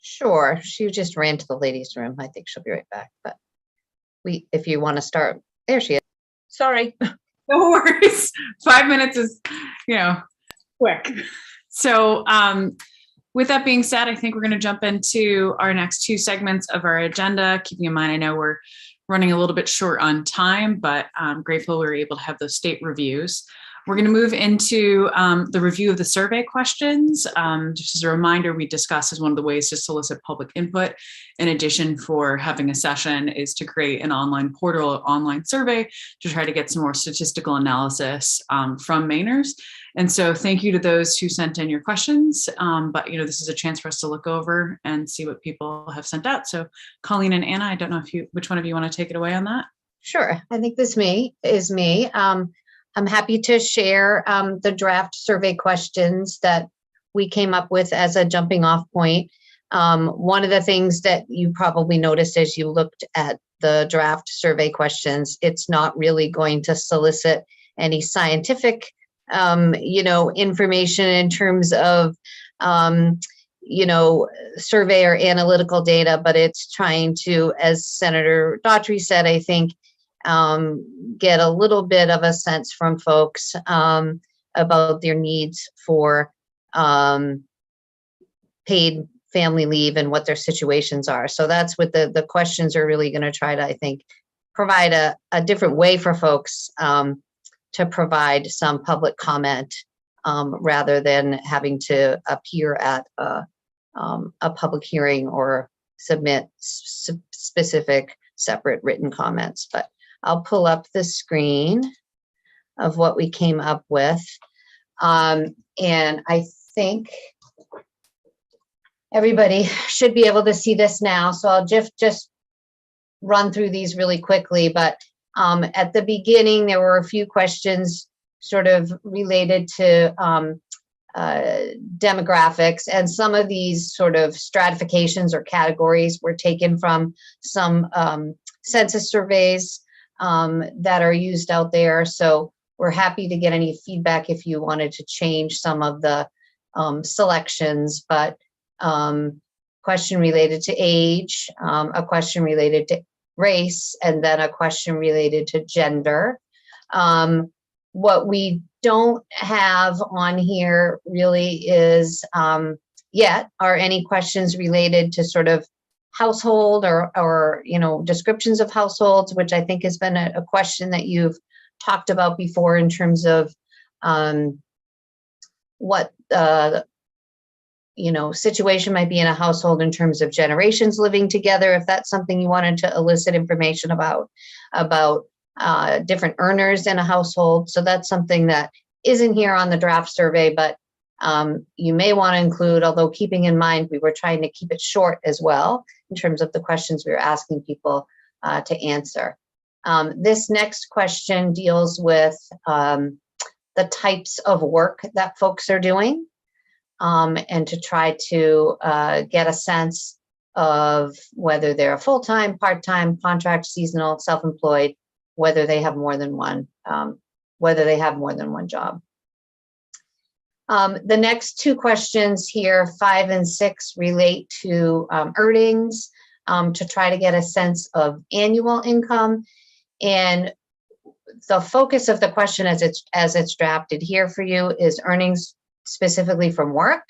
Speaker 15: Sure, she just ran to the ladies' room. I think she'll be right back, but if you want to start, there she is. Sorry.
Speaker 1: No worries. 5 minutes is, quick. So with that being said, I think we're going to jump into our next 2 segments of our agenda. Keeping in mind, I know we're running a little bit short on time, but I'm grateful we were able to have those state reviews. We're going to move into the review of the survey questions. Just as a reminder, we discussed as one of the ways to solicit public input, in addition for having a session, is to create an online portal or online survey to try to get some more statistical analysis from Mainers. And so thank you to those who sent in your questions. But this is a chance for us to look over and see what people have sent out. So Colleen and Anna, I don't know which one of you want to take it away on that?
Speaker 15: Sure, I think this is me. I'm happy to share the draft survey questions that we came up with as a jumping off point. One of the things that you probably noticed as you looked at the draft survey questions, it's not really going to solicit any scientific, information in terms of, survey or analytical data, but it's trying to, as Senator Daughtry said, I think, get a little bit of a sense from folks about their needs for paid family leave and what their situations are. So that's what the questions are really going to try to, I think, provide a different way for folks to provide some public comment rather than having to appear at a public hearing or submit specific separate written comments. But I'll pull up the screen of what we came up with. And I think everybody should be able to see this now. So I'll just run through these really quickly. But at the beginning, there were a few questions sort of related to demographics. And some of these sort of stratifications or categories were taken from some census surveys that are used out there. So we're happy to get any feedback if you wanted to change some of the selections, but question related to age, a question related to race, and then a question related to gender. What we don't have on here really is yet are any questions related to sort of household or descriptions of households, which I think has been a question that you've talked about before in terms of what situation might be in a household in terms of generations living together, if that's something you wanted to elicit information about different earners in a household. So that's something that isn't here on the draft survey, but you may want to include, although keeping in mind we were trying to keep it short as well in terms of the questions we were asking people to answer. This next question deals with the types of work that folks are doing and to try to get a sense of whether they're full-time, part-time, contract, seasonal, self-employed, whether they have more than one job. The next 2 questions here, 5 and 6, relate to earnings to try to get a sense of annual income. And the focus of the question as it's drafted here for you is earnings specifically from work.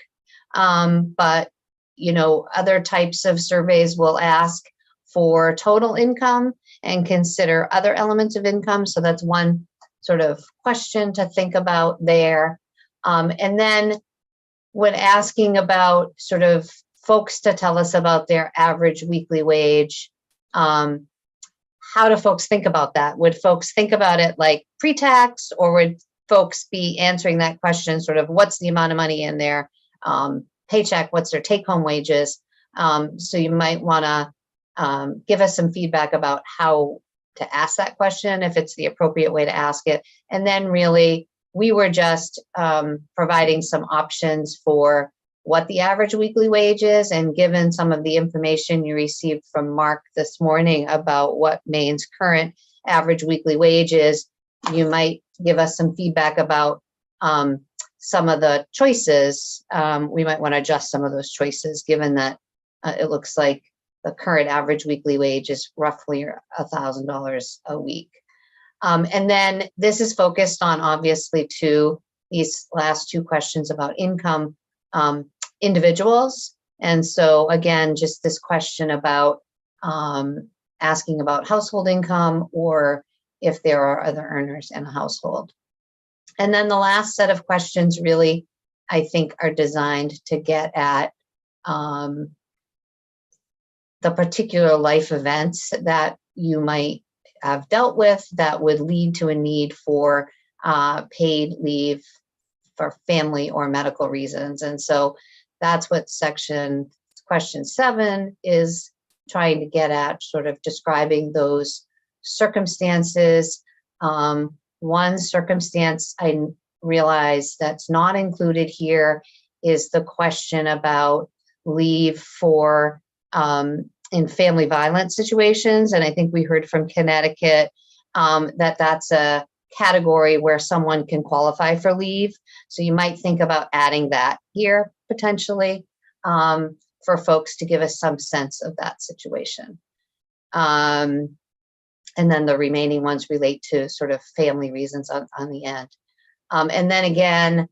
Speaker 15: But, other types of surveys will ask for total income and consider other elements of income. So that's one sort of question to think about there. And then when asking about sort of folks to tell us about their average weekly wage, how do folks think about that? Would folks think about it like pre-tax, or would folks be answering that question sort of what's the amount of money in their paycheck, what's their take-home wages? So you might want to give us some feedback about how to ask that question, if it's the appropriate way to ask it. And then really, we were just providing some options for what the average weekly wage is, and given some of the information you received from Mark this morning about what Maine's current average weekly wage is, you might give us some feedback about some of the choices. We might want to adjust some of those choices, given that it looks like the current average weekly wage is roughly $1,000 a week. And then this is focused on, obviously, these last two questions about income individuals. And so again, just this question about asking about household income, or if there are other earners in a household. And then the last set of questions really, I think, are designed to get at the particular life events that you might have dealt with that would lead to a need for paid leave for family or medical reasons. And so that's what question 7 is trying to get at, sort of describing those circumstances. One circumstance I realize that's not included here is the question about leave for in family violence situations. And I think we heard from Connecticut that that's a category where someone can qualify for leave. So you might think about adding that here potentially for folks to give us some sense of that situation. And then the remaining ones relate to sort of family reasons on the end. And then again,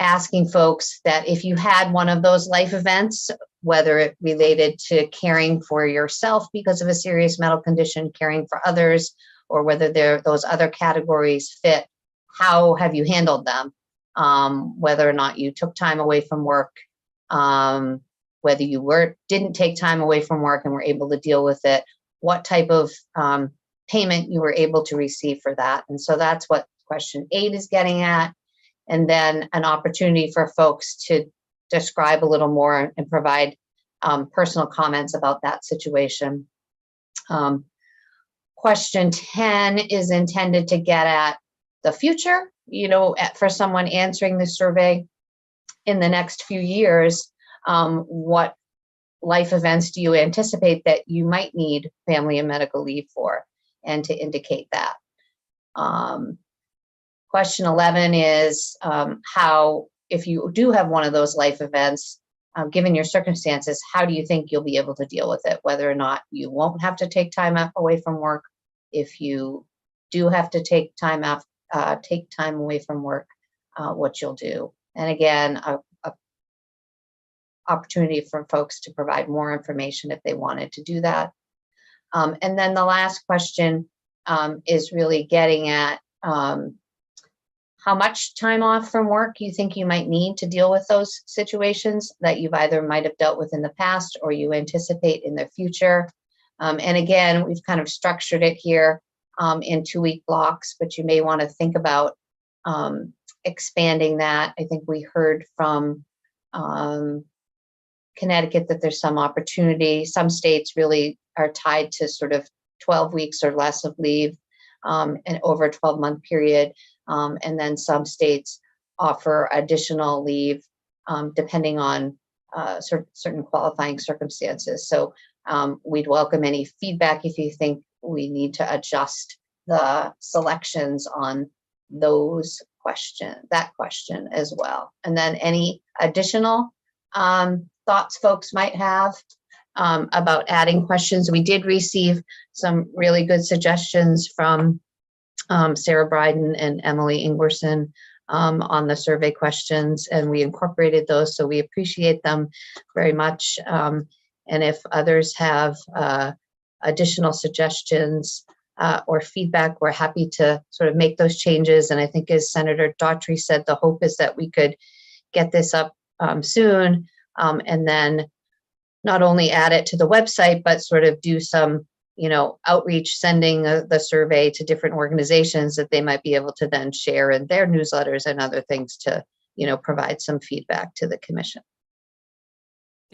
Speaker 15: asking folks that if you had one of those life events, whether it related to caring for yourself because of a serious medical condition, caring for others, or whether those other categories fit, how have you handled them? Whether or not you took time away from work, whether you didn't take time away from work and were able to deal with it, what type of payment you were able to receive for that. And so that's what question 8 is getting at. And then an opportunity for folks to describe a little more and provide personal comments about that situation. Question 10 is intended to get at the future, for someone answering the survey in the next few years. What life events do you anticipate that you might need family and medical leave for, and to indicate that. Question 11 is how, if you do have one of those life events, given your circumstances, how do you think you'll be able to deal with it? Whether or not you won't have to take time away from work, if you do have to take time away from work, what you'll do. And again, a opportunity for folks to provide more information if they wanted to do that. And then the last question is really getting at how much time off from work you think you might need to deal with those situations that you've either might have dealt with in the past or you anticipate in the future. And again, we've kind of structured it here in 2-week blocks, but you may want to think about expanding that. I think we heard from Connecticut that there's some opportunity. Some states really are tied to sort of 12 weeks or less of leave and over a 12-month period. And then some states offer additional leave depending on certain qualifying circumstances. So we'd welcome any feedback if you think we need to adjust the selections on that question as well. And then any additional thoughts folks might have about adding questions. We did receive some really good suggestions from Sarah Bryden and Emily Ingwerson on the survey questions, and we incorporated those, so we appreciate them very much. And if others have additional suggestions or feedback, we're happy to sort of make those changes. And I think, as Senator Daughtry said, the hope is that we could get this up soon, and then not only add it to the website, but sort of do some, outreach, sending the survey to different organizations that they might be able to then share in their newsletters and other things to, provide some feedback to the commission.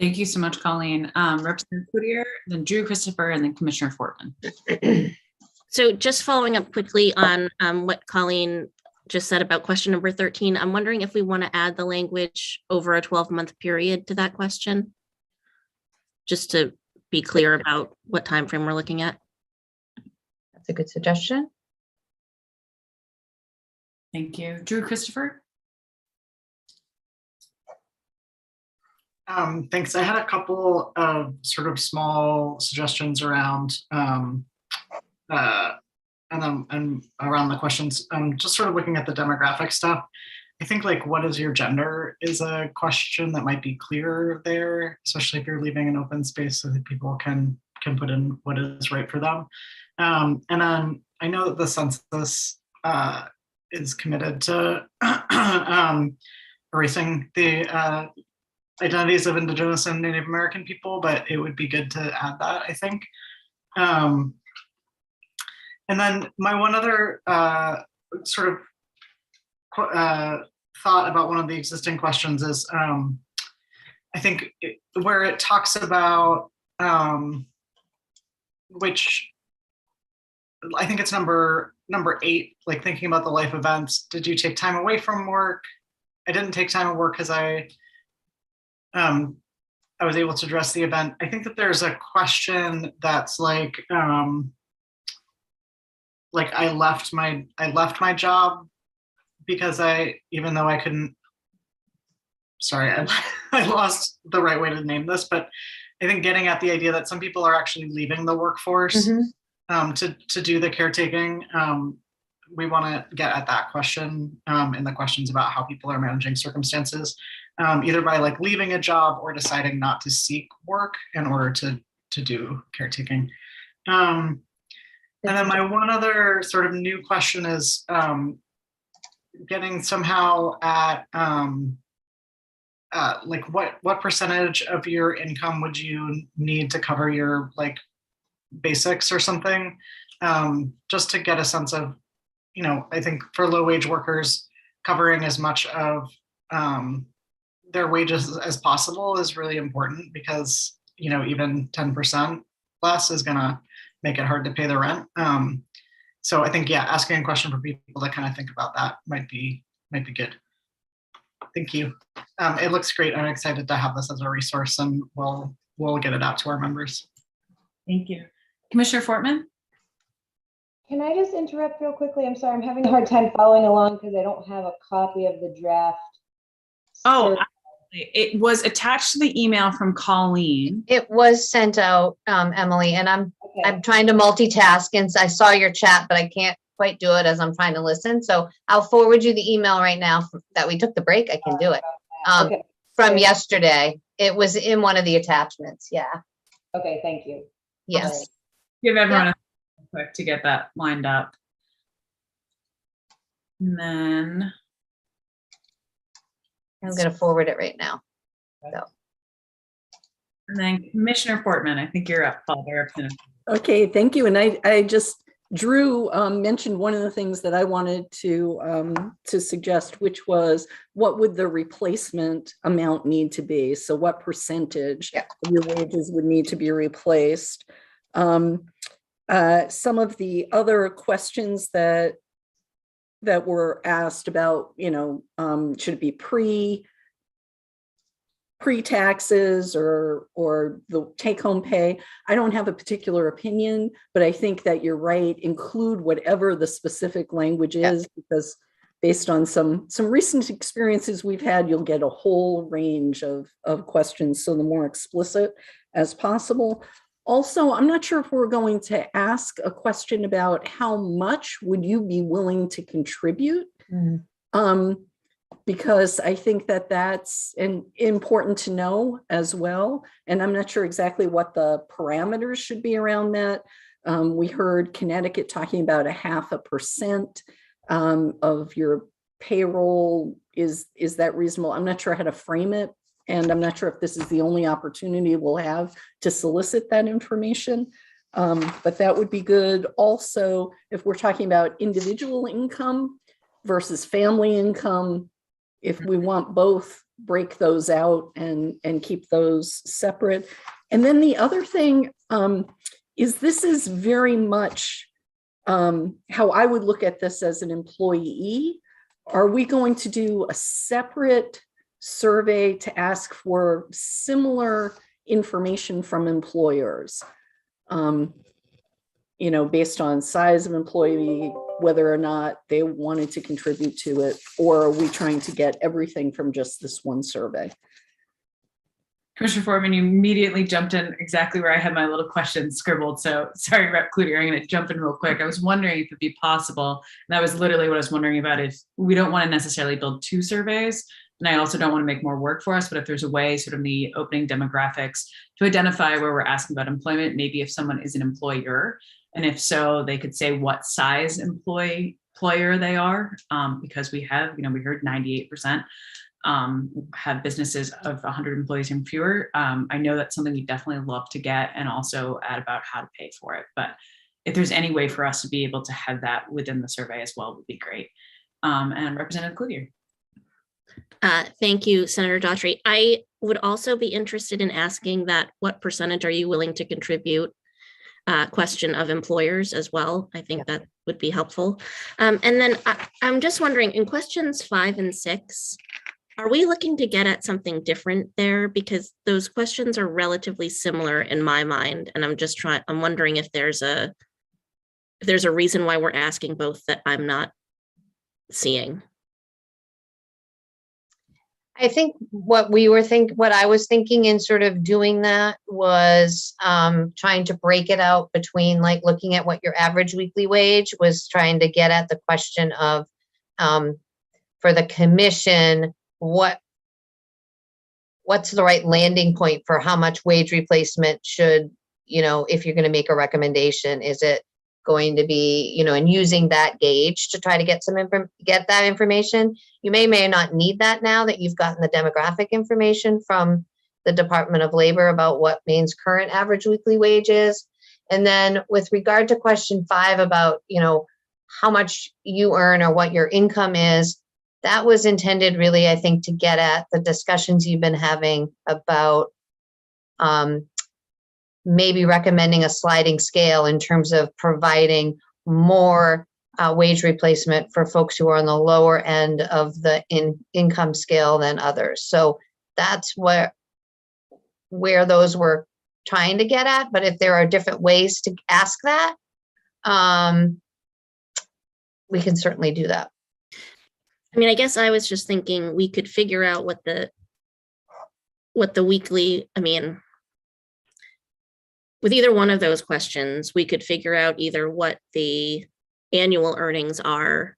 Speaker 1: Thank you so much, Colleen. Representative Cloutier, then Drew Christopher, and then Commissioner Fortman.
Speaker 4: So just following up quickly on what Colleen just said about question number 13, I'm wondering if we want to add the language over a 12-month period to that question, just to be clear about what time frame we're looking at.
Speaker 15: That's a good suggestion.
Speaker 1: Thank you. Drew Christopher?
Speaker 9: Thanks. I had a couple of sort of small suggestions around and around the questions. Just sort of looking at the demographic stuff. I think what is your gender is a question that might be clearer there, especially if you're leaving an open space so that people can put in what is right for them. And then I know that the census is committed to erasing the identities of Indigenous and Native American people, but it would be good to add that, I think. And then my one other sort of thought about one of the existing questions is, I think where it talks about which, I think it's number 8, thinking about the life events. Did you take time away from work? I didn't take time of work because I was able to address the event. I think that there's a question that's I left my job because even though I couldn't, sorry, I lost the right way to name this, but I think getting at the idea that some people are actually leaving the workforce to do the caretaking. We want to get at that question in the questions about how people are managing circumstances, either by leaving a job or deciding not to seek work in order to do caretaking. And then my one other sort of new question is getting somehow at what percentage of your income would you need to cover your basics or something, just to get a sense of, I think for low wage workers, covering as much of their wages as possible is really important, because even 10% less is gonna make it hard to pay the rent. So I think, asking a question for people to kind of think about that might be good. Thank you. It looks great. I'm excited to have this as a resource, and we'll get it out to our members.
Speaker 1: Thank you. Commissioner Fortman?
Speaker 6: Can I just interrupt real quickly? I'm sorry, I'm having a hard time following along because I don't have a copy of the draft.
Speaker 1: Oh, it was attached to the email from Colleen.
Speaker 15: It was sent out, Emily, and I'm trying to multitask, and I saw your chat, but I can't quite do it as I'm trying to listen. So I'll forward you the email right now that we took the break. I can do it. From yesterday. It was in one of the attachments. Yeah.
Speaker 6: Okay, thank you.
Speaker 15: Yes.
Speaker 1: Give everyone a quick to get that lined up. And then
Speaker 15: I'm going to forward it right now. So.
Speaker 1: And then Commissioner Fortman, I think you're up, Father.
Speaker 10: Okay, thank you. And I just, Drew mentioned one of the things that I wanted to suggest, which was what would the replacement amount need to be? So what percentage of your wages would need to be replaced? Some of the other questions that were asked about, should it be pre-taxes or the take-home pay? I don't have a particular opinion, but I think that you're right. Include whatever the specific language is, because based on some recent experiences we've had, you'll get a whole range of questions. So the more explicit as possible. Also, I'm not sure if we're going to ask a question about how much would you be willing to contribute? Because I think that that's important to know as well. And I'm not sure exactly what the parameters should be around that. We heard Connecticut talking about 0.5% of your payroll. Is that reasonable? I'm not sure how to frame it. And I'm not sure if this is the only opportunity we'll have to solicit that information. But that would be good. Also, if we're talking about individual income versus family income, if we want both, break those out and keep those separate. And then the other thing is this is very much how I would look at this as an employee. Are we going to do a separate survey to ask for similar information from employers? Based on size of employee, whether or not they wanted to contribute to it, or are we trying to get everything from just this one survey?
Speaker 1: Commissioner Foreman, you immediately jumped in exactly where I had my little question scribbled. So sorry, Rep. Cloutier, I'm going to jump in real quick. I was wondering if it'd be possible, and that was literally what I was wondering about, if we don't want to necessarily build 2 surveys, and I also don't want to make more work for us, but if there's a way sort of in the opening demographics to identify where we're asking about employment, maybe if someone is an employer, and if so, they could say what size employer they are, because we have, we heard 98% have businesses of 100 employees and fewer. I know that's something we definitely love to get, and also add about how to pay for it. But if there's any way for us to be able to have that within the survey as well, would be great. And Representative Cloutier.
Speaker 4: Thank you, Senator Daughtry. I would also be interested in asking that what percentage are you willing to contribute question of employers as well. I think that would be helpful. And then I'm just wondering, in questions 5 and 6, are we looking to get at something different there? Because those questions are relatively similar in my mind. And I'm wondering if there's a reason why we're asking both that I'm not seeing.
Speaker 15: I think what I was thinking in sort of doing that was trying to break it out between, like, looking at what your average weekly wage was, trying to get at the question of for the commission, what's the right landing point for how much wage replacement should, if you're going to make a recommendation, is it going to be, and using that gauge to try to get get that information. You may not need that now that you've gotten the demographic information from the Department of Labor about what Maine's current average weekly wage is. And then with regard to question 5 about, how much you earn or what your income is, that was intended really, I think, to get at the discussions you've been having about maybe recommending a sliding scale in terms of providing more wage replacement for folks who are on the lower end of the income scale than others. So that's where those were trying to get at. But if there are different ways to ask that, we can certainly do that.
Speaker 4: I mean, I guess I was just thinking we could figure out what the weekly, with either one of those questions, we could figure out either what the annual earnings are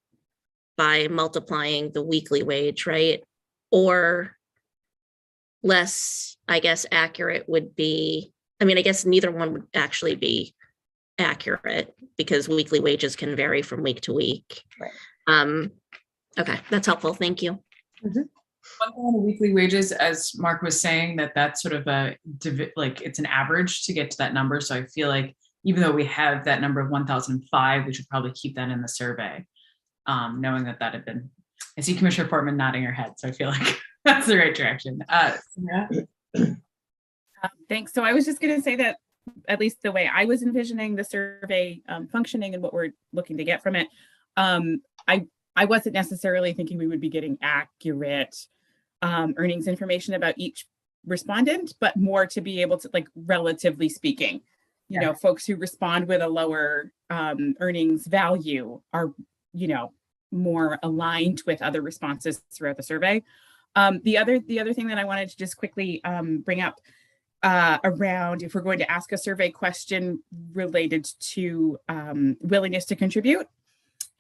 Speaker 4: by multiplying the weekly wage, right? Or less, I guess, accurate would be, I guess neither one would actually be accurate because weekly wages can vary from week to week.
Speaker 15: Right.
Speaker 4: Okay, that's helpful. Thank you.
Speaker 15: Mm-hmm.
Speaker 1: One thing on the weekly wages, as Mark was saying, that's sort of it's an average to get to that number. So I feel like even though we have that number of 1,005, we should probably keep that in the survey, knowing that had been. I see Commissioner Portman nodding her head, so I feel like that's the right direction.
Speaker 7: Thanks. So I was just going to say that at least the way I was envisioning the survey functioning and what we're looking to get from it, I wasn't necessarily thinking we would be getting accurate earnings information about each respondent, but more to be able to, relatively speaking, folks who respond with a lower earnings value are, more aligned with other responses throughout the survey. The other thing that I wanted to just quickly bring up around if we're going to ask a survey question related to willingness to contribute.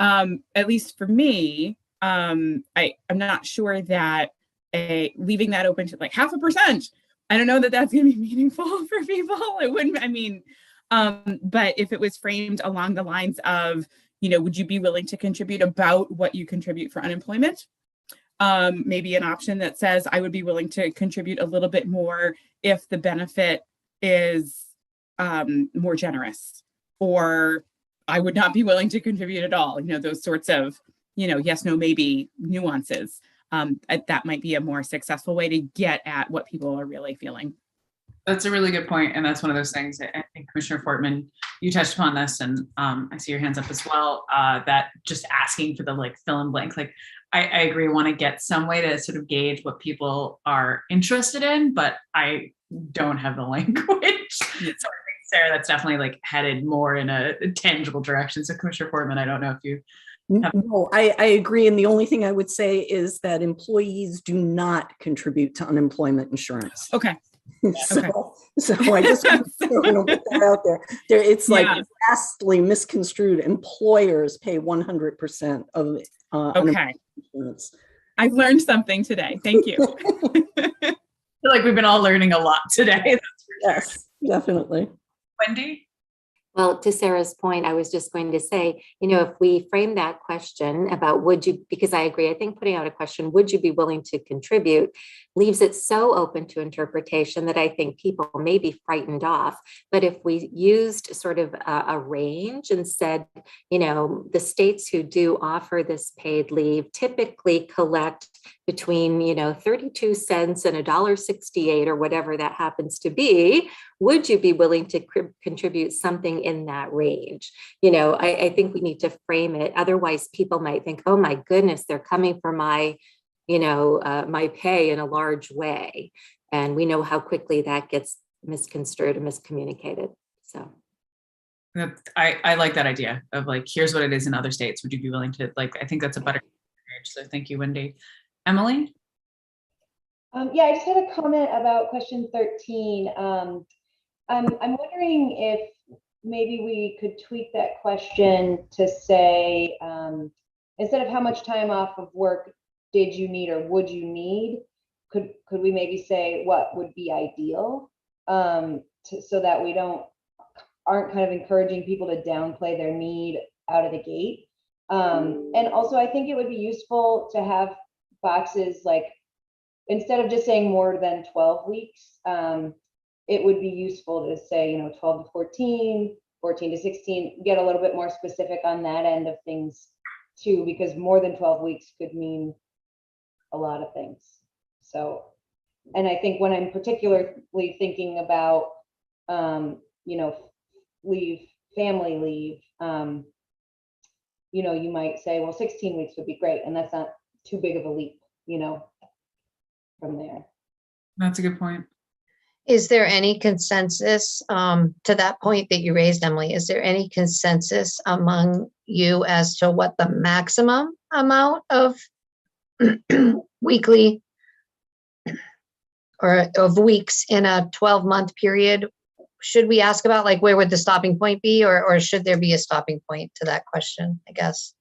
Speaker 7: At least for me, I'm not sure that leaving that open to like 0.5%, I don't know that that's going to be meaningful for people. It wouldn't, I mean, but if it was framed along the lines of, you know, would you be willing to contribute about what you contribute for unemployment? Maybe an option that says I would be willing to contribute a little bit more if the benefit is more generous, or I would not be willing to contribute at all. You know, those sorts of, you know, yes, no, maybe nuances. That might be a more successful way to get at what people are really feeling.
Speaker 1: That's a really good point. And that's one of those things that I think Commissioner Fortman, you touched upon this, and I see your hands up as well, that just asking for the like fill in blank, like I agree, want to get some way to sort of gauge what people are interested in, but I don't have the language. So I think, Sarah, that's definitely like headed more in a tangible direction. So Commissioner Fortman, I don't know if you
Speaker 10: No, I agree. And the only thing I would say is that employees do not contribute to unemployment insurance.
Speaker 7: Okay.
Speaker 10: So I just want to put that out there. It's like vastly misconstrued. Employers pay 100% of unemployment insurance.
Speaker 7: I've learned something today. Thank you.
Speaker 1: I feel like we've been all learning a lot today.
Speaker 10: Yes, definitely.
Speaker 1: Wendy?
Speaker 17: Well, to Sarah's point, I was just going to say, you know, if we frame that question about would you, because I agree, I think putting out a question, would you be willing to contribute, leaves it so open to interpretation that I think people may be frightened off. But if we used sort of a range and said, you know, the states who do offer this paid leave typically collect between, you know, 32 cents and $1.68 or whatever that happens to be, would you be willing to contribute something in that range? You know, I think we need to frame it. Otherwise, people might think, oh my goodness, they're coming for my, you know, my pay in a large way. And we know how quickly that gets misconstrued and miscommunicated. So
Speaker 1: I like that idea of like, here's what it is in other states. Would you be willing to, like, I think that's a better range. So thank you, Wendy. Emily?
Speaker 6: Yeah, I just had a comment about question 13. I'm wondering if maybe we could tweak that question to say, instead of how much time off of work did you need or would you need, could we maybe say what would be ideal, so that we aren't kind of encouraging people to downplay their need out of the gate. And also I think it would be useful to have boxes like, instead of just saying more than 12 weeks, it would be useful to say, you know, 12 to 14, 14 to 16, get a little bit more specific on that end of things too, because more than 12 weeks could mean a lot of things. So, and I think when I'm particularly thinking about, you know, family leave, you know, you might say, well, 16 weeks would be great. And that's not too big of a leap, you know, from there.
Speaker 1: That's a good point.
Speaker 15: Is there any consensus to that point that you raised, Emily? Is there any consensus among you as to what the maximum amount of weekly or of weeks in a 12-month period should we ask about? Like, where would the stopping point be, or should there be a stopping point to that question, I guess?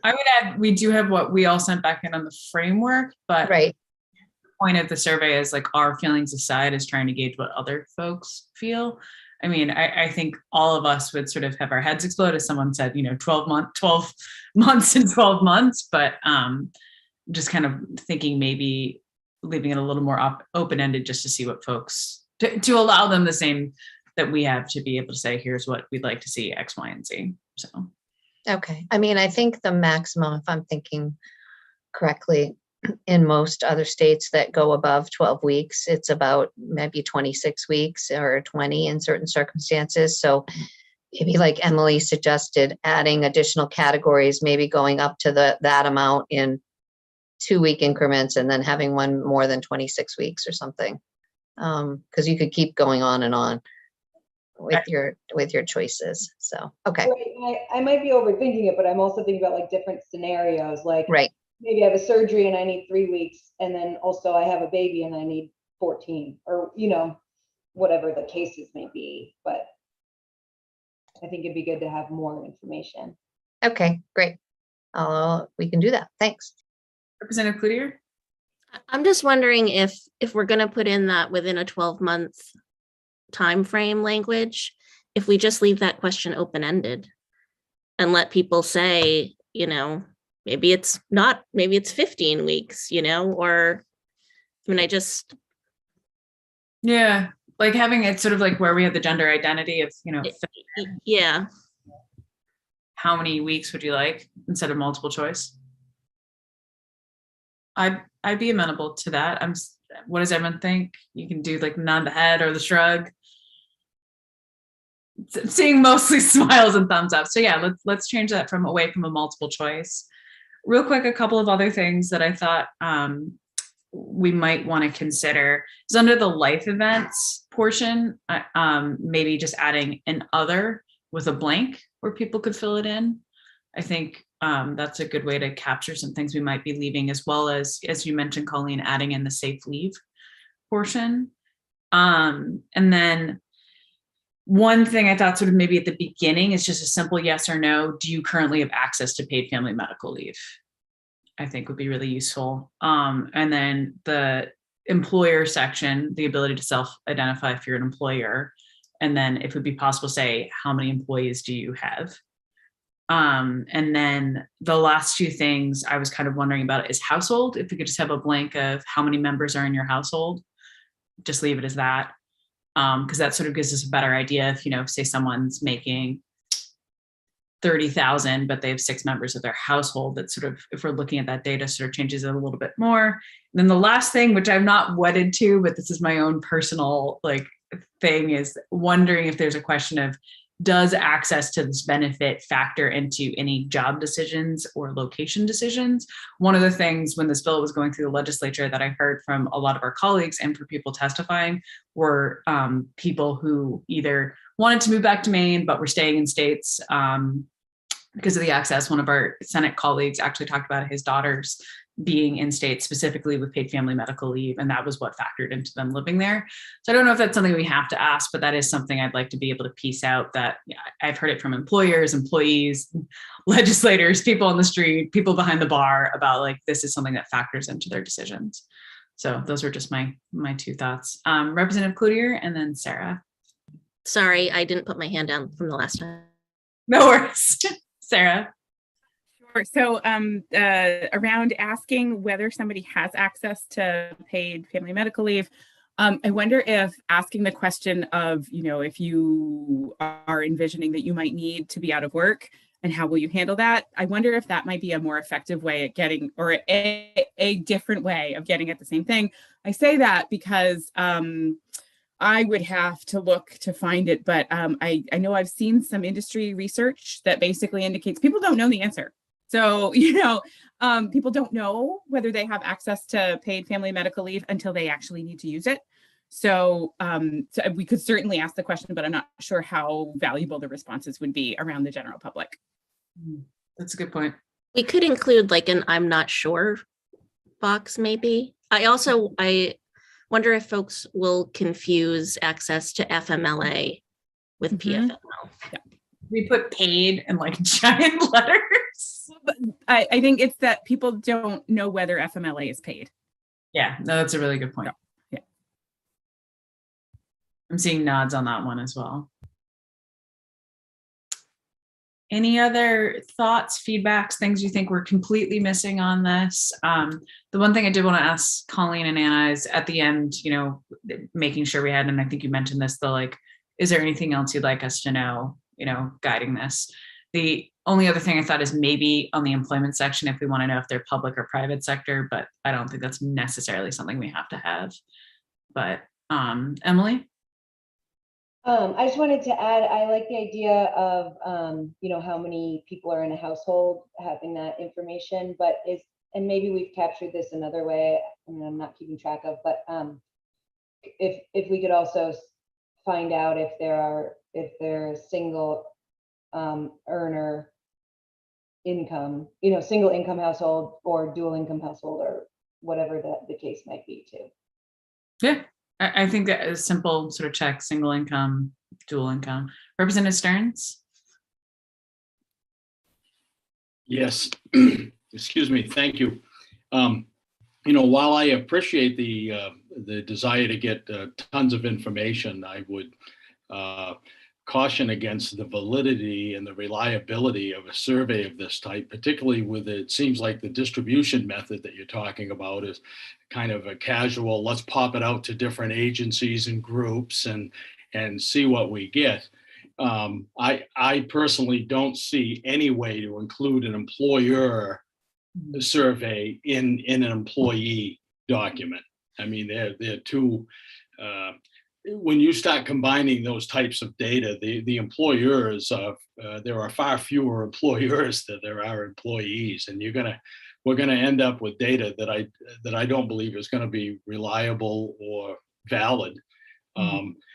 Speaker 1: I would add, we do have what we all sent back in on the framework, but
Speaker 15: right.
Speaker 1: The point of the survey is like our feelings aside is trying to gauge what other folks feel. I mean, I think all of us would sort of have our heads explode if someone said, you know, 12 months and 12 months, but just kind of thinking maybe leaving it a little more open-ended just to see what folks, to allow them the same that we have to be able to say, here's what we'd like to see, X, Y, and Z. So.
Speaker 15: Okay. I mean, I think the maximum, if I'm thinking correctly, in most other states that go above 12 weeks, it's about maybe 26 weeks or 20 in certain circumstances. So maybe like Emily suggested, adding additional categories, maybe going up to that amount in 2-week increments and then having one more than 26 weeks or something. Because you could keep going on and on with your choices. So, okay.
Speaker 6: I might be overthinking it, but I'm also thinking about like different scenarios, like
Speaker 15: right.
Speaker 6: Maybe I have a surgery and I need 3 weeks, and then also I have a baby and I need 14 or, you know, whatever the cases may be, but I think it'd be good to have more information.
Speaker 15: Okay, great. We can do that. Thanks.
Speaker 1: Representative Cloutier?
Speaker 4: I'm just wondering if we're going to put in that within a 12-month time frame language, if we just leave that question open-ended and let people say, you know, maybe it's not, maybe it's 15 weeks, you know, or I mean,
Speaker 1: Yeah, like having it sort of like where we have the gender identity of, you know,
Speaker 4: yeah.
Speaker 1: How many weeks would you like instead of multiple choice? I'd be amenable to that. What does everyone think? You can do like nod the head or the shrug. Seeing mostly smiles and thumbs up. So yeah, let's change that from away from a multiple choice. Real quick, a couple of other things that I thought we might want to consider is under the life events portion, maybe just adding an other with a blank where people could fill it in. I think that's a good way to capture some things we might be leaving, as well as you mentioned, Colleen, adding in the safe leave portion. And then one thing I thought sort of maybe at the beginning is just a simple yes or no. Do you currently have access to paid family medical leave? I think would be really useful. And then the employer section, the ability to self-identify if you're an employer. And then if it would be possible to say, how many employees do you have? And then the last two things I was kind of wondering about is household. If we could just have a blank of how many members are in your household, just leave it as that. Because that sort of gives us a better idea if, you know, say someone's making 30,000, but they have 6 members of their household, that sort of, if we're looking at that data, sort of changes it a little bit more. And then the last thing, which I'm not wedded to, but this is my own personal like thing, is wondering if there's a question of, does access to this benefit factor into any job decisions or location decisions? One of the things when this bill was going through the legislature that I heard from a lot of our colleagues and for people testifying were people who either wanted to move back to Maine, but were staying in states because of the access. One of our Senate colleagues actually talked about his daughters being in states specifically with paid family medical leave, and that was what factored into them living there. So I don't know if that's something we have to ask, but that is something I'd like to be able to piece out. That I've heard it from employers, employees, legislators, people on the street, people behind the bar about like, this is something that factors into their decisions. So those were just my 2 thoughts. Representative Cloutier and then Sarah.
Speaker 4: Sorry, I didn't put my hand down from the last time.
Speaker 1: No worries. Sarah.
Speaker 7: So around asking whether somebody has access to paid family medical leave, I wonder if asking the question of, you know, if you are envisioning that you might need to be out of work and how will you handle that? I wonder if that might be a more effective way at getting, or a different way of getting at the same thing. I say that because I would have to look to find it, but I know I've seen some industry research that basically indicates people don't know the answer. So, you know, people don't know whether they have access to paid family medical leave until they actually need to use it. So, so we could certainly ask the question, but I'm not sure how valuable the responses would be around the general public.
Speaker 1: That's a good point.
Speaker 4: We could include like an I'm not sure box, maybe. I wonder if folks will confuse access to FMLA with PFML.
Speaker 1: Yeah. We put paid in like giant letters.
Speaker 7: I think it's that people don't know whether FMLA is paid.
Speaker 1: Yeah, no, that's a really good point.
Speaker 7: Yeah.
Speaker 1: I'm seeing nods on that one as well. Any other thoughts, feedbacks, things you think we're completely missing on this? The one thing I did want to ask Colleen and Anna is at the end, you know, making sure we had, and I think you mentioned this, the like, is there anything else you'd like us to know, you know, guiding this? The only other thing I thought is maybe on the employment section, if we want to know if they're public or private sector, but I don't think that's necessarily something we have to have. But Emily?
Speaker 6: I just wanted to add, I like the idea of, you know, how many people are in a household, having that information, but and maybe we've captured this another way, I mean, I'm not keeping track of, but if we could also find out if they're single earner income, you know, single income household or dual income household or whatever the case might be too.
Speaker 1: Yeah, I think that a simple sort of check, single income, dual income. Representative Stearns?
Speaker 5: Yes, excuse me, thank you. While I appreciate the desire to get tons of information, I would caution against the validity and the reliability of a survey of this type, particularly with it seems like the distribution method that you're talking about is kind of a casual, let's pop it out to different agencies and groups and see what we get. I personally don't see any way to include an employer survey in an employee document. I mean, they're too, when you start combining those types of data, the employers, there are far fewer employers than there are employees, and we're gonna end up with data that I don't believe is gonna be reliable or valid.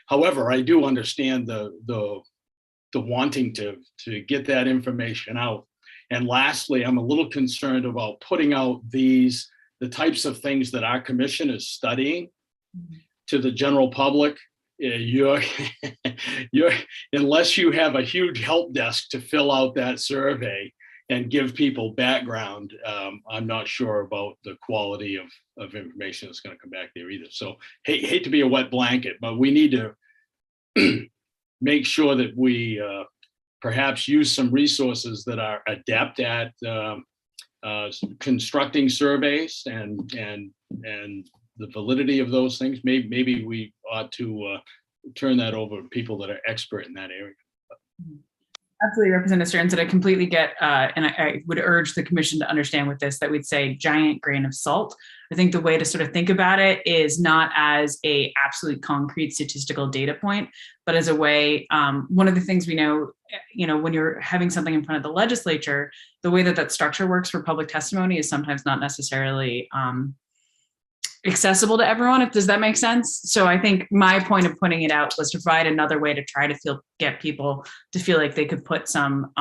Speaker 5: However, I do understand the wanting to get that information out. And lastly, I'm a little concerned about putting out the types of things that our commission is studying to the general public. Unless you have a huge help desk to fill out that survey and give people background, I'm not sure about the quality of information that's going to come back there either. So hate to be a wet blanket, but we need to make sure that we perhaps use some resources that are adept at constructing surveys and the validity of those things. Maybe we ought to turn that over to people that are expert in that area.
Speaker 1: Absolutely, Representative Stearns, and I completely get, and I would urge the commission to understand with this, that we'd say giant grain of salt. I think the way to sort of think about it is not as a absolute concrete statistical data point, but as a way, one of the things we know, when you're having something in front of the legislature, the way that structure works for public testimony is sometimes not necessarily accessible to everyone. Does that make sense? So I think my point of putting it out was to provide another way to try to get people to feel like they could put some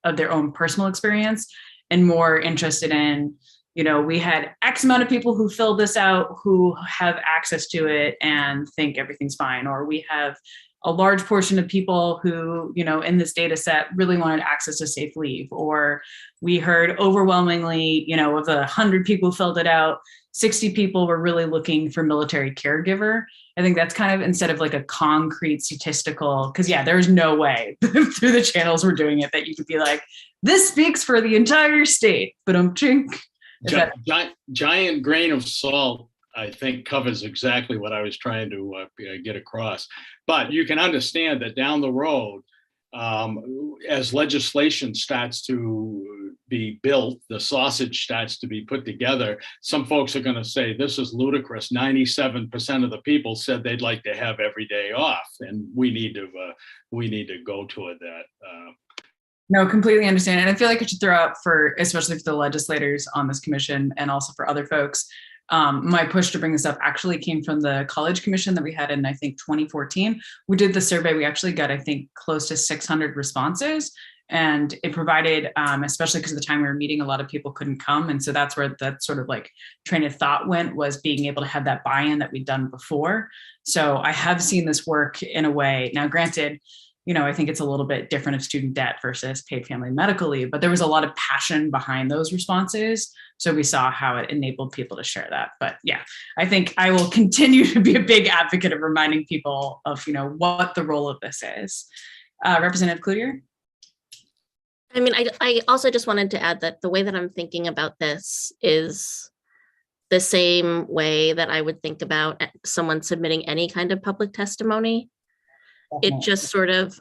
Speaker 1: of their own personal experience, and more interested in, we had X amount of people who filled this out who have access to it and think everything's fine, or we have a large portion of people who, in this data set really wanted access to safe leave, or we heard overwhelmingly, of the 100 people who filled it out, 60 people were really looking for military caregiver. I think that's kind of, instead of like a concrete statistical, because there's no way through the channels we're doing it that you could be like, this speaks for the entire state, but
Speaker 5: giant grain of salt, I think, covers exactly what I was trying to get across. But you can understand that down the road, as legislation starts to be built, the sausage starts to be put together, some folks are going to say, this is ludicrous. 97% of the people said they'd like to have every day off, and we need to go toward that.
Speaker 1: No, completely understand. And I feel like I should throw out especially for the legislators on this commission and also for other folks, my push to bring this up actually came from the college commission that we had in, I think, 2014. We did the survey. We actually got, I think, close to 600 responses. And it provided, especially because of the time we were meeting, a lot of people couldn't come. And so that's where that sort of like train of thought went, was being able to have that buy-in that we'd done before. So I have seen this work in a way. Now, granted, I think it's a little bit different of student debt versus paid family medical leave, but there was a lot of passion behind those responses. So we saw how it enabled people to share that. But yeah, I think I will continue to be a big advocate of reminding people of, what the role of this is. Representative Cloutier?
Speaker 4: I mean, I also just wanted to add that the way that I'm thinking about this is the same way that I would think about someone submitting any kind of public testimony. It just sort of,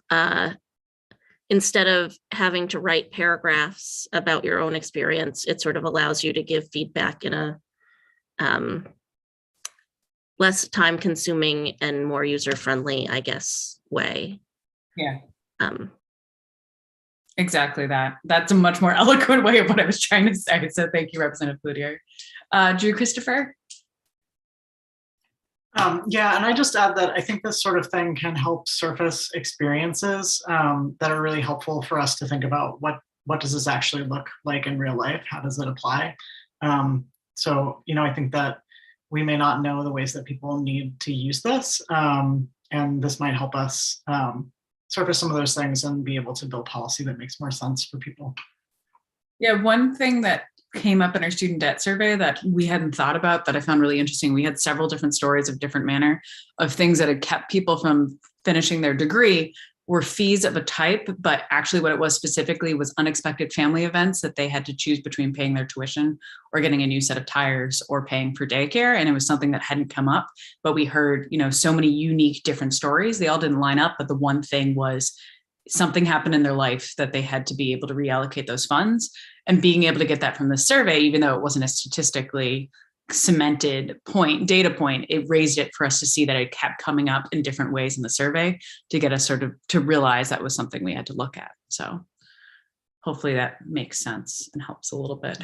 Speaker 4: instead of having to write paragraphs about your own experience, it sort of allows you to give feedback in a less time consuming and more user-friendly, I guess, way.
Speaker 1: Yeah. Exactly that. That's a much more eloquent way of what I was trying to say. So thank you, Representative Cloutier. Drew Christopher?
Speaker 9: Yeah, and I just add that I think this sort of thing can help surface experiences that are really helpful for us to think about what does this actually look like in real life? How does it apply? So, I think that we may not know the ways that people need to use this. And this might help us surface some of those things and be able to build policy that makes more sense for people.
Speaker 1: Yeah, one thing that came up in our student debt survey that we hadn't thought about that I found really interesting, we had several different stories of different manner of things that had kept people from finishing their degree were fees of a type, but actually what it was specifically was unexpected family events that they had to choose between paying their tuition or getting a new set of tires or paying for daycare. And it was something that hadn't come up, but we heard, so many unique different stories. They all didn't line up, but the one thing was something happened in their life that they had to be able to reallocate those funds. And being able to get that from the survey, even though it wasn't a statistically cemented data point, it raised it for us to see that it kept coming up in different ways in the survey to get us sort of to realize that was something we had to look at. So hopefully that makes sense and helps a little bit.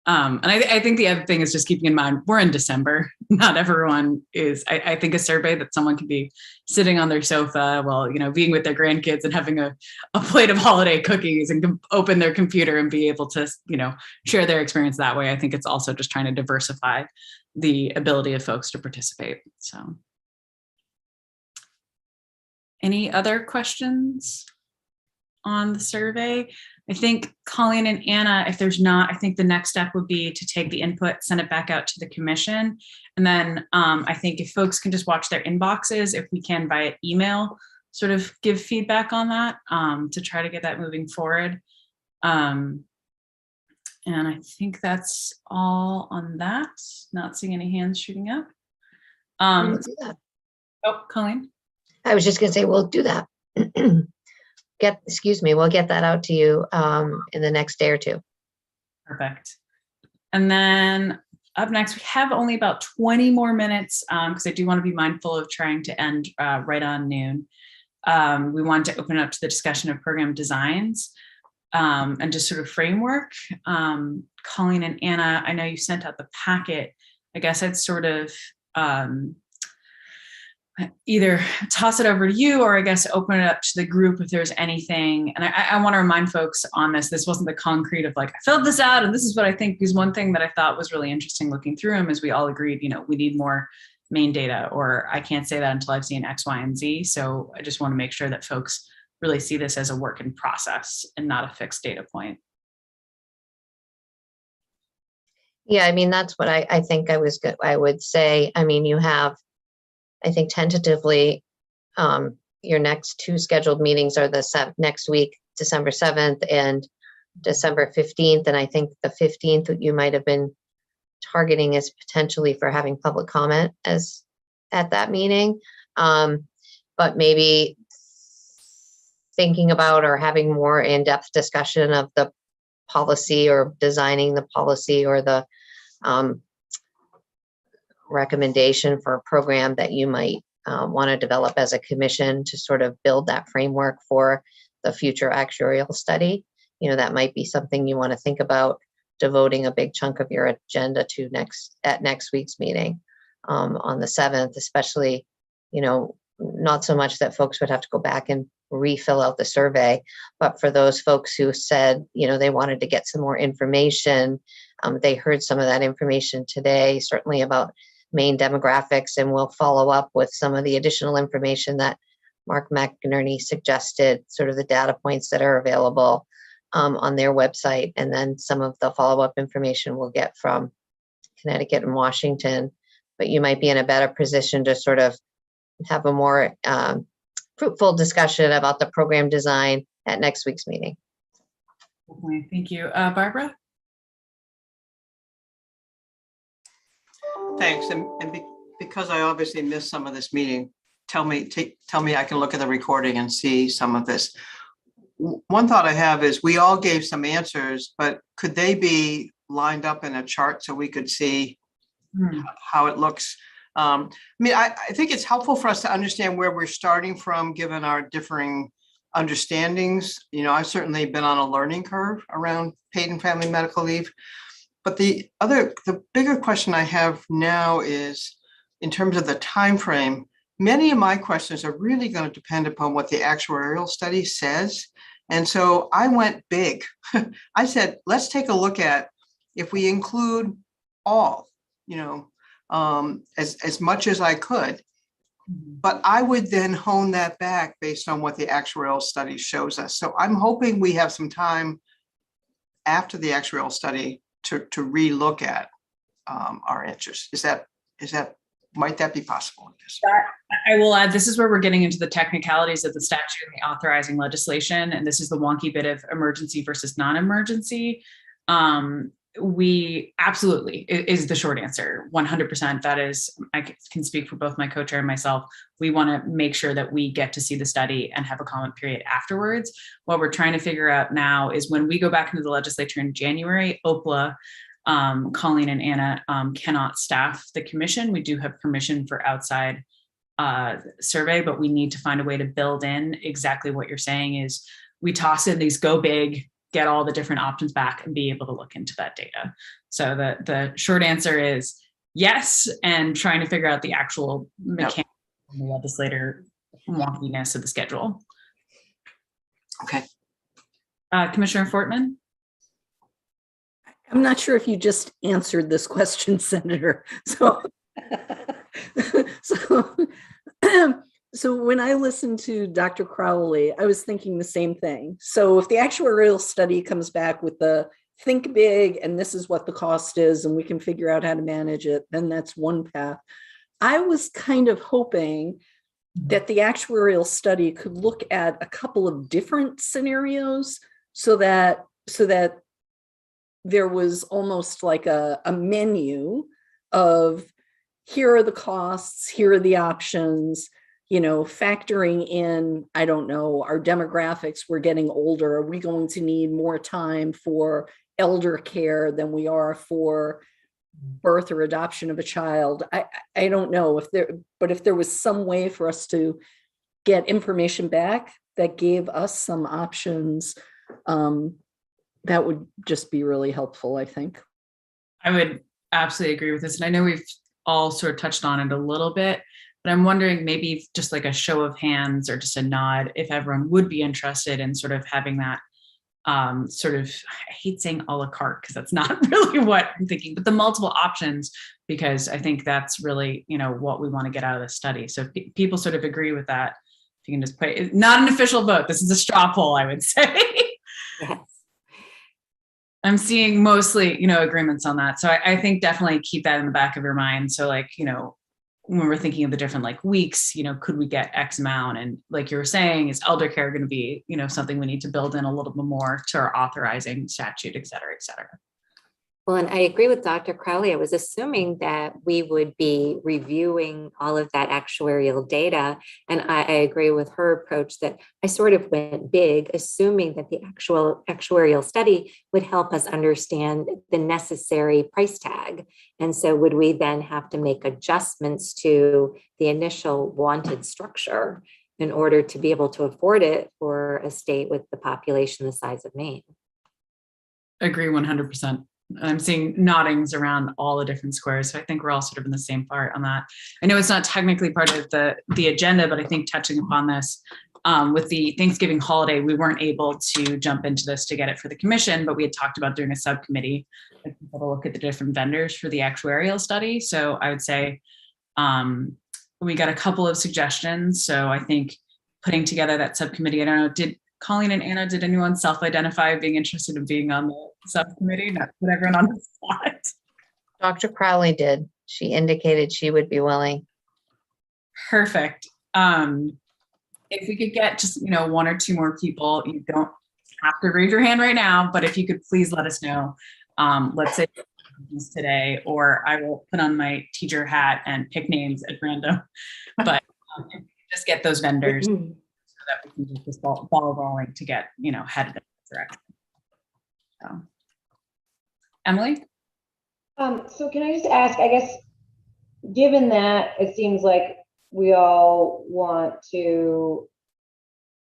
Speaker 1: And I think the other thing is just keeping in mind, we're in December. Not everyone is, I think a survey that someone could be sitting on their sofa while, being with their grandkids and having a plate of holiday cookies and open their computer and be able to, share their experience that way. I think it's also just trying to diversify the ability of folks to participate. So any other questions on the survey? I think Colleen and Anna, if there's not, I think the next step would be to take the input, send it back out to the commission. And then I think if folks can just watch their inboxes, if we can via email, sort of give feedback on that to try to get that moving forward. And I think that's all on that. Not seeing any hands shooting up. Oh, Colleen.
Speaker 15: I was just going to say, we'll do that. We'll get that out to you in the next day or two.
Speaker 1: Perfect. And then up next, we have only about 20 more minutes because I do want to be mindful of trying to end right on noon. We want to open up to the discussion of program designs and just sort of framework. Colleen and Anna, I know you sent out the packet. I guess I'd sort of either toss it over to you or I guess open it up to the group if there's anything. And I want to remind folks on this, this wasn't the concrete of like, I filled this out and this is what I think. Is one thing that I thought was really interesting looking through them is we all agreed, we need more Maine data, or I can't say that until I've seen X, Y, and Z. So I just want to make sure that folks really see this as a work in process and not a fixed data point.
Speaker 15: Yeah, that's what I think I would say. You have, I think tentatively, your next two scheduled meetings are next week, December 7th and December 15th. And I think the 15th you might have been targeting as potentially for having public comment as at that meeting. But maybe thinking about or having more in-depth discussion of the policy or designing the policy or the recommendation for a program that you might want to develop as a commission to sort of build that framework for the future actuarial study. That might be something you want to think about devoting a big chunk of your agenda to next week's meeting on the 7th, especially, not so much that folks would have to go back and refill out the survey, but for those folks who said, they wanted to get some more information, they heard some of that information today, certainly about Maine demographics, and we'll follow up with some of the additional information that Mark McInerney suggested, sort of the data points that are available on their website, and then some of the follow-up information we'll get from Connecticut and Washington. But you might be in a better position to sort of have a more fruitful discussion about the program design at next week's meeting.
Speaker 1: Thank you. Barbara?
Speaker 11: Thanks. And because I obviously missed some of this meeting, tell me I can look at the recording and see some of this. One thought I have is we all gave some answers, but could they be lined up in a chart so we could see how it looks? I think it's helpful for us to understand where we're starting from, given our differing understandings. I've certainly been on a learning curve around paid and family medical leave. But the bigger question I have now is, in terms of the time frame, many of my questions are really going to depend upon what the actuarial study says. And so I went big. I said, let's take a look at if we include all as much as I could. But I would then hone that back based on what the actuarial study shows us. So I'm hoping we have some time after the actuarial study to relook at our answers. Might that be possible?
Speaker 1: I will add, this is where we're getting into the technicalities of the statute and the authorizing legislation. And this is the wonky bit of emergency versus non-emergency. We absolutely is the short answer. 100%. That is, I can speak for both my co-chair and myself. We want to make sure that we get to see the study and have a comment period afterwards. What we're trying to figure out now is when we go back into the legislature in January, OPLA, Colleen and Anna cannot staff the commission. We do have permission for outside survey, but we need to find a way to build in exactly what you're saying is we toss in these go big, get all the different options back and be able to look into that data. So the short answer is yes, and trying to figure out the actual mechanics and the legislator wonkiness of the schedule.
Speaker 11: Okay.
Speaker 10: Commissioner Fortman? I'm not sure if you just answered this question, Senator. So when I listened to Dr. Crowley, I was thinking the same thing. So if the actuarial study comes back with the think big and this is what the cost is and we can figure out how to manage it, then that's one path. I was kind of hoping that the actuarial study could look at a couple of different scenarios so that there was almost like a menu of here are the costs, here are the options, factoring in, I don't know, our demographics, we're getting older. Are we going to need more time for elder care than we are for birth or adoption of a child? I don't know if there was some way for us to get information back that gave us some options, that would just be really helpful, I think.
Speaker 1: I would absolutely agree with this. And I know we've all sort of touched on it a little bit, but I'm wondering maybe just like a show of hands or just a nod if everyone would be interested in sort of having that sort of, I hate saying a la carte because that's not really what I'm thinking, but the multiple options, because I think that's really, what we want to get out of the study. So if people sort of agree with that, if you can just put it, not an official vote. This is a straw poll, I would say.
Speaker 17: Yes.
Speaker 1: I'm seeing mostly, agreements on that. So I think definitely keep that in the back of your mind. So like, when we're thinking of the different like weeks, could we get X amount? And like you were saying, is elder care going to be, something we need to build in a little bit more to our authorizing statute, et cetera, et cetera.
Speaker 17: Well, and I agree with Dr. Crowley. I was assuming that we would be reviewing all of that actuarial data. And I agree with her approach that I sort of went big, assuming that the actual actuarial study would help us understand the necessary price tag. And so would we then have to make adjustments to the initial wanted structure in order to be able to afford it for a state with the population the size of Maine?
Speaker 1: Agree 100%. I'm seeing noddings around all the different squares. So I think we're all sort of in the same part on that. I know it's not technically part of the agenda, but I think touching upon this with the Thanksgiving holiday, we weren't able to jump into this to get it for the commission, but we had talked about doing a subcommittee to look at the different vendors for the actuarial study. So I would say we got a couple of suggestions. So I think putting together that subcommittee, I don't know, did Colleen and Anna, did anyone self-identify being interested in being on the subcommittee? Not put everyone on the spot.
Speaker 15: Dr. Crowley did. She indicated she would be willing.
Speaker 1: Perfect. If we could get just, one or two more people, you don't have to raise your hand right now, but if you could please let us know, let's say today, or I will put on my teacher hat and pick names at random, but just get those vendors. So that we can get this ball rolling to get, headed in that direction. So, Emily?
Speaker 6: So can I just ask, I guess, given that it seems like we all want to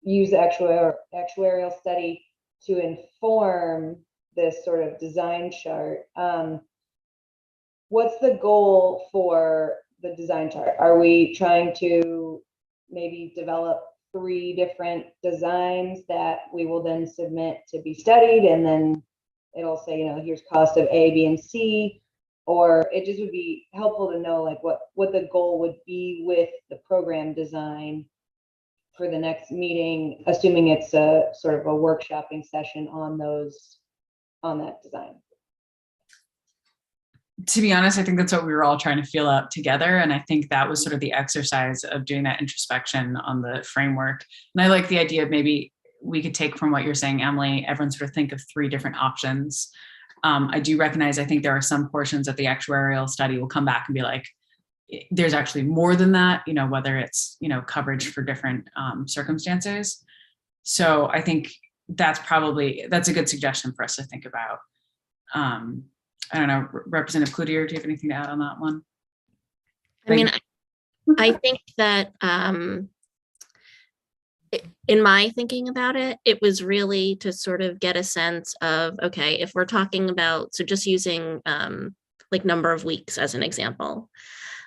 Speaker 6: use the actuarial study to inform this sort of design chart, what's the goal for the design chart? Are we trying to maybe develop 3 different designs that we will then submit to be studied, and then it'll say, here's cost of A, B, and C? or it just would be helpful to know like what the goal would be with the program design for the next meeting, assuming it's a sort of a workshopping session on that design.
Speaker 1: To be honest, I think that's what we were all trying to feel out together. And I think that was sort of the exercise of doing that introspection on the framework. And I like the idea of maybe we could take from what you're saying, Emily, everyone sort of think of 3 different options. I do recognize, I think there are some portions of the actuarial study will come back and be like, there's actually more than that, whether it's, coverage for different circumstances. So I think that's a good suggestion for us to think about. I don't know, Representative Cloutier, do you have anything to add on that one?
Speaker 4: I mean, I think that in my thinking about it, it was really to sort of get a sense of, okay, if we're talking about, so just using like number of weeks as an example,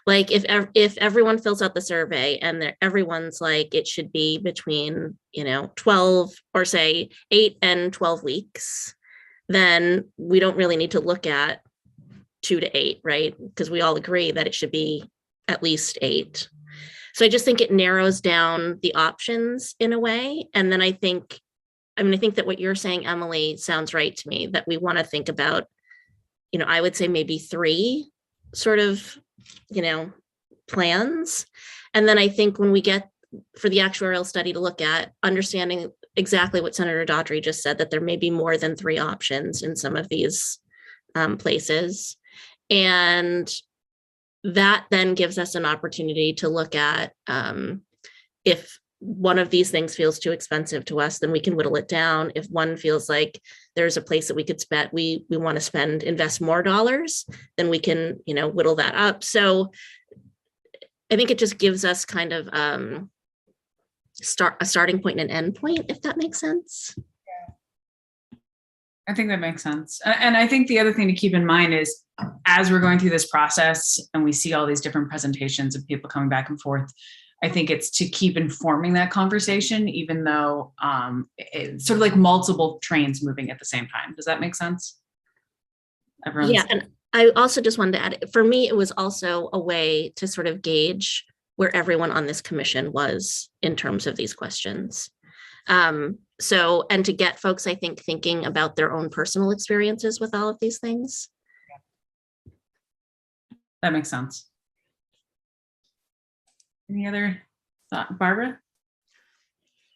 Speaker 4: like if everyone fills out the survey and everyone's like, it should be between, 12 or say 8 and 12 weeks, then we don't really need to look at 2 to 8, right? Because we all agree that it should be at least 8. So I just think it narrows down the options in a way. And then I think that what you're saying, Emily, sounds right to me, that we want to think about, I would say maybe 3 sort of, plans. And then I think when we get for the actuarial study to look at understanding exactly what Senator Daughtry just said, that there may be more than 3 options in some of these places. And that then gives us an opportunity to look at if one of these things feels too expensive to us, then we can whittle it down. If one feels like there's a place that we could spend, we want to invest more dollars, then we can, whittle that up. So I think it just gives us kind of a starting point and an end point, if that makes sense.
Speaker 1: I think that makes sense. And I think the other thing to keep in mind is as we're going through this process and we see all these different presentations of people coming back and forth, I think it's to keep informing that conversation, even though it's sort of like multiple trains moving at the same time. Does that make sense?
Speaker 4: Yeah, and I also just wanted to add, for me, it was also a way to sort of gauge where everyone on this commission was in terms of these questions. So, and to get folks, I think, thinking about their own personal experiences with all of these things.
Speaker 1: That makes sense. Any other thought, Barbara?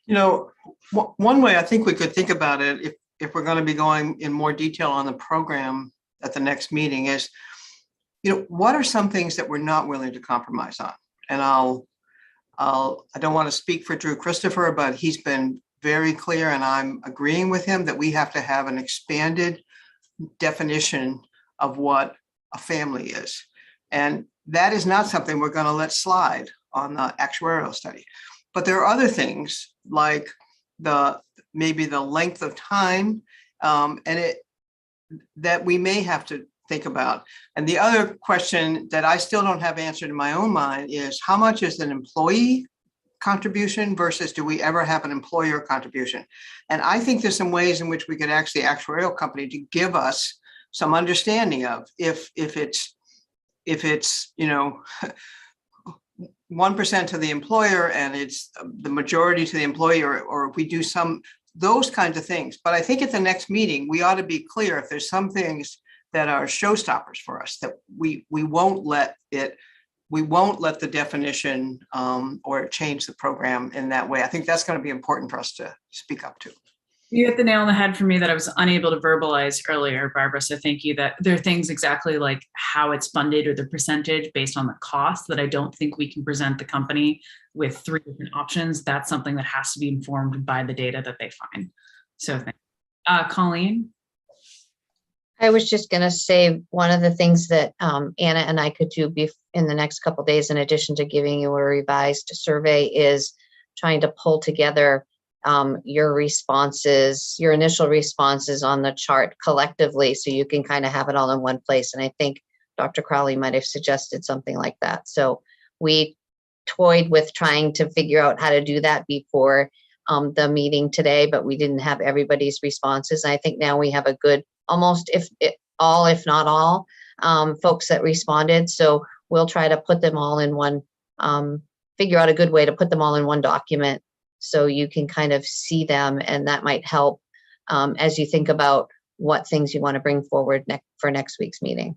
Speaker 11: One way I think we could think about it, if we're going to be going in more detail on the program at the next meeting, is, what are some things that we're not willing to compromise on? And I don't want to speak for Drew Christopher, but he's been very clear, and I'm agreeing with him, that we have to have an expanded definition of what a family is. And that is not something we're going to let slide on the actuarial study. But there are other things like maybe the length of time that we may have to think about. And the other question that I still don't have answered in my own mind is, how much is an employee contribution versus do we ever have an employer contribution? And I think there's some ways in which we could ask the actuarial company to give us some understanding of if it's 1% to the employer and it's the majority to the employee, or if we do those kinds of things. But I think at the next meeting, we ought to be clear if there's some things that are showstoppers for us, that we won't let the definition or change the program in that way. I think that's going to be important for us to speak up to.
Speaker 1: You hit the nail on the head for me that I was unable to verbalize earlier, Barbara. So thank you. That there are things exactly like how it's funded or the percentage based on the cost that I don't think we can present the company with 3 different options. That's something that has to be informed by the data that they find. So thank you. Colleen?
Speaker 15: I was just going to say one of the things that Anna and I could do in the next couple of days, in addition to giving you a revised survey, is trying to pull together your responses, your initial responses on the chart collectively, so you can kind of have it all in one place. And I think Dr. Crowley might have suggested something like that. So we toyed with trying to figure out how to do that before the meeting today, but we didn't have everybody's responses. And I think now we have a good, almost if not all, folks that responded. So we'll try to put them all in one, figure out a good way to put them all in one document so you can kind of see them, and that might help as you think about what things you want to bring forward for next week's meeting.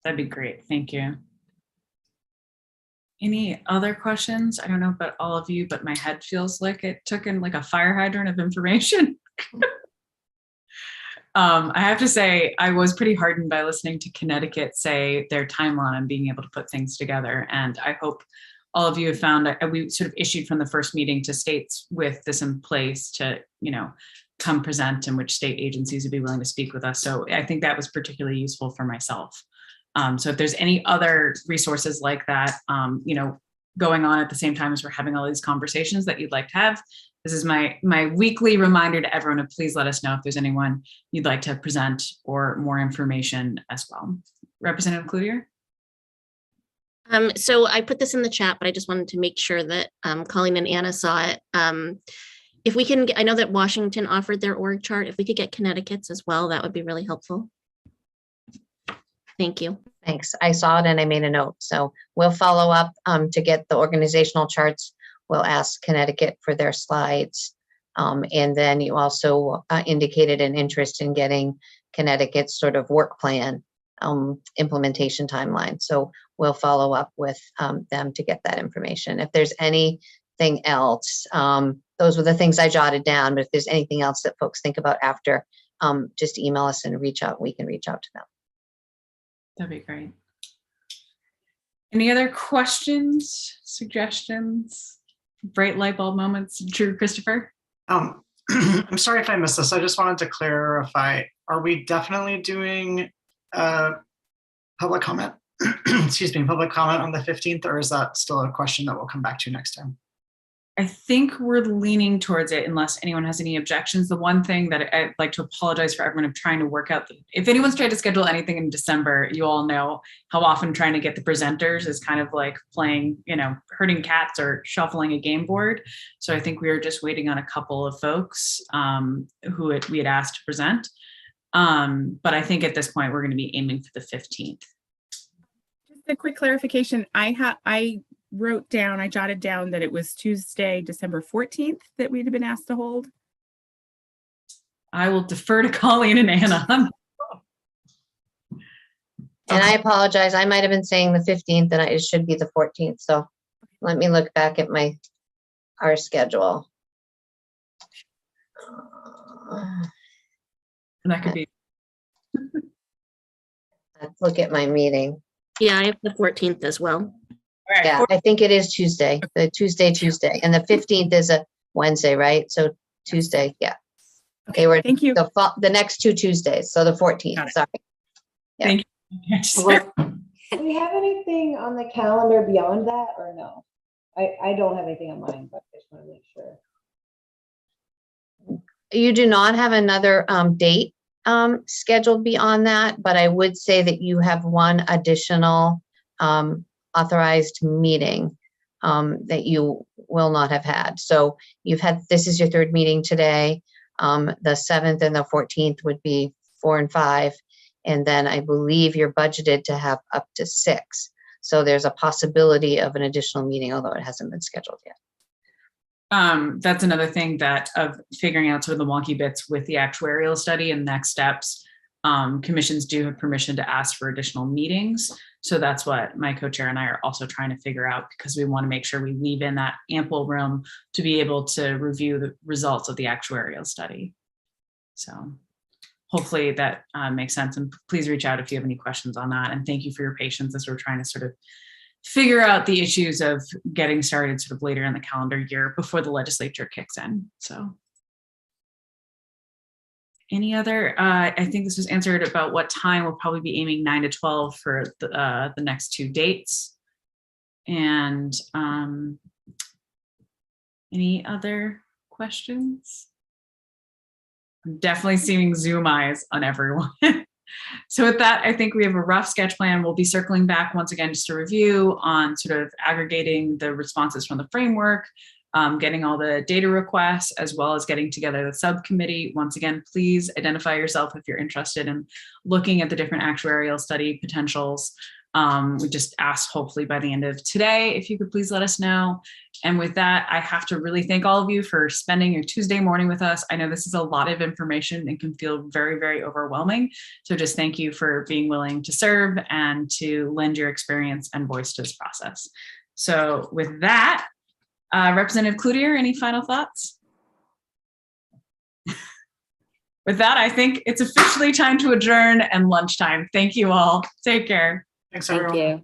Speaker 1: That'd be great. Thank you. Any other questions? I don't know about all of you, but my head feels like it took in like a fire hydrant of information. I have to say, I was pretty heartened by listening to Connecticut say their timeline on being able to put things together. And I hope all of you have found that we sort of issued from the first meeting to states with this in place to, come present, and which state agencies would be willing to speak with us. So I think that was particularly useful for myself. So if there's any other resources like that, going on at the same time as we're having all these conversations that you'd like to have, this is my weekly reminder to everyone to please let us know if there's anyone you'd like to present or more information as well. Representative Cloutier?
Speaker 4: So I put this in the chat, but I just wanted to make sure that Colleen and Anna saw it. If we can, I know that Washington offered their org chart. If we could get Connecticut's as well, that would be really helpful. Thank you.
Speaker 15: Thanks. I saw it and I made a note. So we'll follow up to get the organizational charts. We'll ask Connecticut for their slides. And then you also indicated an interest in getting Connecticut's sort of work plan implementation timeline. So we'll follow up with them to get that information. If there's anything else, those were the things I jotted down, but if there's anything else that folks think about after, just email us and reach out. We can reach out to them.
Speaker 1: That'd be great. Any other questions, suggestions, bright light bulb moments? Drew, Christopher?
Speaker 9: I'm sorry if I missed this. I just wanted to clarify, are we definitely doing public comment? Excuse me, public comment on the 15th, or is that still a question that we'll come back to next time?
Speaker 1: I think we're leaning towards it unless anyone has any objections. The one thing that I'd like to apologize for everyone of trying to work out, if anyone's tried to schedule anything in December, you all know how often trying to get the presenters is kind of like playing, herding cats or shuffling a game board. So I think we were just waiting on a couple of folks who we had asked to present. But I think at this point, we're going to be aiming for the 15th.
Speaker 7: Just a quick clarification. I jotted down that it was Tuesday, December 14th that we'd have been asked to hold.
Speaker 1: I will defer to Colleen and Anna.
Speaker 15: And I apologize. I might have been saying the 15th and it should be the 14th. So let me look back at our schedule.
Speaker 1: And that could be.
Speaker 15: Let's look at my meeting.
Speaker 4: Yeah, I have the 14th as well.
Speaker 1: Right,
Speaker 15: yeah, I think it is Tuesday, Tuesday. And the 15th is a Wednesday, right? So Tuesday, yeah. Okay, we're
Speaker 7: thank you.
Speaker 15: The next 2 Tuesdays, so the 14th, sorry. Yeah.
Speaker 1: Thank you.
Speaker 6: Do we have anything on the calendar beyond that or no? I don't have anything on mine, but I just want to make sure.
Speaker 15: You do not have another date scheduled beyond that, but I would say that you have one additional authorized meeting that you will not have had. So this is your third meeting today. The 7th and the 14th would be 4 and 5. And then I believe you're budgeted to have up to 6. So there's a possibility of an additional meeting, although it hasn't been scheduled yet.
Speaker 1: That's another thing of figuring out sort of the wonky bits with the actuarial study and next steps. Commissions do have permission to ask for additional meetings. So that's what my co-chair and I are also trying to figure out, because we want to make sure we leave in that ample room to be able to review the results of the actuarial study. So hopefully that makes sense. And please reach out if you have any questions on that. And thank you for your patience as we're trying to sort of figure out the issues of getting started sort of later in the calendar year before the legislature kicks in. So any other, I think this was answered about what time. We'll probably be aiming 9 to 12 for the next 2 dates. And any other questions? I'm definitely seeing Zoom eyes on everyone. So with that, I think we have a rough sketch plan. We'll be circling back once again just to review on sort of aggregating the responses from the framework, getting all the data requests, as well as getting together the subcommittee. Once again, please identify yourself if you're interested in looking at the different actuarial study potentials. We just asked, hopefully by the end of today, if you could please let us know. And with that, I have to really thank all of you for spending your Tuesday morning with us. I know this is a lot of information and can feel very, very overwhelming. So just thank you for being willing to serve and to lend your experience and voice to this process. So with that, Representative Cloutier, any final thoughts? With that, I think it's officially time to adjourn and lunchtime. Thank you all. Take care.
Speaker 9: Thanks,
Speaker 17: Thank
Speaker 9: everyone.
Speaker 17: you.